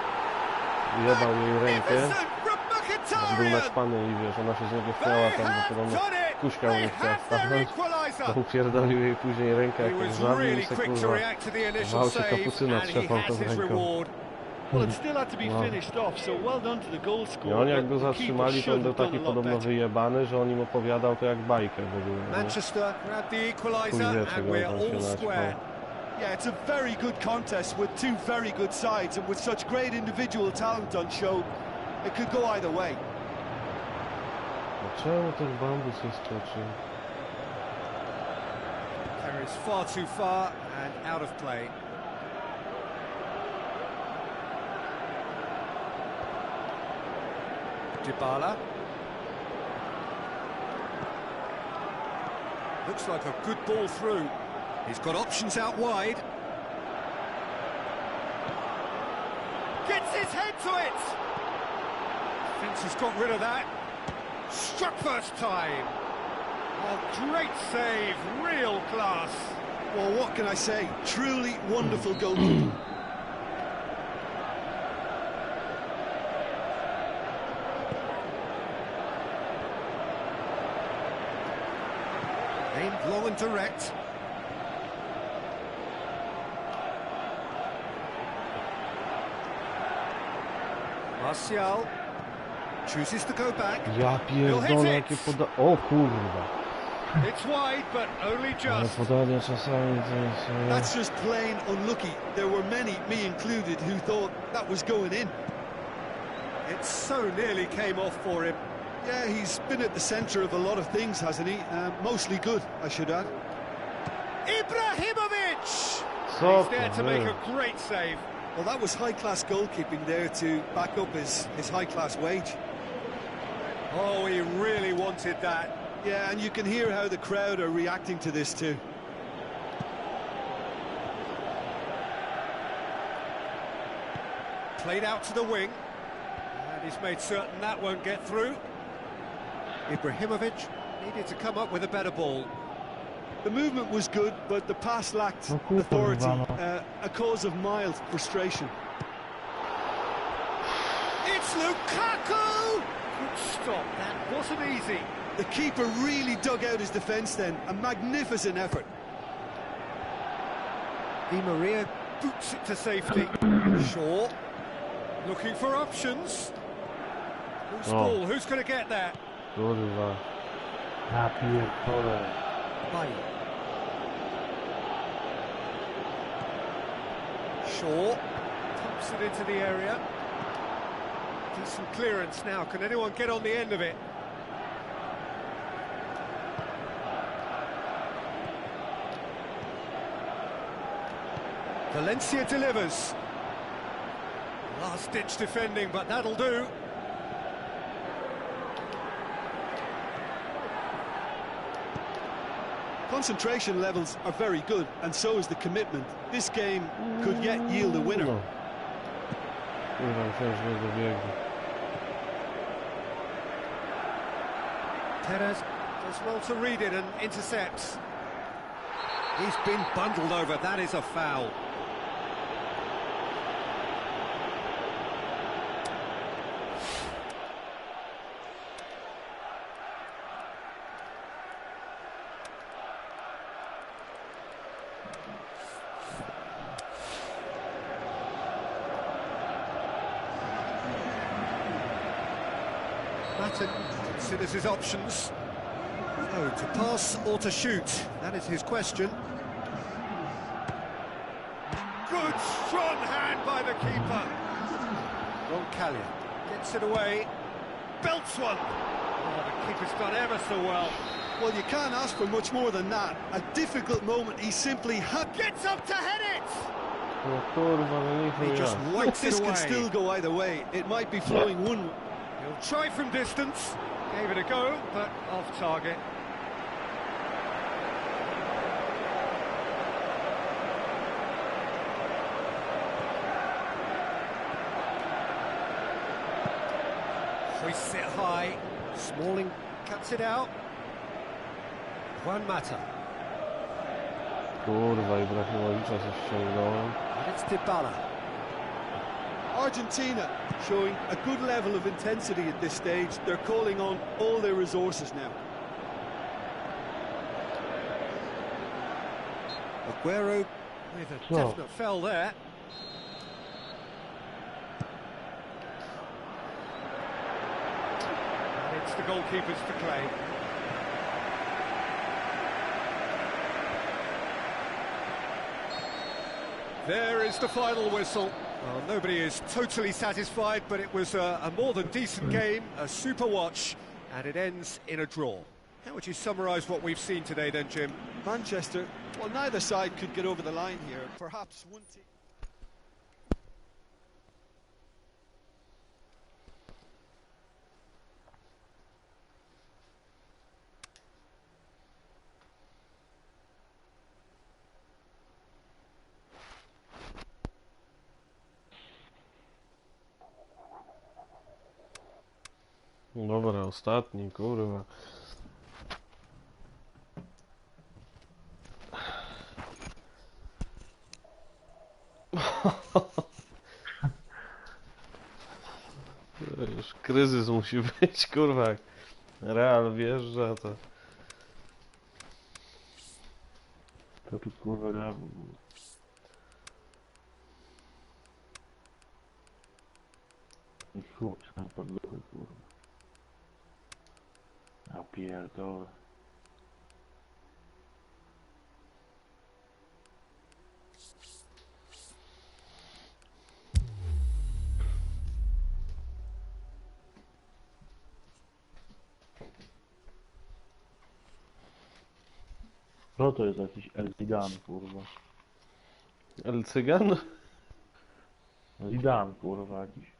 Jebał jej rękę, Magnificent from był Mkhitaryan. naćpany i wiesz, ona się z niego They śmiała tam, bo have podobno done it. kuśka They mu chciała have their wstawać, equaliser. to upierdolił jej później rękę He jakąś was żabił really i se quick to kurwa react to the initial wał się save, kapucyna and he trzepał has tą his ręką. reward. Well, it still had to be No. finished off, so well done to the goal I scorer. oni jak but go the keeper zatrzymali, to on should był have done taki a lot podobno better. wyjebany, że on im opowiadał to jak bajkę w ogóle. nie? Manchester grabbed the equaliser, Chuj wie, and czego we're on tam się all naćpał. square. Yeah, it's a very good contest with two very good sides, and with such great individual talent on show, it could go either way. No czemu ten bambus nie skoczył? Carries far too far and out of play. Dybala. Looks like a good ball through. He's got options out wide. Gets his head to it! Fence has got rid of that. Struck first time. Oh, great save, real class. Well, what can I say? Truly wonderful goalkeeping. Aimed long and direct. Martial chooses to go back. Ja pierdolę, jakie poda... O kurwa! It's wide, but only Ale just. podania czasami to jest... That's just plain unlucky. There were many, me included, who thought that was going in. It so nearly came off for him. Yeah, he's been at the centre of a lot of things, hasn't he? Mostly good, I should add. Ibrahimovic! Co He's there to to make było? a great save. Well, that was high-class goalkeeping there to back up his high-class wage. Oh, he really wanted that. Yeah, and you can hear how the crowd are reacting to this too. Played out to the wing. And he's made certain that won't get through. Ibrahimovic needed to come up with a better ball. The movement was good, but the pass lacked No kurwa, authority, no. a cause of mild frustration. It's Lukaku! Good stop, that wasn't easy. The keeper really dug out his defence then, a magnificent effort. Di Maria boots it to safety. Shaw looking for options. Who's Oh. ball? Who's going to get that? Kurwa. Ja pierdolę. Baye. Shaw pumps it into the area. Decent clearance now. Can anyone get on the end of it? Valencia delivers. Last-ditch defending, but that'll do. Concentration levels are very good, and so is the commitment. This game could yet yield a winner. No. Kurwa, myślałem, że nie dobiegnie. Perez does well to read it and intercepts. He's been bundled over. That is a foul. Matten considers his options. So, to pass or to shoot? That is his question. Good, strong hand by the keeper. Roncallia gets it away. Belts one. Oh, the keeper's done ever so well. Well, you can't ask for much more than that. A difficult moment, he simply had... Gets up to head it! No kurwa, no nie He just chuja. wipes This it away. can still go either way. It might be flowing one... He'll try from distance. Gave it a go, but off target. Hoists it high. Smalling cuts it out. Juan Mata. Kurwa, Ibrahimowicza coś ściągnąłem. And it's Dybala. Argentina showing a good level of intensity at this stage. They're calling on all their resources now. Aguero with a Well. definite fell there. And it's the goalkeepers to claim. There is the final whistle. Well, nobody is totally satisfied, but it was a more than decent game, a super watch, and it ends in a draw. How would you summarise what we've seen today then, Jim? Manchester, well, neither side could get over the line here. Perhaps one team... Dobra, ostatni, kurwa. Już kryzys musi być, kurwa. Jak Real wjeżdża, to... To tu kurwa gra. I chłopcy na podłogę kurwa. Ja pierdolę. No to jest jakiś El Zidane, kurwa. El Cygan? Zidane, kurwa, jakiś.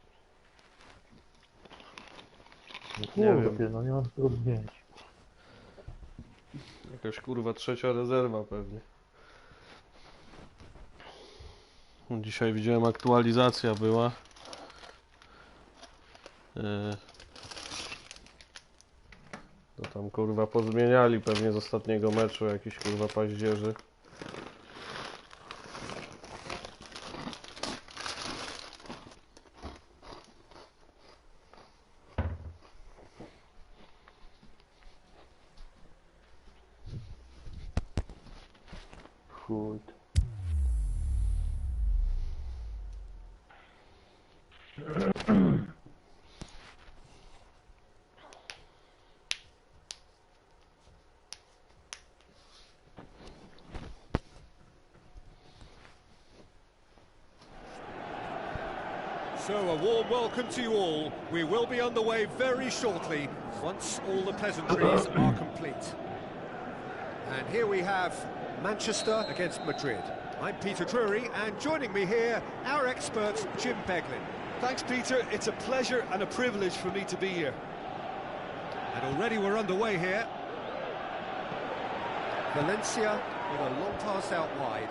No Nie kurde, wiem. ty, no nie mam co odmienić. Jakaś kurwa trzecia rezerwa pewnie. Dzisiaj widziałem, aktualizacja była. To tam kurwa pozmieniali pewnie z ostatniego meczu jakiś kurwa paździerzy. Chuj. So a warm welcome to you all. We will be underway very shortly, once all the pleasantries are complete. And here we have Manchester against Madrid. I'm Peter Drury, and joining me here, our expert, Jim Beglin. Thanks, Peter. It's a pleasure and a privilege for me to be here. And already we're underway here. Valencia with a long pass out wide.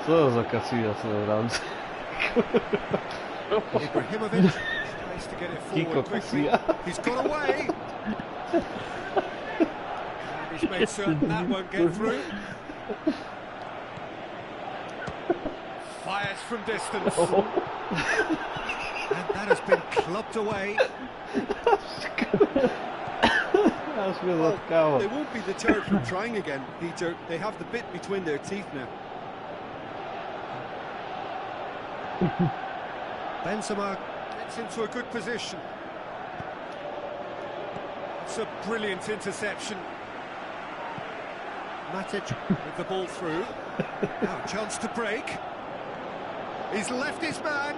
Co za Casillas na bramce? Ibrahimovic tries to get it Kiko forward quickly. Casilla. He's got away. And he's made certain that won't get through. Fires from distance. And that has been clubbed away. Aż mnie Well, zatkało. they won't be deterred from trying again, Peter. They have the bit between their teeth now. Benzema gets into a good position. It's a brilliant interception. Matic with the ball through. Now a chance to break. He's left his man.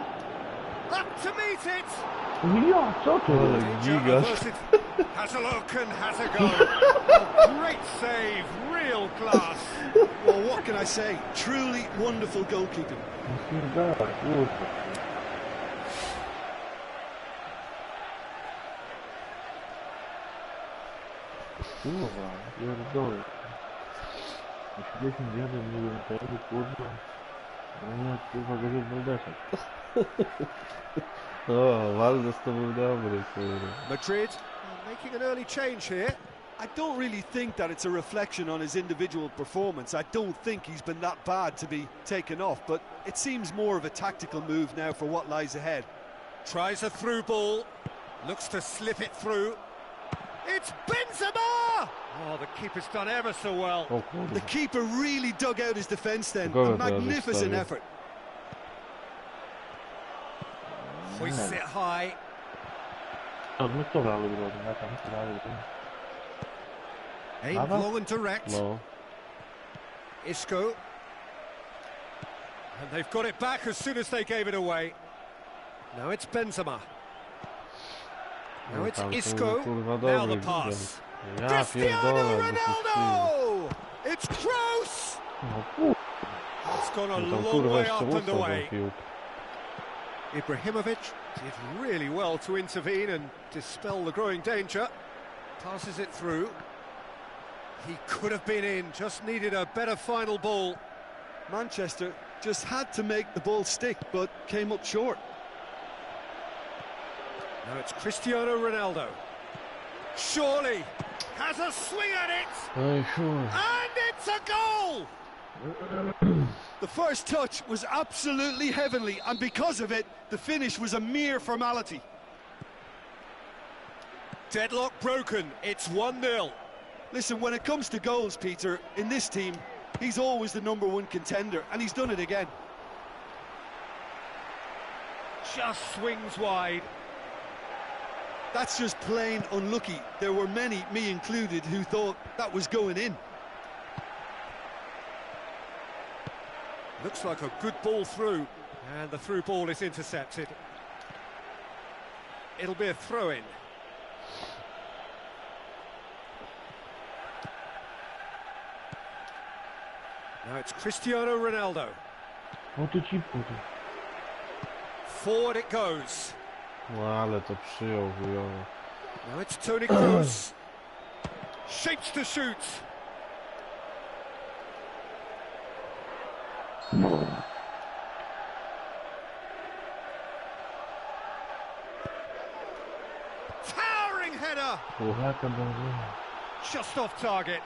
Up to meet it. Ja, co to Ale jest? gigasz. Averted. Has a look and has a go. Oh, great save, real class. Well, what can I say? Truly wonderful goalkeeping. Pierdala, kurwa. Kurwa, pierdolę. 81 milionów euro, kurwa. No nie, kurwa, gorzej z Waldesem. O, Waldes to był dobry, kurwa. Madrid making an early change here. I don't really think that it's a reflection on his individual performance. I don't think he's been that bad to be taken off, but it seems more of a tactical move now for what lies ahead. Tries a through ball. Looks to slip it through. It's Benzema! Oh, the keeper's done ever so well. O kurwa. The keeper really dug out his defence then. Go A ahead, magnificent Alex, effort. Hoists it high. No, my co dalej robią? Ja tam co dalej robię? Aimed Lava? long and direct. No. Isco. And they've got it back as soon as they gave it away. Now it's Benzema. Now it's Tam są, Isco. kurwa, Now the dobry, pass. Ja Cristiano pierdolę, Ronaldo! It's close! No kurwa. It's gone a no tam long kurwa way jeszcze up and ustał tą away. piłkę. Ibrahimovic did really well to intervene and dispel the growing danger. Passes it through. He could have been in, just needed a better final ball. Manchester just had to make the ball stick, but came up short. Now it's Cristiano Ronaldo. Surely has a swing at it, Oj chuj. and it's a goal! The first touch was absolutely heavenly, and because of it, the finish was a mere formality. Deadlock broken, it's 1-0. Listen, when it comes to goals, Peter, in this team, he's always the #1 contender, and he's done it again. Just swings wide. That's just plain unlucky. There were many, me included, who thought that was going in. Looks like a good ball through, and the through ball is intercepted. it'll be a throw-in. Now it's Cristiano Ronaldo. O ty cipku ty. Forward it goes. No ale to przyjął chujowo. Now it's Toni Kroos. Shapes to shoot. Towering header. Jaka benzyna. Just off target.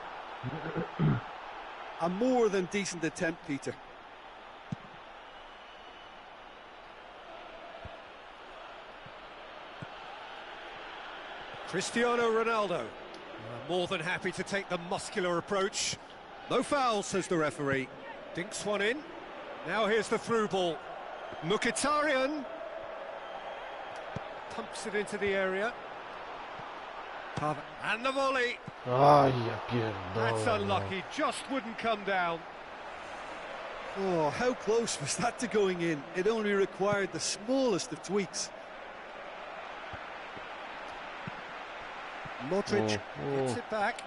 A more than decent attempt, Peter. Cristiano Ronaldo. More than happy to take the muscular approach. No foul, says the referee. Dinks one in. Now here's the through ball. Mkhitaryan. Pumps it into the area. And the volley. Aj, ja pierdolę. That's unlucky. Just wouldn't come down. Oh, how close was that to going in? It only required the smallest of tweaks. Modric gets Oh. it back.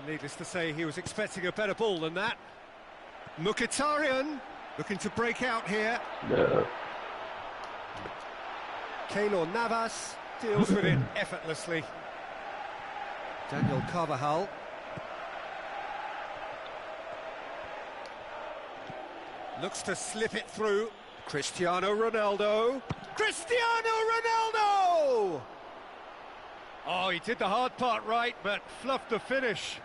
Needless to say, he was expecting a better ball than that. Mkhitaryan looking to break out here. Yeah. Keylor Navas deals with it effortlessly. Daniel Carvajal. Looks to slip it through. Cristiano Ronaldo. Cristiano Ronaldo! Oh, he did the hard part right, but fluffed the finish.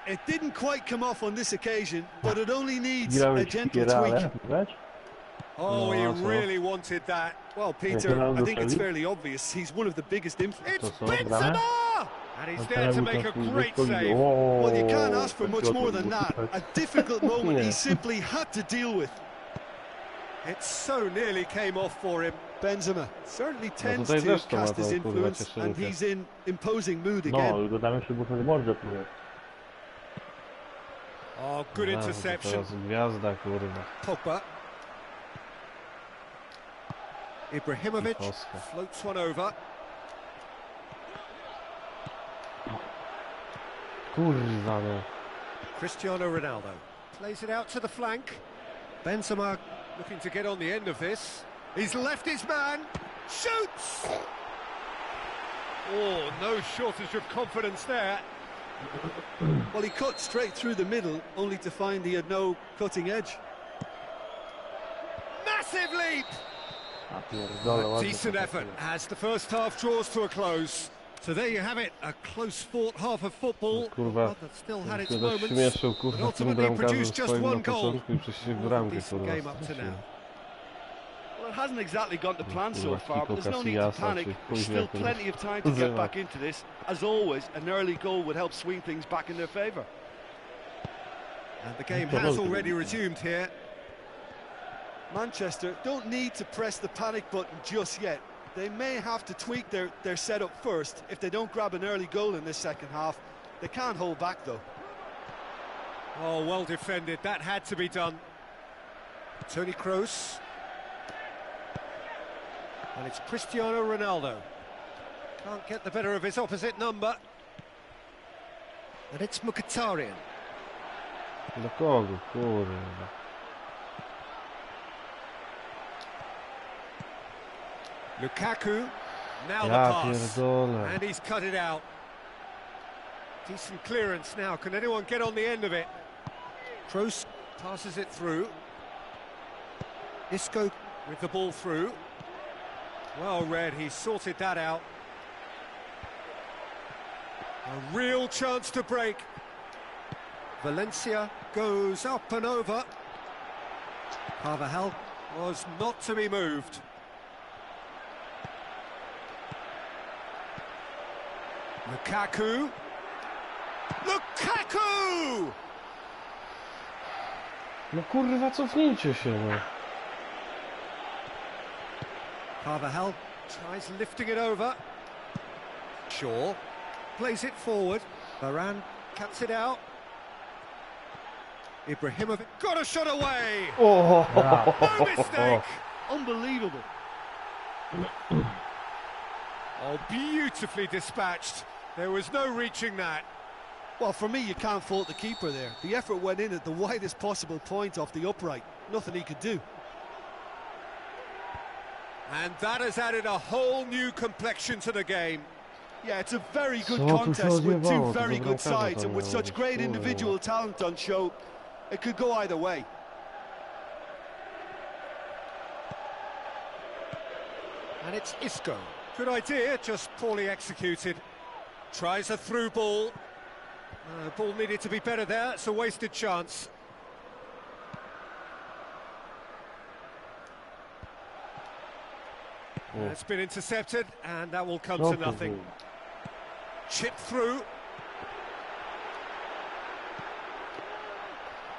It didn't quite come off on this occasion, but it only needs a Grałeś w gentle spirale, tweak. grać? Oh, No, he that's all. really wanted that. Well, Peter, Ronaldo I think it's strzelił? fairly obvious. He's one of the biggest influences. It's co, Benzema! And he's there to make a great save. Well, you can't ask for much more than that. A difficult moment he simply had to deal with. It so nearly came off for him. Benzema certainly tends tutaj to też to ma cast his tą, kurwa, influence, and cieszynkę. he's in imposing mood No, again. tylko tam jeszcze muszę mordę tu. Oh, good No, interception. to teraz gwiazda, kurwa. Pogba. Ibrahimovic Oscar. floats one over. Kurwa, no. Cristiano Ronaldo plays it out to the flank. Benzema looking to get on the end of this. He's left his man. Shoots! Oh, no shortage of confidence there. Well, he cut straight through the middle, only to find he had no cutting edge. Massive leap! A pierdolę, ładnie Decent to effort trafiłem. as the first half draws to a close. So there you have it, a close fought half of football. Kurwa, One that still had its się moments, rozśmieszył, but kurwa, tym ultimately bramkarzem produced just swoim na one goal. początku i przecież More than bramkę, decent kurwa, game up to stracił. now. Well, it hasn't exactly gone to plan so Kurwa, far, but Kiko there's no need to Casillasa, panic. czy chuj There's wie, still kurwa. plenty of time to get Zero. back into this. As always, an early goal would help swing things back in their favour. And the game has already resumed here. Manchester don't need to press the panic button just yet. They may have to tweak their setup first. If they don't grab an early goal in this second half, they can't hold back though. Oh, well defended, that had to be done. Toni Kroos. And it's Cristiano Ronaldo. Can't get the better of his opposite number. And it's Mkhitaryan. Do kogo, kurwa. Lukaku. Now the Ja pass. pierdolę. And he's cut it out. Decent clearance now. Can anyone get on the end of it? Kroos passes it through. Isco with the ball through. Well read, he sorted that out. A real chance to break. Valencia goes up and over. Carvajal was not to be moved. Lukaku. Lukaku! No kurwa, cofnijcie się, no. Carvajal tries lifting it over. Shaw plays it forward. Varane cuts it out. Ibrahimovic got a shot away. O, No mistake. Unbelievable. Oh, beautifully dispatched. There was no reaching that. Well, for me, you can't fault the keeper there. The effort went in at the widest possible point off the upright. Nothing he could do. And that has added a whole new complexion to the game. Yeah, it's a very good Co tu się contest with two odjebało? To very za good bramkarza sides, tam and with miało such być, great kurwa. individual talent on show, it could go either way. And it's Isco. Good idea, just poorly executed. Tries a through ball. Ball needed to be better there, it's a wasted chance. It's been intercepted, and that will come to nothing. Chipped through.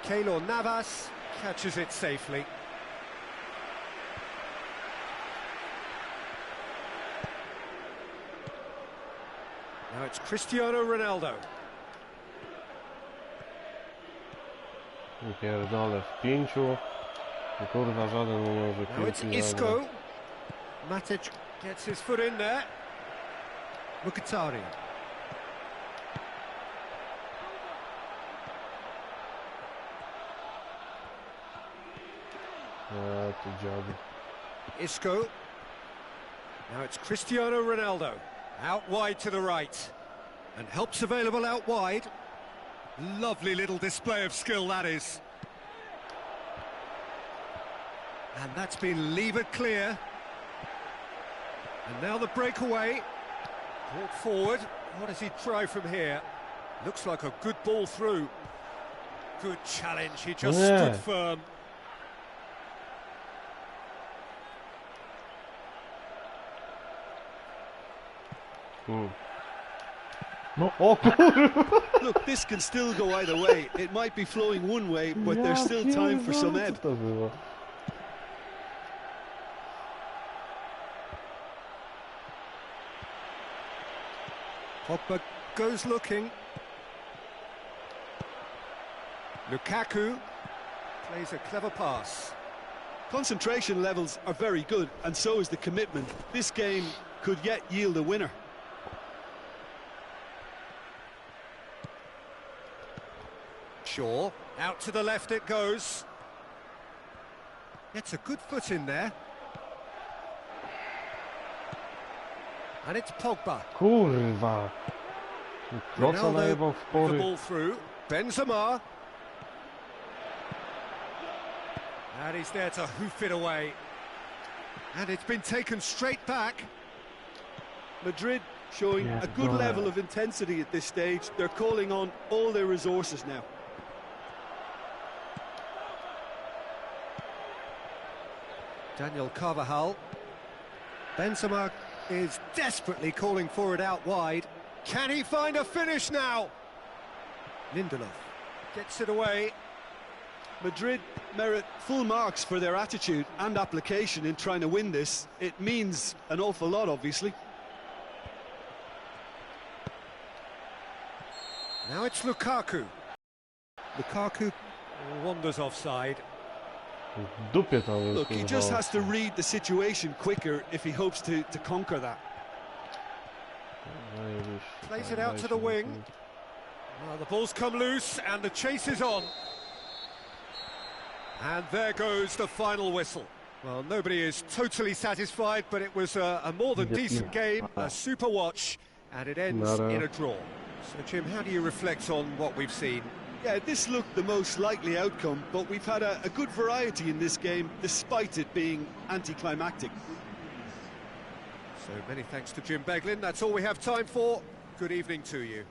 Keylor Navas catches it safely. Now it's Cristiano Ronaldo. Pierdolę, w 5. I kurwa żaden nie może Now it's piłki Isco. zagrać. Matic gets his foot in there. Mkhitaryan. Tu dziady. Isco. Now it's Cristiano Ronaldo. Out wide to the right. And help's available out wide. Lovely little display of skill, that is. And that's been levered clear. And now the breakaway. Brought forward. What does he try from here? Looks like a good ball through. Good challenge, he just stood firm. No, o kurwa! Look, this can still go either way. It might be flowing one way, but there's still time for some ebb. Co to było? Pogba goes looking. Lukaku plays a clever pass. Concentration levels are very good, and so is the commitment. This game could yet yield a winner. Shaw, out to the left it goes. Gets a good foot in there. And it's Pogba. Kurwa! Kloca najebał w The pory. ball through. Benzema. And he's there to hoof it away. And it's been taken straight back. Madrid showing a good level of intensity at this stage. They're calling on all their resources now. Daniel Carvajal. Benzema is desperately calling for it out wide. Can he find a finish now? Lindelof gets it away. Madrid merit full marks for their attitude and application in trying to win this. It means an awful lot, obviously. Now it's Lukaku. Lukaku wanders offside. W dupie tam jest, Look, he kurwa. just has to read the situation quicker if he hopes to conquer that. Zajebiście. Plays it out to the wing. Well, the ball's come loose and the chase is on. And there goes the final whistle. Well, nobody is totally satisfied, but it was a more than decent game, a super watch, and it ends in a draw. So, Jim, how do you reflect on what we've seen? Yeah, this looked the most likely outcome, but we've had a good variety in this game, despite it being anticlimactic. So many thanks to Jim Beglin. That's all we have time for. Good evening to you.